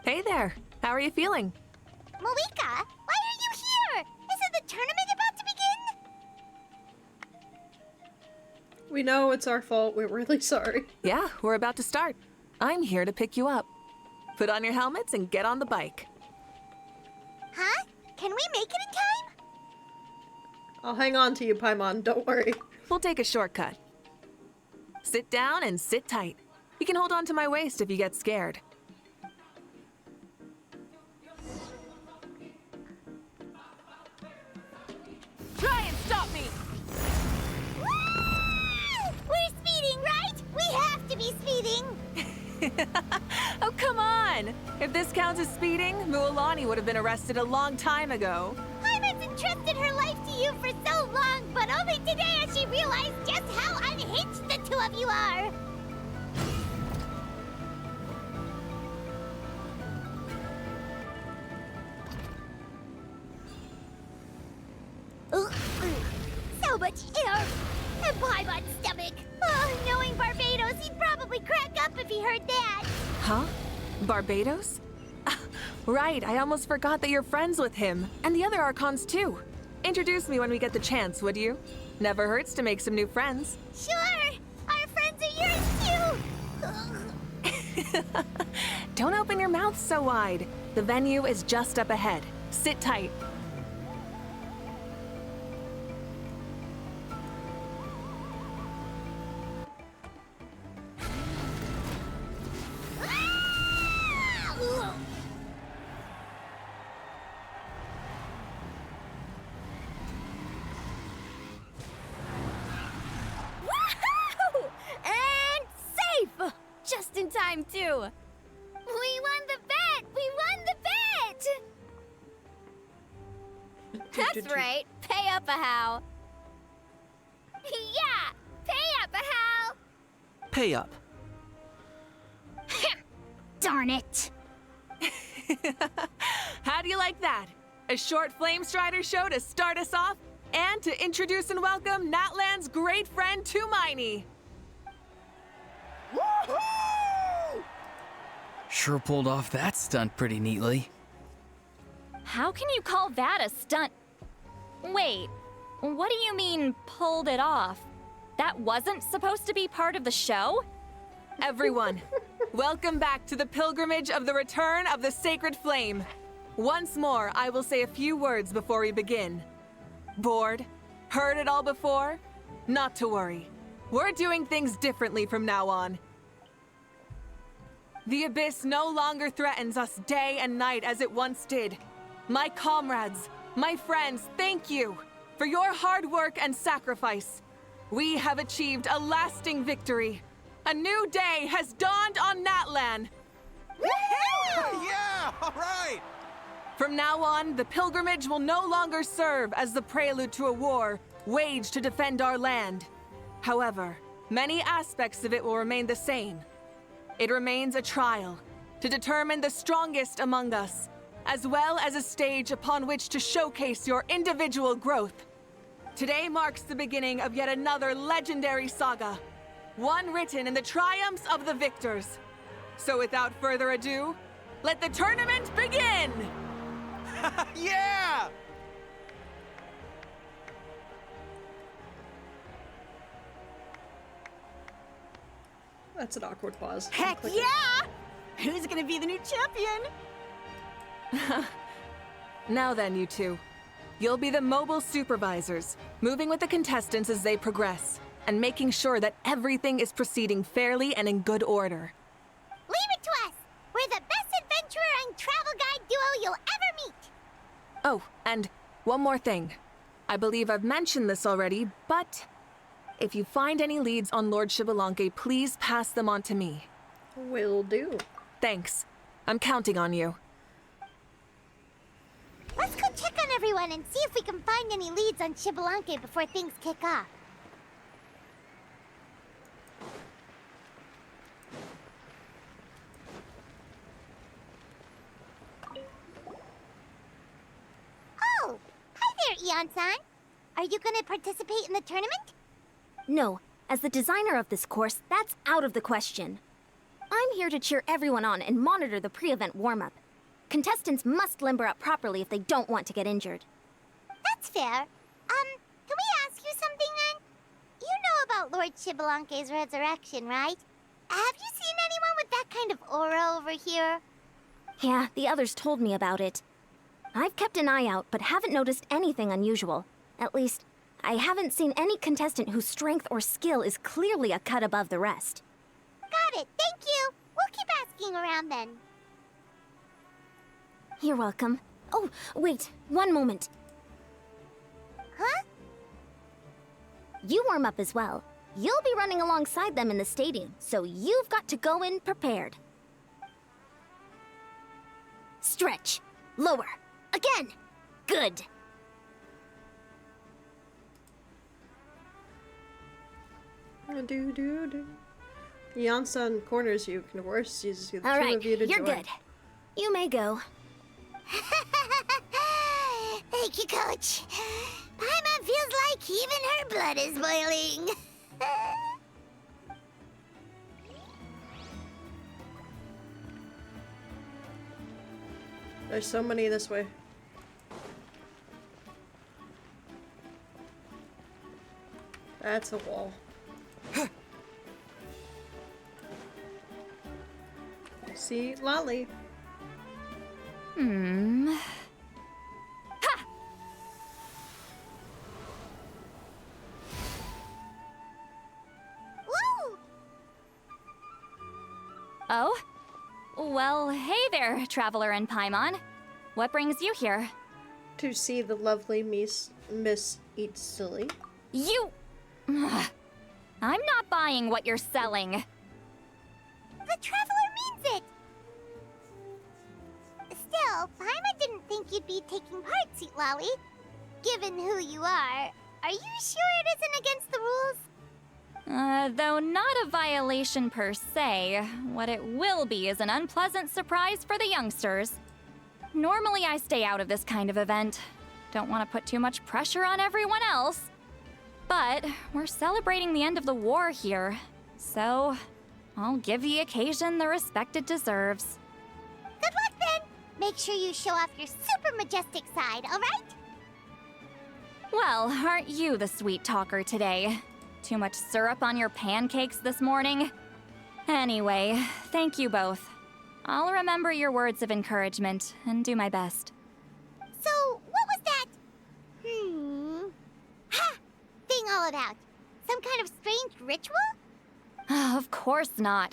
Hey there. How are you feeling? Mavuika, why are you here? Isn't the tournament about to begin? We know it's our fault. We're really sorry. Yeah, we're about to start. I'm here to pick you up. Put on your helmets and get on the bike. Huh? Can we make it in time? I'll hang on to you, Paimon. Don't worry. We'll take a shortcut. Sit down and sit tight. You can hold on to my waist if you get scared. Try and stop me! We're speeding, right? We have to be speeding! Oh, come on! If this counts as speeding, Mualani would have been arrested a long time ago. Paimon's entrusted her life to you for so long, but only today has she realized just how unhinged the two of you are! So much air! And Paimon's stomach! Oh, knowing Barbados, he'd probably crack up if he heard that! Huh? Barbados? Right, I almost forgot that you're friends with him. And the other Archons too. Introduce me when we get the chance, would you? Never hurts to make some new friends. Sure! Our friends are yours too! Don't open your mouth so wide. The venue is just up ahead. Sit tight. Woohoo! And safe! Just in time, too. We won the bet! We won the bet! That's right. Pay up a how. Yeah! Pay up, Hal! Pay up. Darn it! How do you like that? A short Flame Strider show to start us off, and to introduce and welcome Natlan's great friend Tumaini. Sure pulled off that stunt pretty neatly. How can you call that a stunt? Wait, what do you mean, pulled it off? That wasn't supposed to be part of the show? Everyone, welcome back to the pilgrimage of the return of the Sacred Flame. Once more, I will say a few words before we begin. Bored? Heard it all before? Not to worry. We're doing things differently from now on. The abyss no longer threatens us day and night as it once did. My comrades, my friends, thank you for your hard work and sacrifice. We have achieved a lasting victory. A new day has dawned on Natlan. Yeah, all right! From now on, the pilgrimage will no longer serve as the prelude to a war waged to defend our land. However, many aspects of it will remain the same. It remains a trial to determine the strongest among us, as well as a stage upon which to showcase your individual growth. Today marks the beginning of yet another legendary saga, one written in the triumphs of the victors. So without further ado, let the tournament begin! Yeah! That's an awkward pause. Heck yeah! Who's gonna be the new champion? Now then, you two. You'll be the mobile supervisors, moving with the contestants as they progress, and making sure that everything is proceeding fairly and in good order. Leave it to us! We're the best adventurer and travel guide duo you'll ever meet! Oh, and one more thing. I believe I've mentioned this already, but if you find any leads on Lord Shibalanke, please pass them on to me. Will do. Thanks. I'm counting on you. Let's go check on everyone and see if we can find any leads on Shibalanke before things kick off. Oh! Hi there, Eon-san! Are you gonna participate in the tournament? No, as the designer of this course, that's out of the question. I'm here to cheer everyone on and monitor the pre-event warm-up. Contestants must limber up properly if they don't want to get injured. That's fair. Can we ask you something then? You know about Lord Shibalanke's resurrection, right? Have you seen anyone with that kind of aura over here? Yeah, the others told me about it. I've kept an eye out, but haven't noticed anything unusual. At least, I haven't seen any contestant whose strength or skill is clearly a cut above the rest. Got it, thank you. We'll keep asking around then. You're welcome. Oh, wait, one moment. Huh? You warm up as well. You'll be running alongside them in the stadium, so you've got to go in prepared. Stretch. Lower. Again. Good. Do. Eon-san corners you, can worse uses the All two right, of you to you're join. good. You may go. Thank you, Coach. Paimon feels like even her blood is boiling. There's so many this way. That's a wall. See, Lolly. Hmm. Woo! Oh? Well, hey there, Traveler and Paimon. What brings you here? To see the lovely Miss Eatsilly. You... Ugh. I'm not buying what you're selling. The Traveler means it! Still, Paimon didn't think you'd be taking part, Sweet Lolly. Given who you are you sure it isn't against the rules? Though not a violation per se, what it will be is an unpleasant surprise for the youngsters. Normally I stay out of this kind of event. Don't want to put too much pressure on everyone else. But we're celebrating the end of the war here, so I'll give the occasion the respect it deserves. Good luck then! Make sure you show off your super majestic side, alright? Well, aren't you the sweet talker today? Too much syrup on your pancakes this morning? Anyway, thank you both. I'll remember your words of encouragement and do my best. So, what was that? Ha! Thing all about? Some kind of strange ritual? Of course not.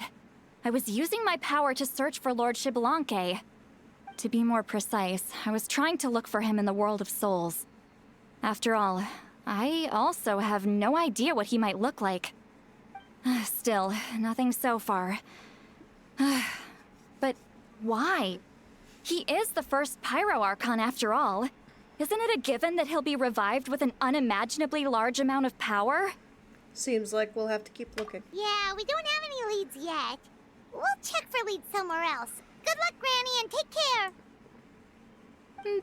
I was using my power to search for Lord Xbalanque. To be more precise, I was trying to look for him in the world of souls. After all, I also have no idea what he might look like. Still, nothing so far. But why? He is the first Pyro Archon after all. Isn't it a given that he'll be revived with an unimaginably large amount of power? Seems like we'll have to keep looking. Yeah, we don't have any leads yet. We'll check for leads somewhere else. Good luck, Granny, and take care.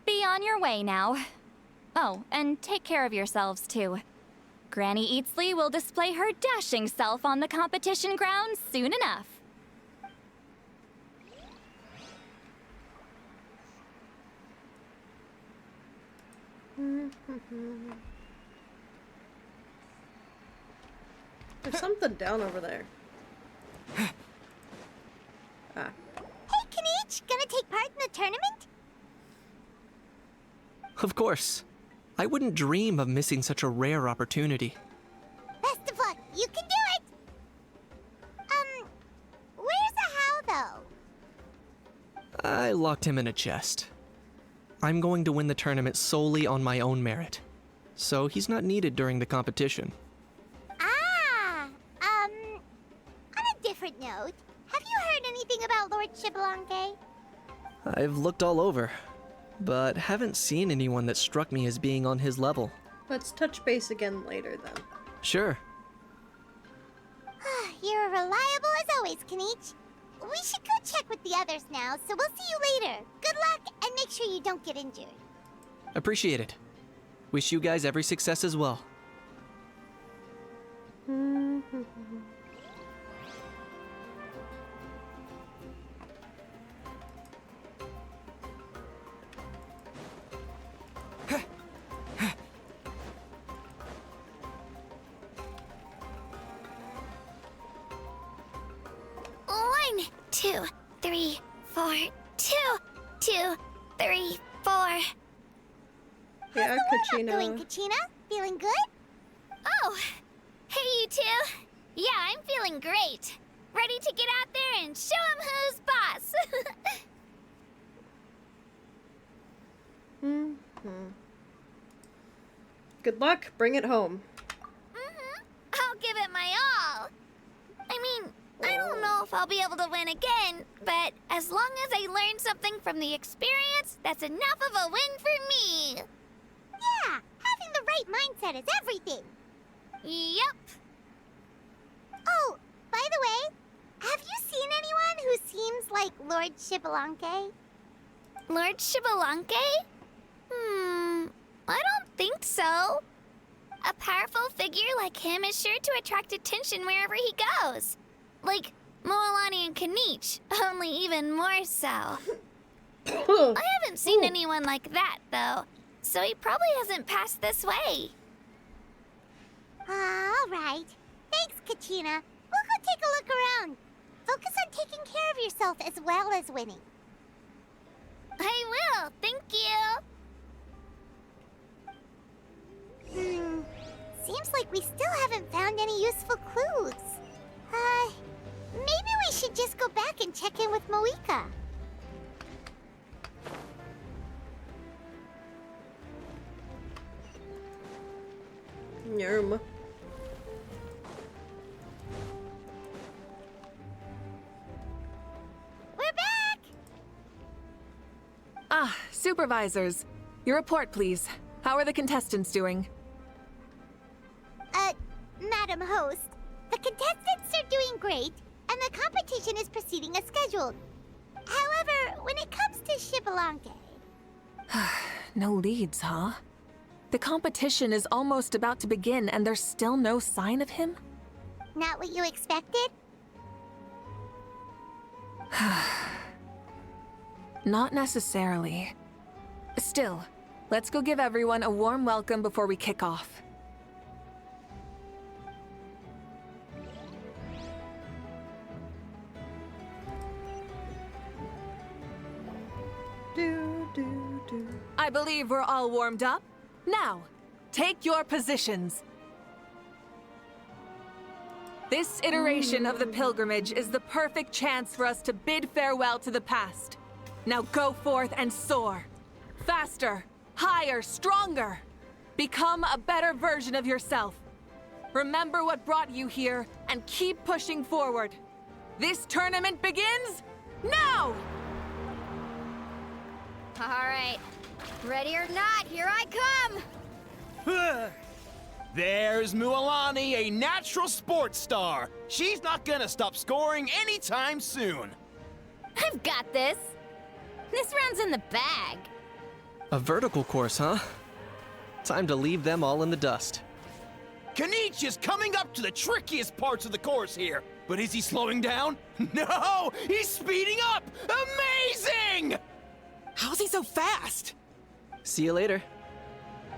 Be on your way now. Oh, and take care of yourselves too. Granny Eatsley will display her dashing self on the competition grounds soon enough. There's something down over there. Ah. Hey, Kanich, gonna take part in the tournament? Of course. I wouldn't dream of missing such a rare opportunity. Best of luck. You can do it. Where's the how, though? I locked him in a chest. I'm going to win the tournament solely on my own merit, so he's not needed during the competition. On a different note, have you heard anything about Lord Xbalanque? I've looked all over, but haven't seen anyone that struck me as being on his level. Let's touch base again later, then. Sure. You're reliable as always, Kanich. We should go check with the others now, so we'll see you later. Good luck, and make sure you don't get injured. Appreciate it. Wish you guys every success as well. One, 2, 3, 4, 2, 2, 3, 4. Yeah, Kachina. Going, Kachina? Feeling good? Oh, hey, you two. Yeah, I'm feeling great. Ready to get out there and show 'em who's boss. Good luck. Bring it home. I'll give it my all. I mean, I don't know if I'll be able to win again, but as long as I learn something from the experience, that's enough of a win for me. Yeah, having the right mindset is everything. Yep. Oh, by the way, have you seen anyone who seems like Lord Xbalanque? Lord Xbalanque? I don't think so. A powerful figure like him is sure to attract attention wherever he goes. Like Moalani and Kanich, only even more so. I haven't seen anyone like that, though, so he probably hasn't passed this way. All right. Thanks, Kachina. We'll go take a look around. Focus on taking care of yourself as well as winning. I will, thank you. Seems like we still haven't found any useful clues. Maybe we should just go back and check in with Moika. Yerm. We're back! Ah, supervisors. Your report, please. How are the contestants doing? Madam Host, the contestants are doing great, and the competition is proceeding as scheduled. However, when it comes to Xbalanque... No leads, huh? The competition is almost about to begin, and there's still no sign of him? Not what you expected? Not necessarily. Still, let's go give everyone a warm welcome before we kick off. I believe we're all warmed up. Now, take your positions. This iteration of the pilgrimage is the perfect chance for us to bid farewell to the past. Now go forth and soar. Faster, higher, stronger. Become a better version of yourself. Remember what brought you here and keep pushing forward. This tournament begins now! All right. Ready or not, here I come! There's Mualani, a natural sports star. She's not gonna stop scoring anytime soon. I've got this. This round's in the bag. A vertical course, huh? Time to leave them all in the dust. Kanich is coming up to the trickiest parts of the course here. But is he slowing down? No! He's speeding up! Amazing! How's he so fast? See you later.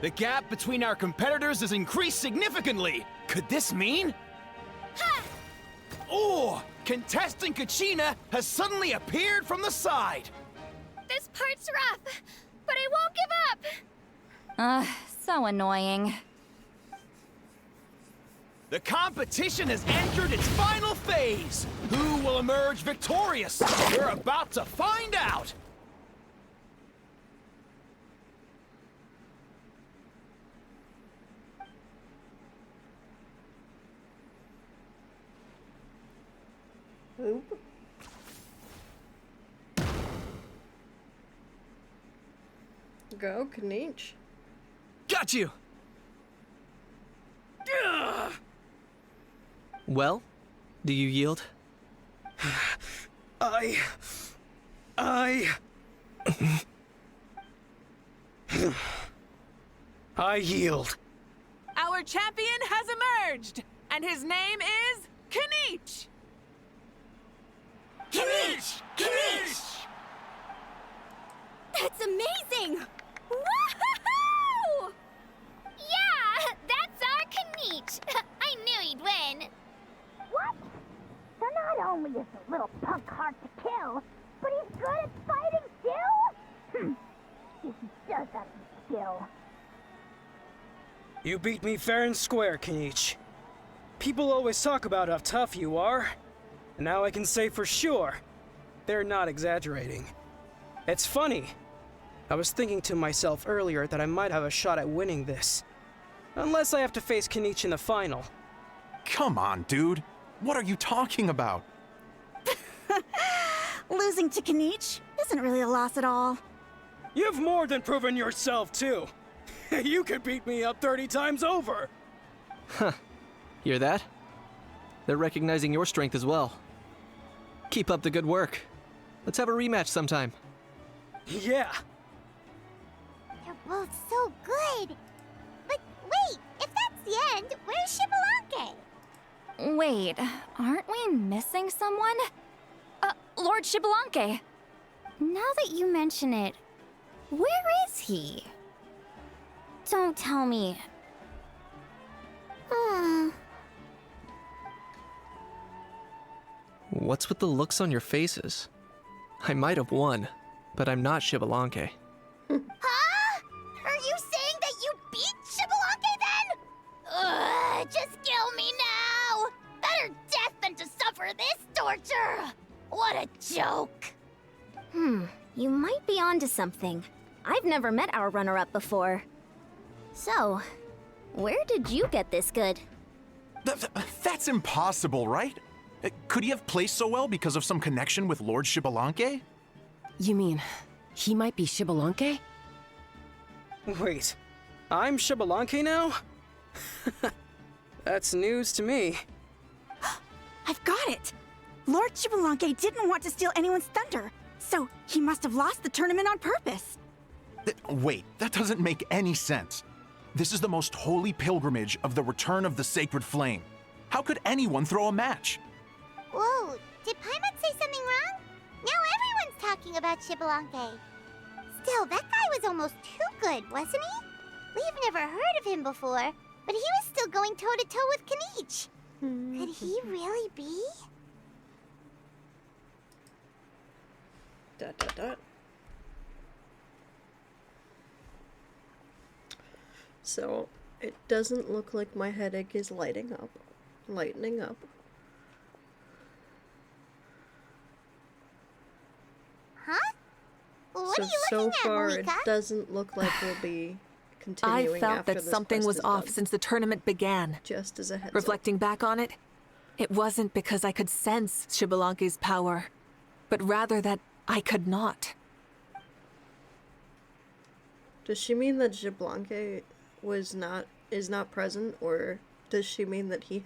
The gap between our competitors has increased significantly. Could this mean? Ha! Oh! Contestant Kachina has suddenly appeared from the side. This part's rough, but I won't give up. So annoying. The competition has entered its final phase. Who will emerge victorious? We're about to find out. Oop. Go, Kanich. Got you! Well, do you yield? I yield. Our champion has emerged, and his name is Kanich! Kanich! Kanich! That's amazing! Woohoo! Yeah, that's our Kanich. I knew he'd win. What? So not only is the little punk hard to kill, but he's good at fighting too? If he does have some skill. You beat me fair and square, Kanich. People always talk about how tough you are, and now I can say for sure, they're not exaggerating. It's funny. I was thinking to myself earlier that I might have a shot at winning this. Unless I have to face Kanich in the final. Come on, dude. What are you talking about? Losing to Kanich isn't really a loss at all. You've more than proven yourself, too. You could beat me up 30 times over. Huh. Hear that? They're recognizing your strength as well. Keep up the good work. Let's have a rematch sometime. Yeah. They're both so good. But wait, if that's the end, where's Shibalanke? Wait, aren't we missing someone? Lord Shibalanke. Now that you mention it, where is he? Don't tell me. What's with the looks on your faces? I might have won, but I'm not Shibalanke. Huh? Are you saying that you beat Shibalanke then? Ugh, just kill me now! Better death than to suffer this torture! What a joke! You might be onto something. I've never met our runner-up before. So, where did you get this good? That's impossible, right? Could he have placed so well because of some connection with Lord Shibalanke? You mean, he might be Shibalanke? Wait, I'm Shibalanke now? That's news to me. I've got it! Lord Shibalanke didn't want to steal anyone's thunder, so he must have lost the tournament on purpose. Wait, that doesn't make any sense. This is the most holy pilgrimage of the return of the sacred flame. How could anyone throw a match? Whoa, did Paimon say something wrong? Now everyone's talking about Shibalanke. Still, that guy was almost too good, wasn't he? We've never heard of him before, but he was still going toe-to-toe with Kanich. Could he really be? ... So, it doesn't look like my headache is lightening up. So far, it doesn't look like we'll be I continuing felt after that this something quest was is off done. since the tournament began. Just as a heads Reflecting back on it, it wasn't because I could sense Shibalanke's power, but rather that I could not. Does she mean that Xbalanque is not present, or does she mean that he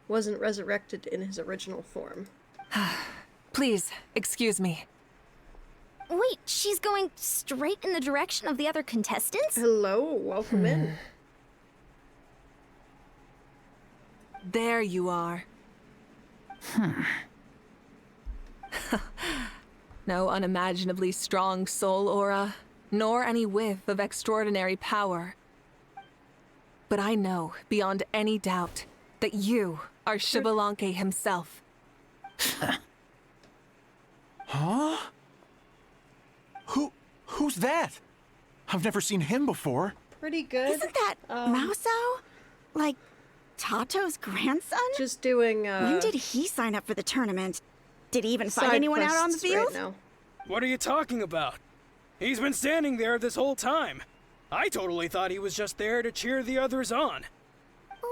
wasn't resurrected in his original form? Please, excuse me. Wait, she's going straight in the direction of the other contestants? Hello, welcome in. There you are. No unimaginably strong soul aura, nor any whiff of extraordinary power. But I know, beyond any doubt, that you are Xbalanque himself. Huh? Who's that? I've never seen him before. Pretty good. Isn't that Mauso? Like, Tato's grandson? Just doing, When did he sign up for the tournament? Did he even fight anyone out on the field? Right now. What are you talking about? He's been standing there this whole time. I totally thought he was just there to cheer the others on.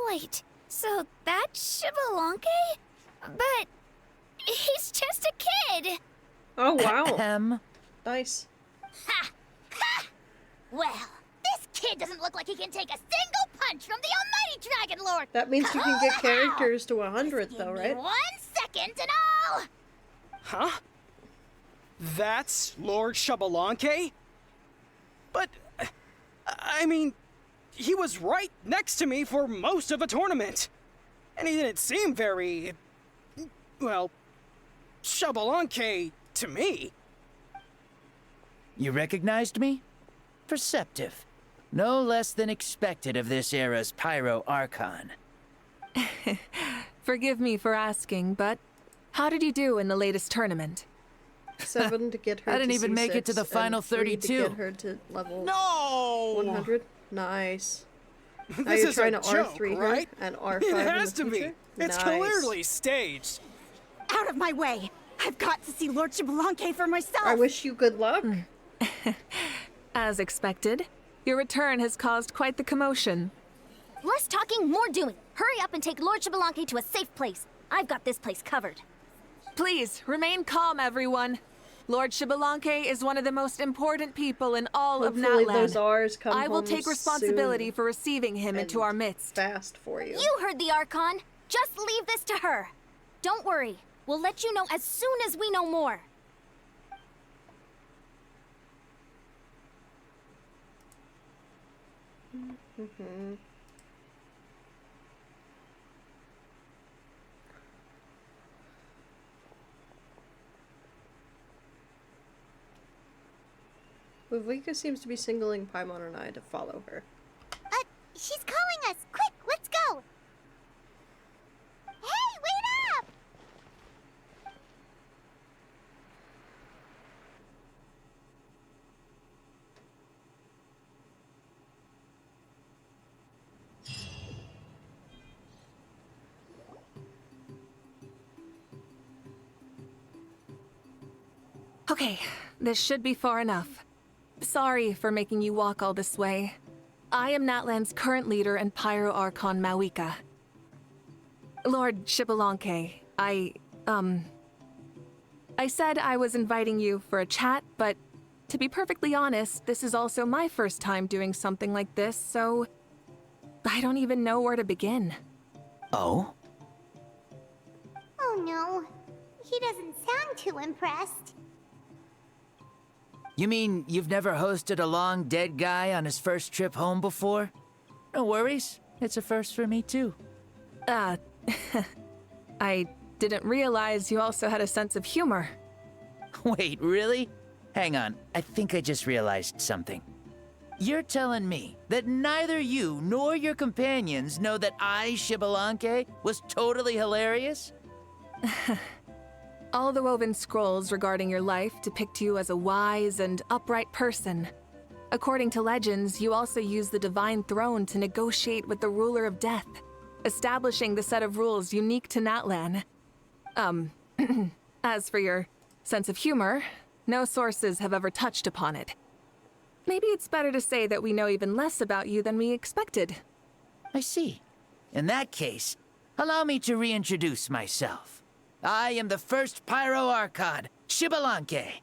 Wait, so that's Xbalanque? But he's just a kid. Oh, wow. Nice. Ha! Ha! Well, this kid doesn't look like he can take a single punch from the almighty Dragon Lord. That means you can get characters to 100, though, Give me right? 1 second and I'll... Huh? That's Lord Xbalanque? But, I mean, he was right next to me for most of the tournament. And he didn't seem very, well, Xbalanque to me. You recognized me? Perceptive. No less than expected of this era's Pyro Archon. Forgive me for asking, but how did you do in the latest tournament? 7 to get her I didn't to even C6 make it to the final and 3 32. to get her to level No! 100. Nice. Now This you're is trying a to joke, R3 her right? and R5 It in has the to future? be. It's Nice. clearly staged. Out of my way! I've got to see Lord Xbalanque for myself! I wish you good luck. As expected, your return has caused quite the commotion. Less talking, more doing. Hurry up and take Lord Xbalanque to a safe place. I've got this place covered. Please, remain calm, everyone. Lord Xbalanque is one of the most important people in all of Hopefully Natlan. those R's come I will home take responsibility soon for receiving him into our midst. Fast for you. You heard the Archon. Just leave this to her. Don't worry. We'll let you know as soon as we know more. Viveka seems to be singling Paimon and I to follow her. She's calling us. Quick, let's go. Hey, wait up! Okay, this should be far enough. Sorry for making you walk all this way. I am Natlan's current leader and Pyro Archon Mawika. Lord Xbalanque, I said I was inviting you for a chat, but to be perfectly honest, this is also my first time doing something like this, so I don't even know where to begin. Oh? Oh no, he doesn't sound too impressed. You mean you've never hosted a long dead guy on his first trip home before? No worries. It's a first for me, too. I didn't realize you also had a sense of humor. Wait, really? Hang on. I think I just realized something. You're telling me that neither you nor your companions know that I, Xbalanque, was totally hilarious? All the woven scrolls regarding your life depict you as a wise and upright person. According to legends, you also use the Divine Throne to negotiate with the Ruler of Death, establishing the set of rules unique to Natlan. As for your sense of humor, No sources have ever touched upon it. Maybe it's better to say that we know even less about you than we expected. I see. In that case, allow me to reintroduce myself. I am the first Pyro Archon, Shibalanke.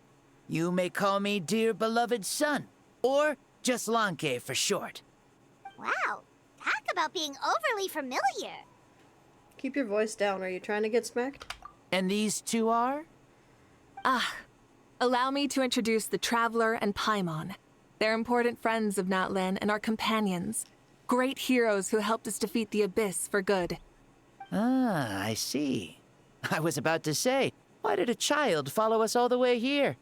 You may call me dear beloved son, or just Lanke for short. Wow, talk about being overly familiar. Keep your voice down. Are you trying to get smacked? And these two are? Allow me to introduce the Traveler and Paimon. They're important friends of Natlan and our companions. Great heroes who helped us defeat the Abyss for good. Ah, I see. I was about to say, why did a child follow us all the way here?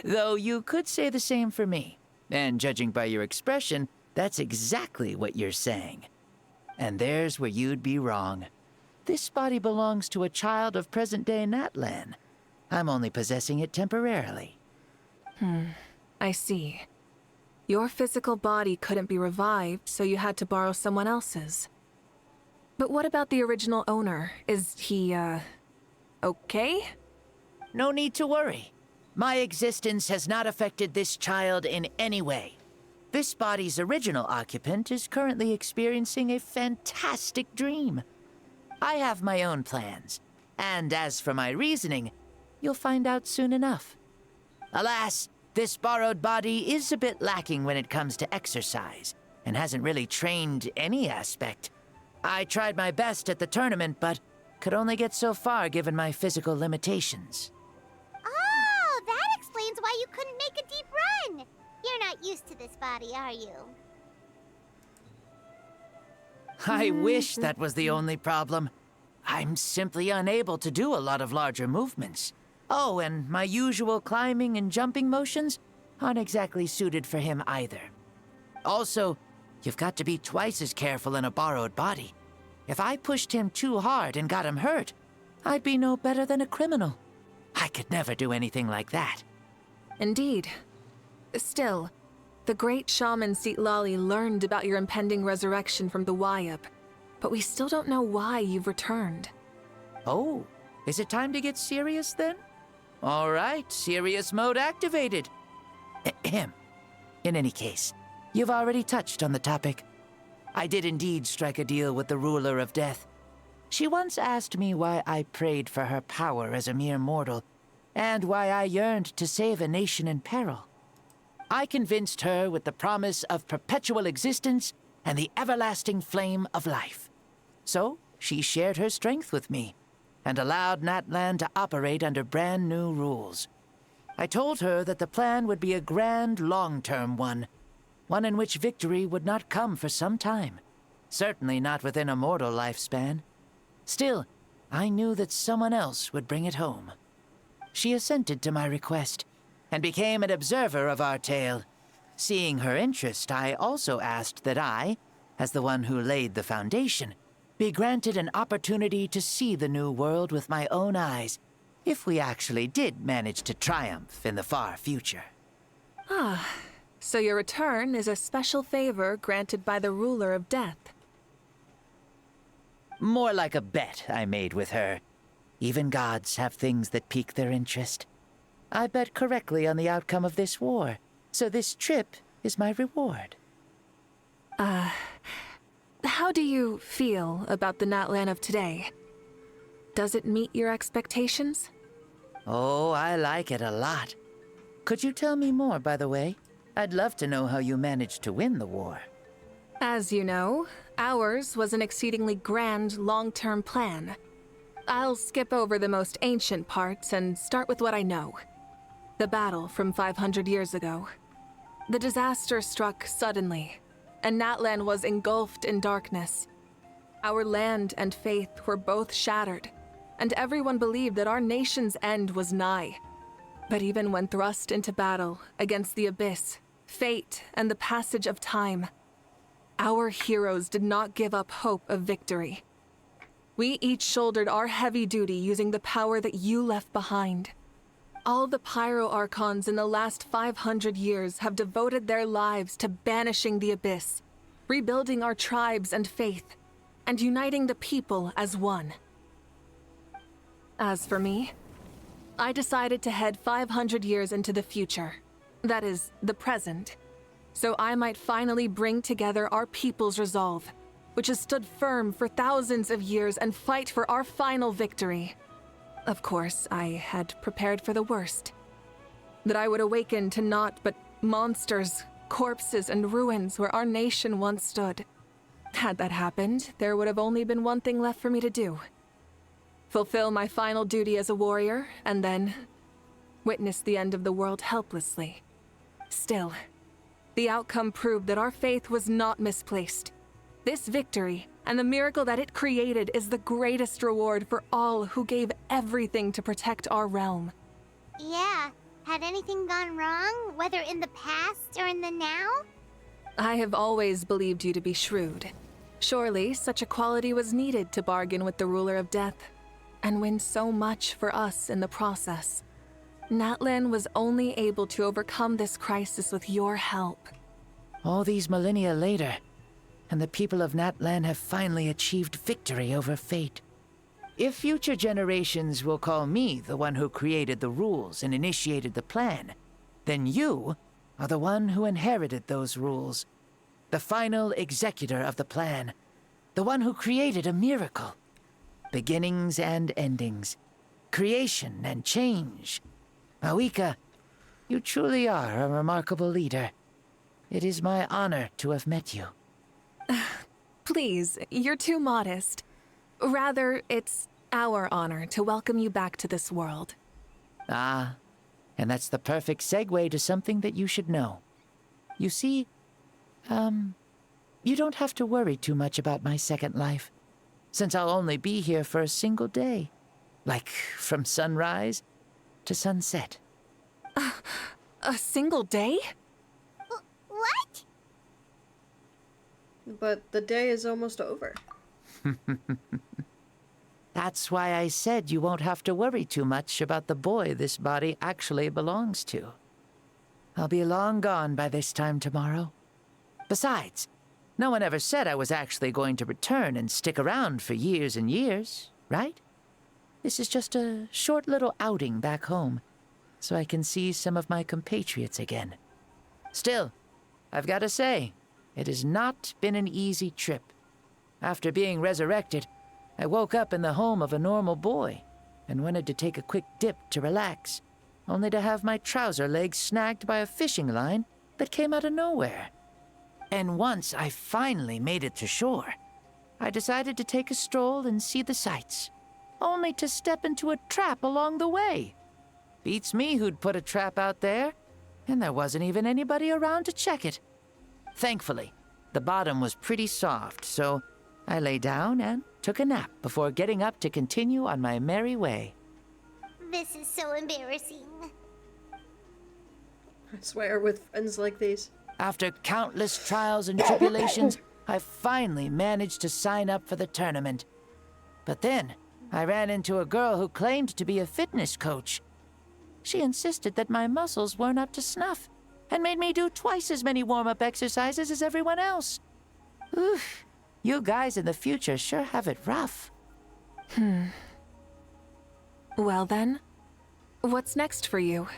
Though you could say the same for me. And judging by your expression, that's exactly what you're saying. And there's where you'd be wrong. This body belongs to a child of present-day Natlan. I'm only possessing it temporarily. I see. Your physical body couldn't be revived, so you had to borrow someone else's. But what about the original owner? Is he, okay? No need to worry. My existence has not affected this child in any way. This body's original occupant is currently experiencing a fantastic dream. I have my own plans, and as for my reasoning, you'll find out soon enough. Alas, this borrowed body is a bit lacking when it comes to exercise, and hasn't really trained any aspect. I tried my best at the tournament, but could only get so far given my physical limitations. Oh, that explains why you couldn't make a deep run. You're not used to this body, are you? I wish that was the only problem. I'm simply unable to do a lot of larger movements. Oh, and my usual climbing and jumping motions aren't exactly suited for him either. Also, you've got to be twice as careful in a borrowed body. If I pushed him too hard and got him hurt, I'd be no better than a criminal. I could never do anything like that. Indeed. Still, the great shaman Seatlali learned about your impending resurrection from the Wayup, but we still don't know why you've returned. Oh, is it time to get serious then? All right, serious mode activated. Ahem. In any case, you've already touched on the topic. I did indeed strike a deal with the ruler of death. She once asked me why I prayed for her power as a mere mortal, and why I yearned to save a nation in peril. I convinced her with the promise of perpetual existence and the everlasting flame of life. So she shared her strength with me, and allowed Natlan to operate under brand new rules. I told her that the plan would be a grand, long-term one in which victory would not come for some time, certainly not within a mortal lifespan. Still, I knew that someone else would bring it home. She assented to my request, and became an observer of our tale. Seeing her interest, I also asked that I, as the one who laid the foundation, be granted an opportunity to see the new world with my own eyes, if we actually did manage to triumph in the far future. So your return is a special favor granted by the ruler of death. More like a bet I made with her. Even gods have things that pique their interest. I bet correctly on the outcome of this war, so this trip is my reward. How do you feel about the Natlan of today? Does it meet your expectations? Oh, I like it a lot. Could you tell me more, by the way? I'd love to know how you managed to win the war. As you know, ours was an exceedingly grand, long-term plan. I'll skip over the most ancient parts and start with what I know. The battle from 500 years ago. The disaster struck suddenly, and Natlan was engulfed in darkness. Our land and faith were both shattered, and everyone believed that our nation's end was nigh. But even when thrust into battle against the Abyss, fate, and the passage of time, our heroes did not give up hope of victory. We each shouldered our heavy duty using the power that you left behind. All the Pyro Archons in the last 500 years have devoted their lives to banishing the Abyss, rebuilding our tribes and faith, and uniting the people as one. As for me, I decided to head 500 years into the future. That is, the present. So I might finally bring together our people's resolve, which has stood firm for thousands of years, and fight for our final victory. Of course, I had prepared for the worst. That I would awaken to naught but monsters, corpses, and ruins where our nation once stood. Had that happened, there would have only been one thing left for me to do. Fulfill my final duty as a warrior, and then witness the end of the world helplessly. Still, the outcome proved that our faith was not misplaced. This victory, and the miracle that it created, is the greatest reward for all who gave everything to protect our realm. Yeah. Had anything gone wrong, whether in the past or in the now? I have always believed you to be shrewd. Surely, such a quality was needed to bargain with the ruler of death, and win so much for us in the process. Natlan was only able to overcome this crisis with your help. All these millennia later, and the people of Natlan have finally achieved victory over fate. If future generations will call me the one who created the rules and initiated the plan, then you are the one who inherited those rules. The final executor of the plan. The one who created a miracle. Beginnings and endings. Creation and change. Mawika, you truly are a remarkable leader. It is my honor to have met you. Please, you're too modest. Rather, it's our honor to welcome you back to this world. Ah, and that's the perfect segue to something that you should know. You see, you don't have to worry too much about my second life, since I'll only be here for a single day. Like, from sunrise to sunset. A single day? What? But the day is almost over. That's why I said you won't have to worry too much about the boy this body actually belongs to. I'll be long gone by this time tomorrow. Besides, no one ever said I was actually going to return and stick around for years and years, right? This is just a short little outing back home, so I can see some of my compatriots again. Still, I've got to say, it has not been an easy trip. After being resurrected, I woke up in the home of a normal boy and wanted to take a quick dip to relax, only to have my trouser legs snagged by a fishing line that came out of nowhere. And once I finally made it to shore, I decided to take a stroll and see the sights, only to step into a trap along the way. Beats me who'd put a trap out there, and there wasn't even anybody around to check it. Thankfully, the bottom was pretty soft, so I lay down and took a nap before getting up to continue on my merry way. This is so embarrassing. I swear, with friends like these. After countless trials and tribulations, I finally managed to sign up for the tournament. But then, I ran into a girl who claimed to be a fitness coach. She insisted that my muscles weren't up to snuff, and made me do twice as many warm-up exercises as everyone else. Oof, you guys in the future sure have it rough. Well then, what's next for you?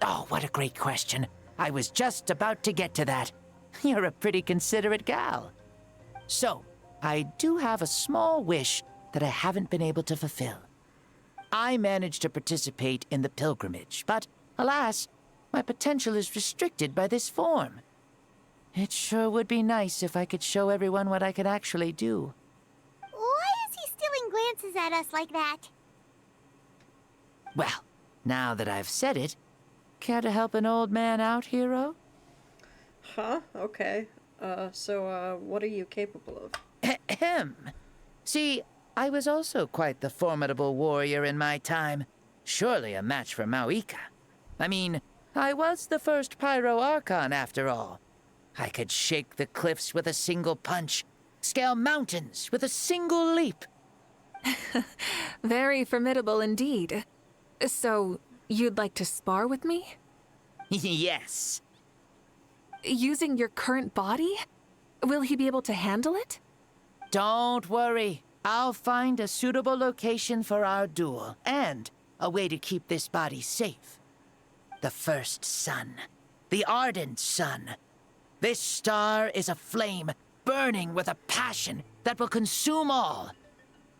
Oh, what a great question. I was just about to get to that. You're a pretty considerate gal. So, I do have a small wish that I haven't been able to fulfill. I managed to participate in the pilgrimage, but alas, my potential is restricted by this form. It sure would be nice if I could show everyone what I could actually do. Why is he stealing glances at us like that? Well, now that I've said it, care to help an old man out, hero? Huh? Okay. So what are you capable of? Ahem. See, I was also quite the formidable warrior in my time. Surely a match for Mawika. I mean, I was the first Pyro Archon after all. I could shake the cliffs with a single punch, scale mountains with a single leap. Very formidable indeed. So, you'd like to spar with me? Yes. Using your current body? Will he be able to handle it? Don't worry. I'll find a suitable location for our duel, and a way to keep this body safe. The first sun. The ardent sun. This star is a flame, burning with a passion that will consume all.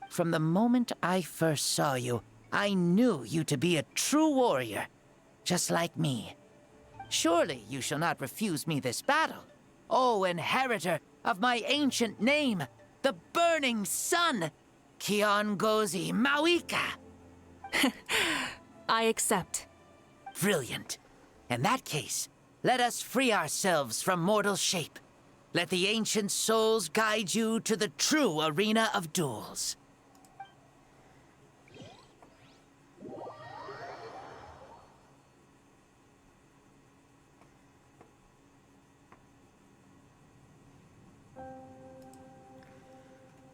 From the moment I first saw you, I knew you to be a true warrior, just like me. Surely you shall not refuse me this battle, O inheritor of my ancient name, the burning sun, Kiongozi Mawika. I accept. Brilliant. In that case, let us free ourselves from mortal shape. Let the ancient souls guide you to the true arena of duels.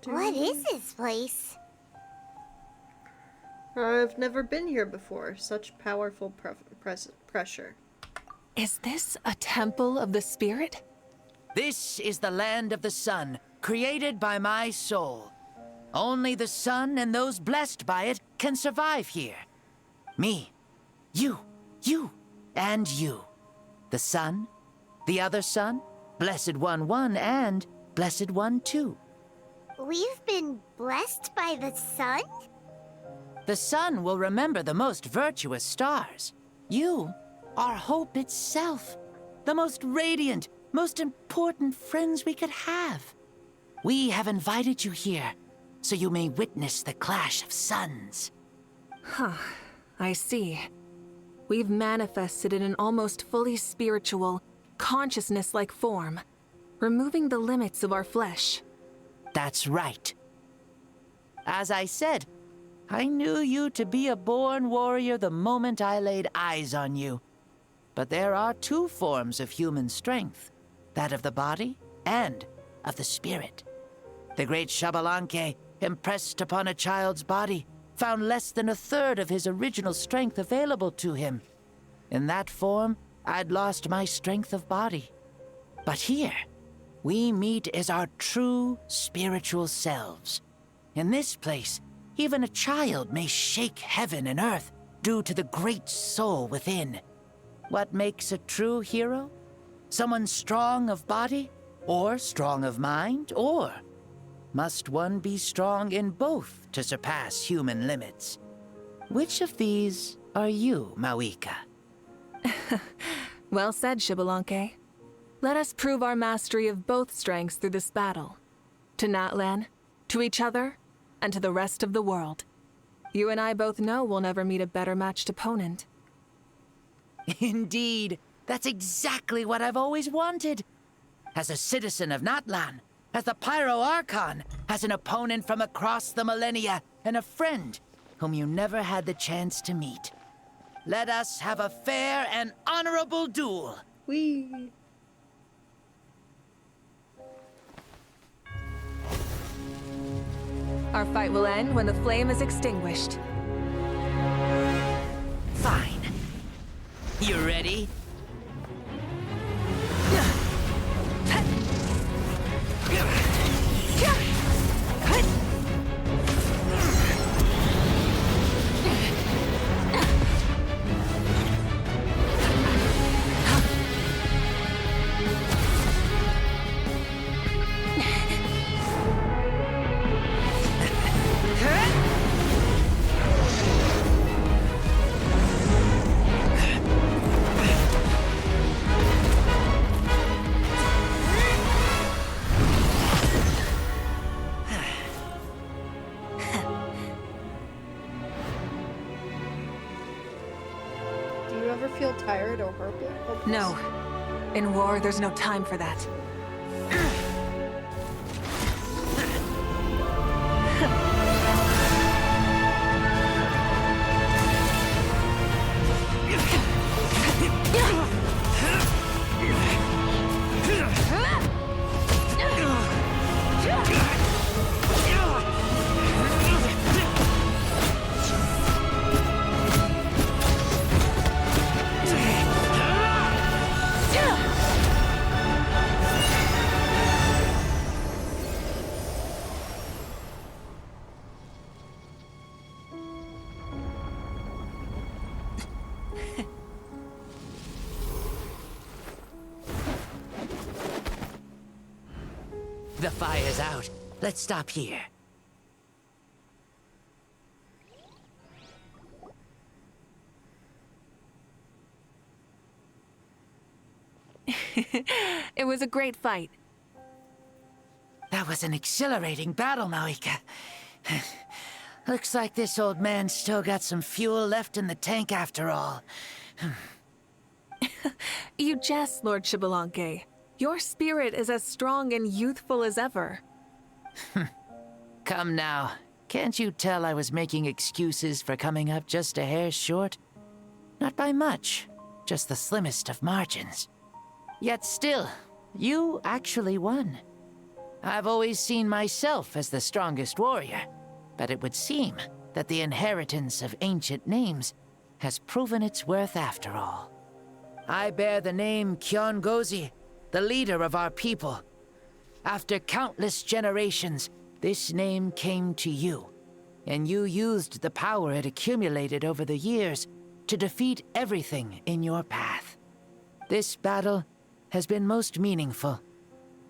What is this place? I've never been here before. Such powerful pressure. Is this a temple of the spirit? This is the land of the sun, created by my soul. Only the sun and those blessed by it can survive here. Me, you, and you. The sun, the other sun, Blessed One 1, and Blessed One 2. We've been blessed by the sun? The sun will remember the most virtuous stars. You are hope itself. The most radiant, most important friends we could have. We have invited you here, so you may witness the clash of suns. Huh, I see. We've manifested in an almost fully spiritual, consciousness-like form, removing the limits of our flesh. That's right. As I said, I knew you to be a born warrior the moment I laid eyes on you. But there are two forms of human strength, that of the body and of the spirit. The great Xbalanque, impressed upon a child's body, found less than a third of his original strength available to him. In that form, I'd lost my strength of body. But here, we meet as our true spiritual selves. In this place, even a child may shake heaven and earth due to the great soul within. What makes a true hero? Someone strong of body, or strong of mind, or must one be strong in both to surpass human limits? Which of these are you, Mawika? Well said, Xbalanque. Let us prove our mastery of both strengths through this battle. To Natlan, to each other, and to the rest of the world. You and I both know we'll never meet a better matched opponent. Indeed, that's exactly what I've always wanted. As a citizen of Natlan, as the Pyro Archon, as an opponent from across the millennia, and a friend whom you never had the chance to meet. Let us have a fair and honorable duel. Whee! Our fight will end when the flame is extinguished. Fine. You ready? Do you ever feel tired or hopeless? No. In war, there's no time for that. The fire's out. Let's stop here. It was a great fight. That was an exhilarating battle, Maoika. Looks like this old man's still got some fuel left in the tank after all. You jest, Lord Xbalanque. Your spirit is as strong and youthful as ever. Come now. Can't you tell I was making excuses for coming up just a hair short? Not by much. Just the slimmest of margins. Yet still, you actually won. I've always seen myself as the strongest warrior, but it would seem that the inheritance of ancient names has proven its worth after all. I bear the name Kiongozi, the leader of our people. After countless generations, this name came to you, and you used the power it accumulated over the years to defeat everything in your path. This battle has been most meaningful.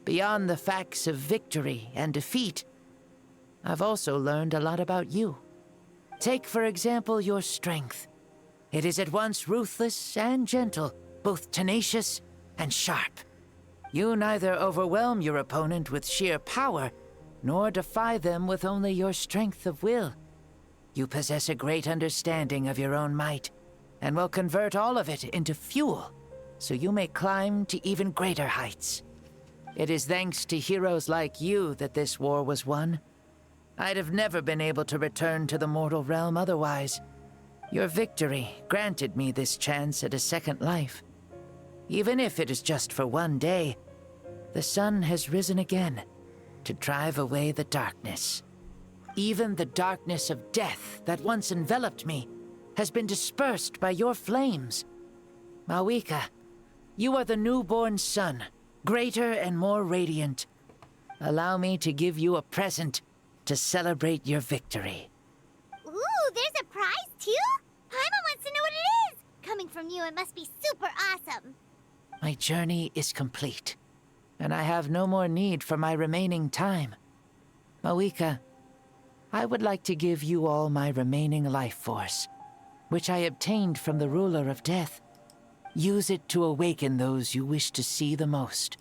Beyond the facts of victory and defeat, I've also learned a lot about you. Take, for example, your strength. It is at once ruthless and gentle, both tenacious and sharp. You neither overwhelm your opponent with sheer power, nor defy them with only your strength of will. You possess a great understanding of your own might, and will convert all of it into fuel, so you may climb to even greater heights. It is thanks to heroes like you that this war was won. I'd have never been able to return to the mortal realm otherwise. Your victory granted me this chance at a second life. Even if it is just for one day, the sun has risen again to drive away the darkness. Even the darkness of death that once enveloped me has been dispersed by your flames. Maoika, you are the newborn sun, greater and more radiant. Allow me to give you a present to celebrate your victory. Ooh, there's a prize too? Paimon wants to know what it is! Coming from you, it must be super awesome. My journey is complete, and I have no more need for my remaining time. Maoika, I would like to give you all my remaining life force, which I obtained from the ruler of death. Use it to awaken those you wish to see the most.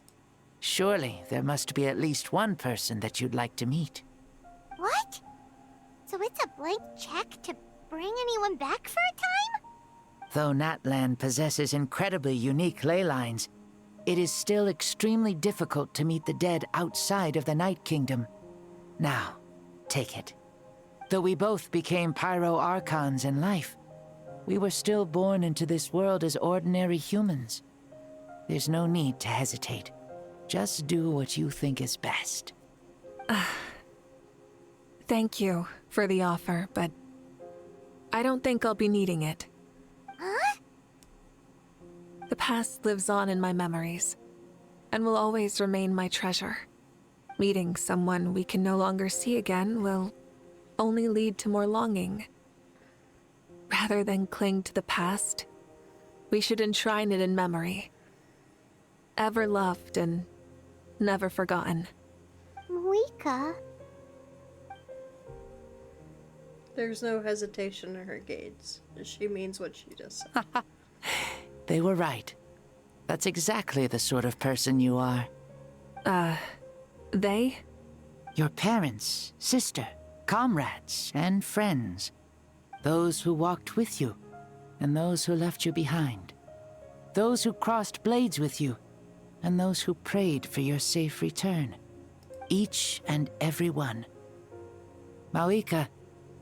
Surely there must be at least one person that you'd like to meet. What? So it's a blank check to bring anyone back for a time? Though Natlan possesses incredibly unique ley lines, it is still extremely difficult to meet the dead outside of the Night Kingdom. Now, take it. Though we both became Pyro Archons in life, we were still born into this world as ordinary humans. There's no need to hesitate. Just do what you think is best. Thank you for the offer, but I don't think I'll be needing it. Huh? The past lives on in my memories, and will always remain my treasure. Meeting someone we can no longer see again will only lead to more longing. Rather than cling to the past, we should enshrine it in memory. Ever loved and never forgotten. Maoika. There's no hesitation in her gaze. She means what she just said. They were right. That's exactly the sort of person you are. They? Your parents, sister, comrades, and friends. Those who walked with you, and those who left you behind. Those who crossed blades with you, and those who prayed for your safe return. Each and every one. Maoika,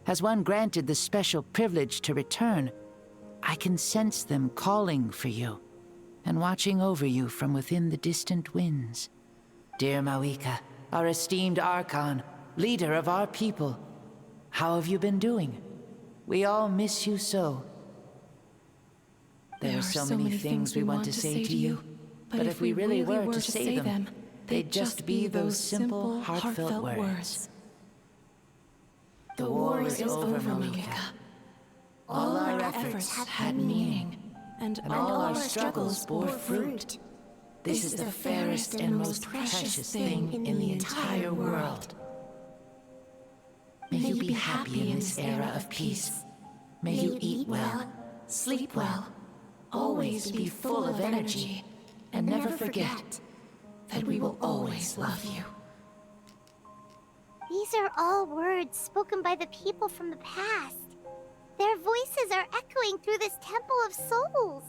has one granted the special privilege to return, I can sense them calling for you, and watching over you from within the distant winds. Dear Maoika, our esteemed Archon, leader of our people, how have you been doing? We all miss you so. There are so many things we want to say to you, but if we really were to say them, they'd just be those simple, heartfelt words. The war is over, Maoika. All our efforts had meaning, and all our struggles bore fruit. This is the fairest and most precious thing in the entire world. May you be happy in this era of peace. May you eat well, sleep well, always be full of energy, and never forget that we will always love you. These are all words spoken by the people from the past. Their voices are echoing through this Temple of Souls.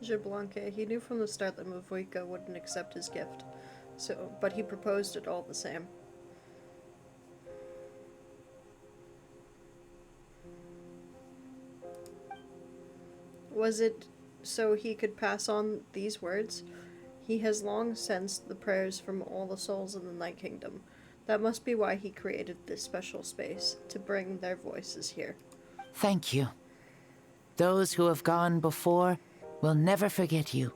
Xbalanque, he knew from the start that Mavuika wouldn't accept his gift, but he proposed it all the same. Was it so he could pass on these words? He has long sensed the prayers from all the souls in the Night Kingdom. That must be why he created this special space, to bring their voices here. Thank you. Those who have gone before will never forget you,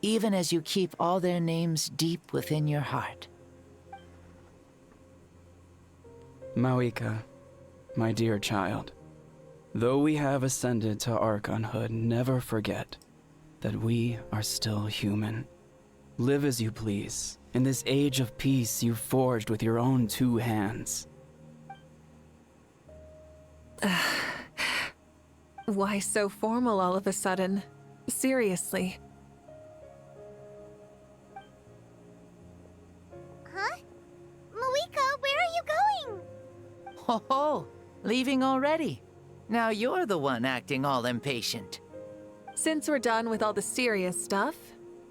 even as you keep all their names deep within your heart. Mawika, my dear child, though we have ascended to Archonhood, never forget that we are still human. Live as you please, in this age of peace you forged with your own 2 hands. Why so formal all of a sudden? Seriously. Huh? Mawika, where are you going? Ho ho! Leaving already? Now you're the one acting all impatient. Since we're done with all the serious stuff,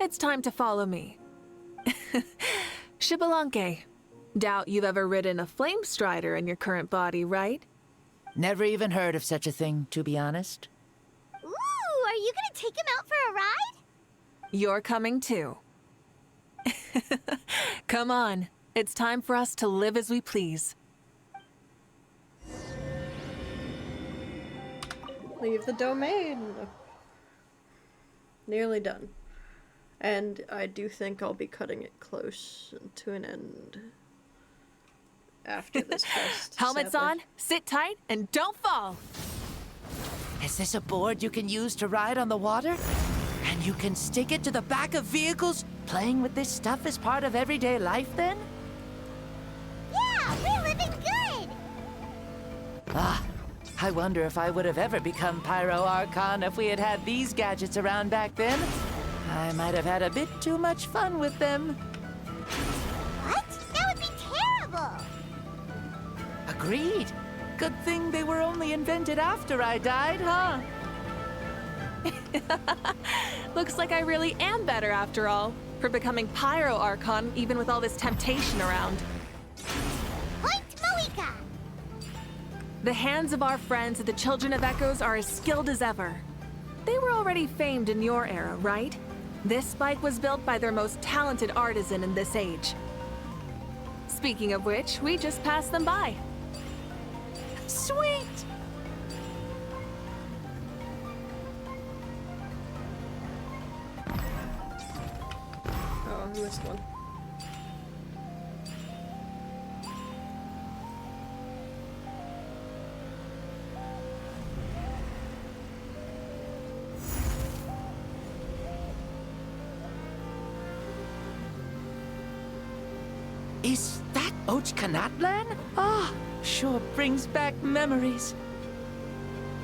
it's time to follow me. Xbalanque, doubt you've ever ridden a flame strider in your current body, right? Never even heard of such a thing, to be honest. Ooh, are you gonna take him out for a ride? You're coming too. Come on, it's time for us to live as we please. Leave the domain. Nearly done. And I do think I'll be cutting it close to an end after this quest. Helmets sadly. on, sit tight, and don't fall! Is this a board you can use to ride on the water? And you can stick it to the back of vehicles? Playing with this stuff is part of everyday life, then? Yeah, we're living good! Ah, I wonder if I would have ever become Pyro Archon if we had had these gadgets around back then. I might have had a bit too much fun with them. What? That would be terrible! Agreed. Good thing they were only invented after I died, huh? Looks like I really am better after all, for becoming Pyro Archon even with all this temptation around. Point Mawika! The hands of our friends at the Children of Echoes are as skilled as ever. They were already famed in your era, right? This spike was built by their most talented artisan in this age. Speaking of which, we just passed them by. Sweet! Oh, I missed one. Is that Ochkanatlan? Ah, sure brings back memories.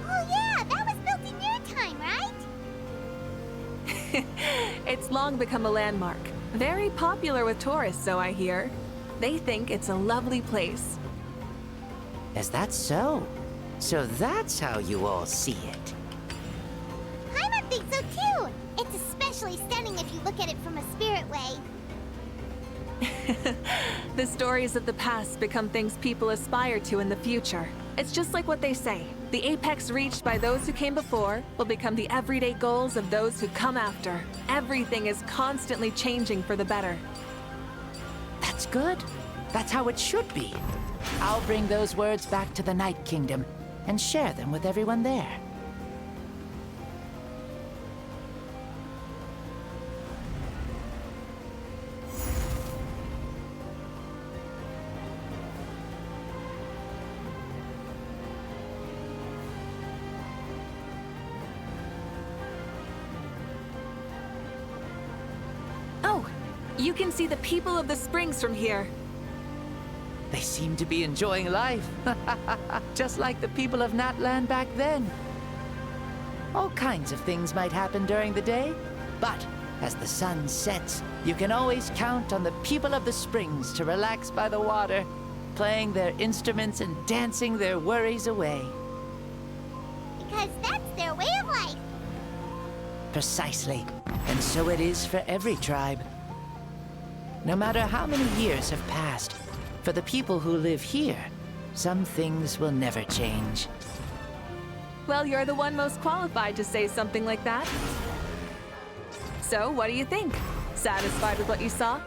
Oh yeah, that was built in your time, right? It's long become a landmark. Very popular with tourists, so I hear. They think it's a lovely place. Is that so? So that's how you all see it. Paimon thinks so too! It's especially stunning if you look at it from a spirit way. The stories of the past become things people aspire to in the future. It's just like what they say. The apex reached by those who came before will become the everyday goals of those who come after. Everything is constantly changing for the better. That's good. That's how it should be. I'll bring those words back to the Night Kingdom and share them with everyone there. You can see the people of the springs from here. They seem to be enjoying life. Just like the people of Natland back then. All kinds of things might happen during the day, but as the sun sets, you can always count on the people of the springs to relax by the water, playing their instruments and dancing their worries away. Because that's their way of life. Precisely. And so it is for every tribe. No matter how many years have passed, for the people who live here, some things will never change. Well, you're the one most qualified to say something like that. So, what do you think? Satisfied with what you saw?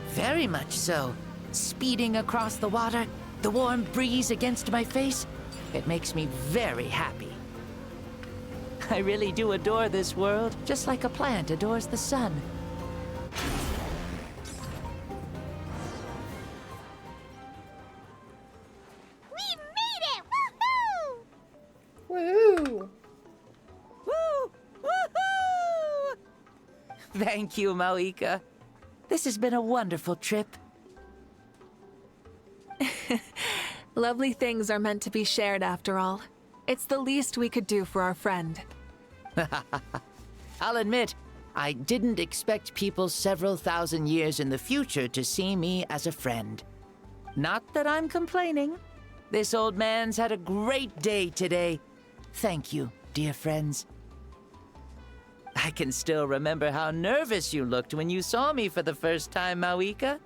Very much so. Speeding across the water, the warm breeze against my face, it makes me very happy. I really do adore this world, just like a plant adores the sun. We made it! Woohoo! Woohoo! Woo! Woohoo! Thank you, Mauika. This has been a wonderful trip. Lovely things are meant to be shared after all. It's the least we could do for our friend. I'll admit, I didn't expect people several thousand years in the future to see me as a friend. Not that I'm complaining. This old man's had a great day today. Thank you, dear friends. I can still remember how nervous you looked when you saw me for the first time, Mauika.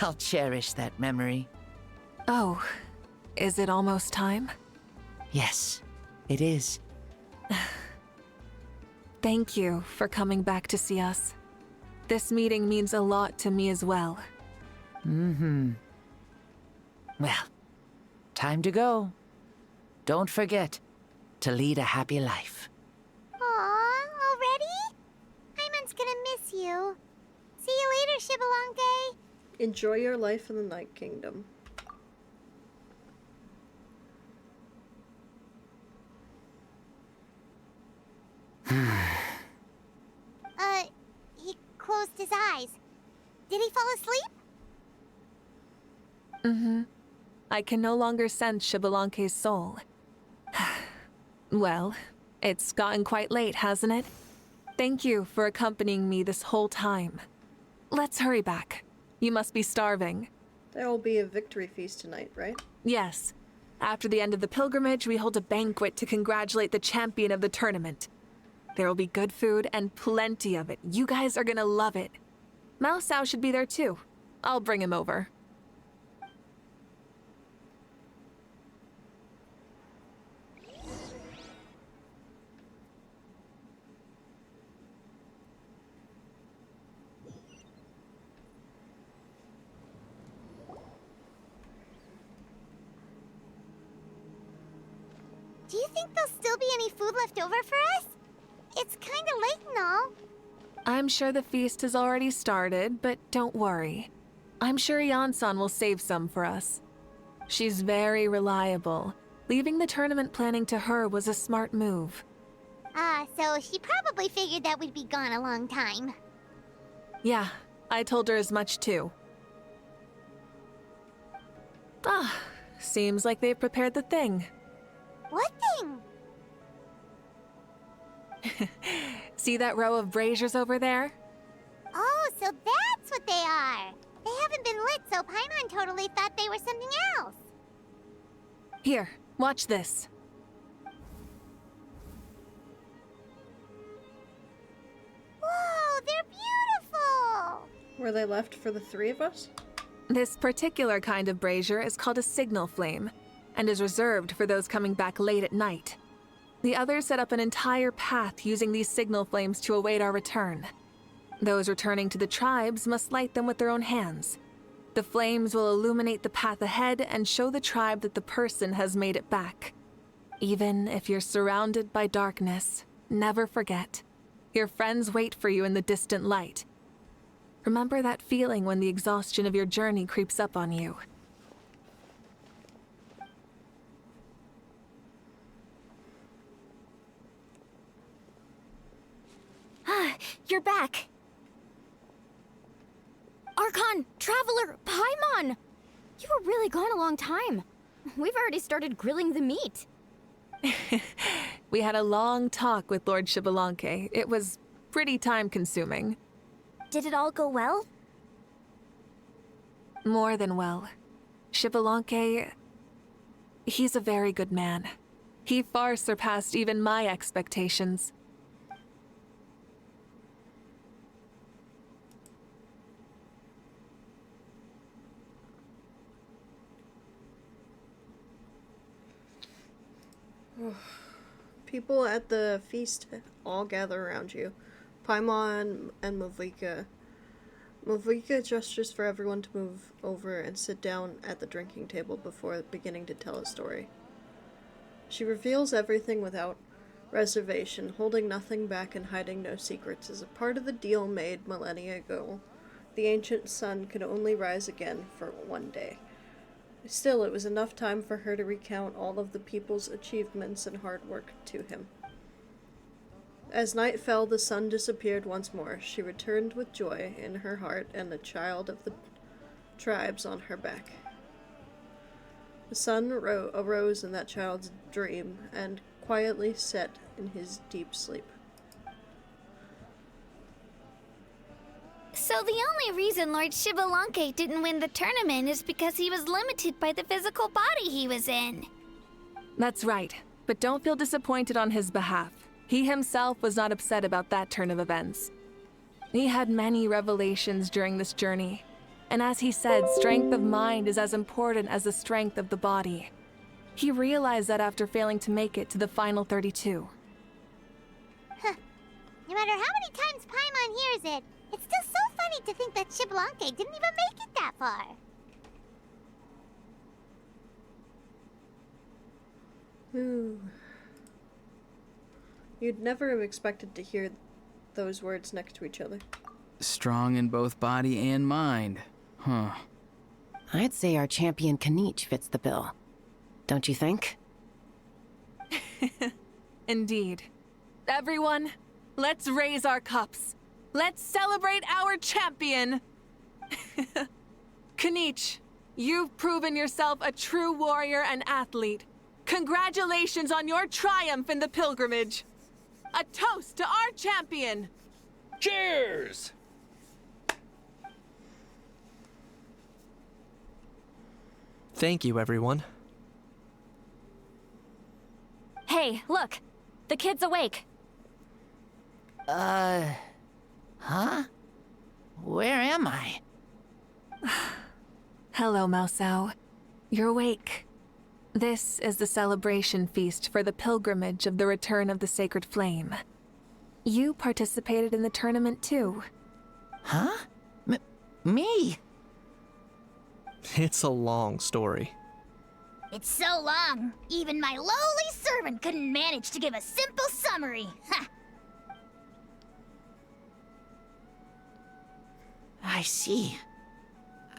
I'll cherish that memory. Oh, is it almost time? Yes, it is. Thank you for coming back to see us. This meeting means a lot to me as well. Mm-hmm. Well, time to go. Don't forget to lead a happy life. Aw, already? Paimon's gonna miss you. See you later, Shibalanke. Enjoy your life in the Night Kingdom. He closed his eyes. Did he fall asleep? Mm-hmm. I can no longer sense Shibalanke's soul. Well, it's gotten quite late, hasn't it? Thank you for accompanying me this whole time. Let's hurry back. You must be starving. There will be a victory feast tonight, right? Yes. After the end of the pilgrimage, we hold a banquet to congratulate the champion of the tournament. There will be good food and plenty of it. You guys are gonna love it. Mao Sao should be there too. I'll bring him over. Do you think there'll still be any food left over for us? It's kinda late and all. I'm sure the feast has already started, but don't worry. I'm sure Yansan will save some for us. She's very reliable. Leaving the tournament planning to her was a smart move. So she probably figured that we'd be gone a long time. Yeah, I told her as much too. Seems like they've prepared the thing. What thing? See that row of braziers over there? Oh, so that's what they are. They haven't been lit, so Paimon totally thought they were something else. Here, watch this. Whoa, they're beautiful! Were they left for the three of us? This particular kind of brazier is called a signal flame, and is reserved for those coming back late at night. The others set up an entire path using these signal flames to await our return. Those returning to the tribes must light them with their own hands. The flames will illuminate the path ahead and show the tribe that the person has made it back. Even if you're surrounded by darkness, never forget. Your friends wait for you in the distant light. Remember that feeling when the exhaustion of your journey creeps up on you. You're back. Archon, Traveler, Paimon! You were really gone a long time. We've already started grilling the meat. We had a long talk with Lord Xbalanque. It was pretty time-consuming. Did it all go well? More than well. Xbalanque, he's a very good man. He far surpassed even my expectations. People at the feast all gather around you. Paimon and Movika. Movika gestures for everyone to move over and sit down at the drinking table before beginning to tell a story. She reveals everything without reservation, holding nothing back and hiding no secrets. As a part of the deal made millennia ago, the ancient sun could only rise again for one day. Still, it was enough time for her to recount all of the people's achievements and hard work to him. As night fell, the sun disappeared once more. She returned with joy in her heart and the child of the tribes on her back. The sun arose in that child's dream and quietly set in his deep sleep. So the only reason Lord Xbalanque didn't win the tournament is because he was limited by the physical body he was in. That's right, but don't feel disappointed on his behalf. He himself was not upset about that turn of events. He had many revelations during this journey, and as he said, strength of mind is as important as the strength of the body. He realized that after failing to make it to the final 32. Huh. No matter how many times Paimon hears it, it's still so funny to think that Xbalanque didn't even make it that far. Ooh. You'd never have expected to hear those words next to each other. Strong in both body and mind. Huh. I'd say our champion Kanich fits the bill. Don't you think? Indeed. Everyone, let's raise our cups. Let's celebrate our champion! Kanich, you've proven yourself a true warrior and athlete. Congratulations on your triumph in the pilgrimage. A toast to our champion! Cheers! Thank you, everyone. Hey, look! The kid's awake. Huh? Where am I? Hello, Mausau. You're awake. This is the celebration feast for the pilgrimage of the return of the sacred flame. You participated in the tournament too. Huh? Me? It's a long story. It's so long, even my lowly servant couldn't manage to give a simple summary. Ha! I see.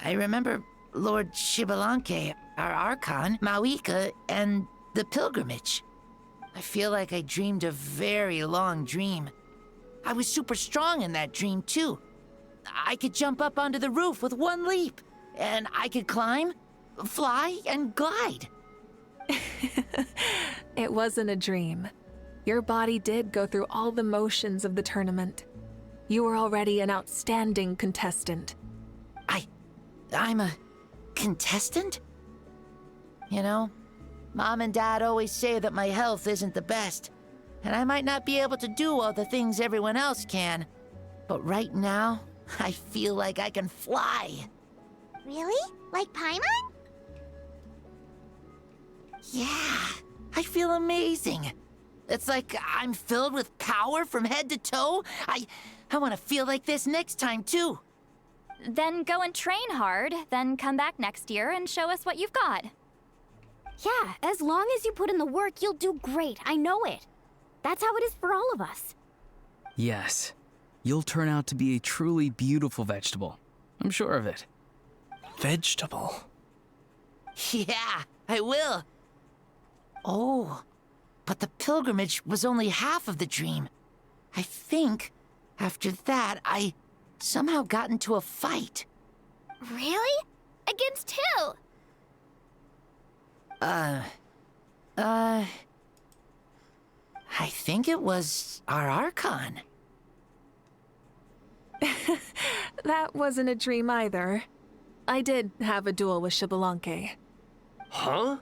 I remember Lord Xbalanque, our Archon, Mawika, and the pilgrimage. I feel like I dreamed a very long dream. I was super strong in that dream, too. I could jump up onto the roof with one leap, and I could climb, fly, and glide. It wasn't a dream. Your body did go through all the motions of the tournament. You were already an outstanding contestant. I'm a contestant? You know, Mom and Dad always say that my health isn't the best, and I might not be able to do all the things everyone else can. But right now, I feel like I can fly. Really? Like Paimon? Yeah, I feel amazing. It's like I'm filled with power from head to toe. I want to feel like this next time, too. Then go and train hard, then come back next year and show us what you've got. Yeah, as long as you put in the work, you'll do great. I know it. That's how it is for all of us. Yes. You'll turn out to be a truly beautiful vegetable. I'm sure of it. Vegetable? Yeah, I will. Oh, but the pilgrimage was only half of the dream. I think, after that, I somehow got into a fight. Really? Against who? I think it was our Archon. That wasn't a dream either. I did have a duel with Xbalanque. Huh?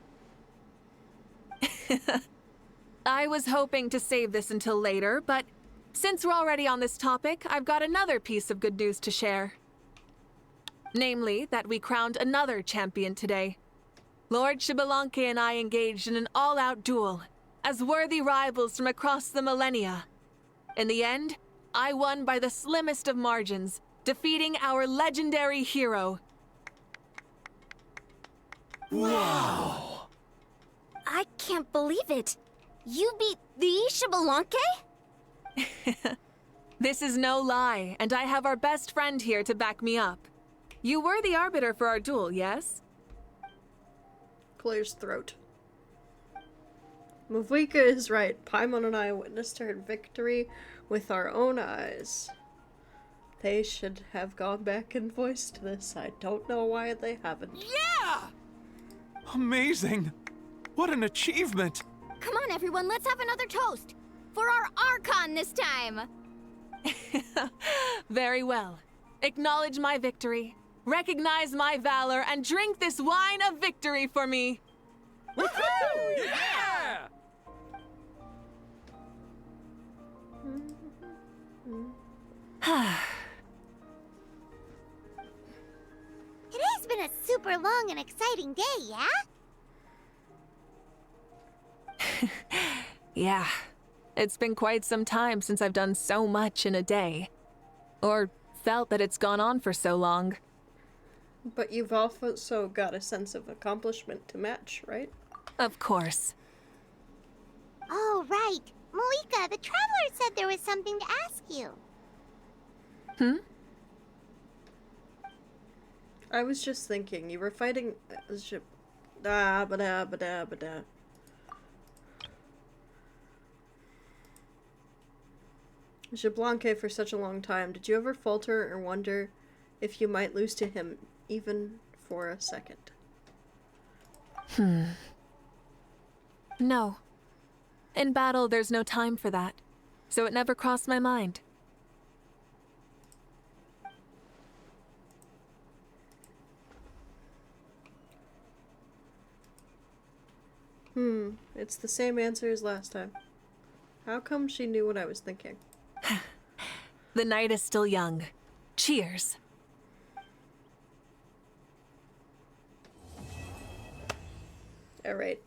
I was hoping to save this until later, but since we're already on this topic, I've got another piece of good news to share. Namely, that we crowned another champion today. Lord Xbalanque and I engaged in an all-out duel, as worthy rivals from across the millennia. In the end, I won by the slimmest of margins, defeating our legendary hero. Wow! I can't believe it. You beat the Xbalanque? This is no lie, and I have our best friend here to back me up. You were the arbiter for our duel, yes? Clears throat. Mavika is right. Paimon and I witnessed her victory with our own eyes. They should have gone back and voiced this. I don't know why they haven't. Yeah! Amazing! What an achievement! Come on, everyone, let's have another toast. For our Archon this time. Very well. Acknowledge my victory, recognize my valor, and drink this wine of victory for me. Woohoo! Yeah! Today's been a super long and exciting day, yeah? Yeah, it's been quite some time since I've done so much in a day. Or felt that it's gone on for so long. But you've also got a sense of accomplishment to match, right? Of course. Oh, right. Malika, the Traveler said there was something to ask you. I was just thinking, you were fighting... Xbalanque for such a long time. Did you ever falter or wonder if you might lose to him, even for a second? No. In battle, there's no time for that, so it never crossed my mind. It's the same answer as last time. How come she knew what I was thinking? The night is still young. Cheers. Alright.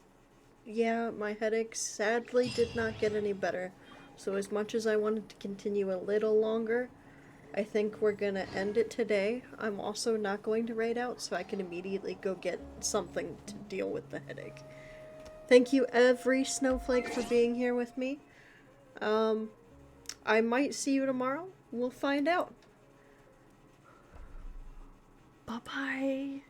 Yeah, my headache sadly did not get any better. So as much as I wanted to continue a little longer, I think we're gonna end it today. I'm also not going to raid out, so I can immediately go get something to deal with the headache. Thank you every snowflake for being here with me. I might see you tomorrow. We'll find out. Bye-bye.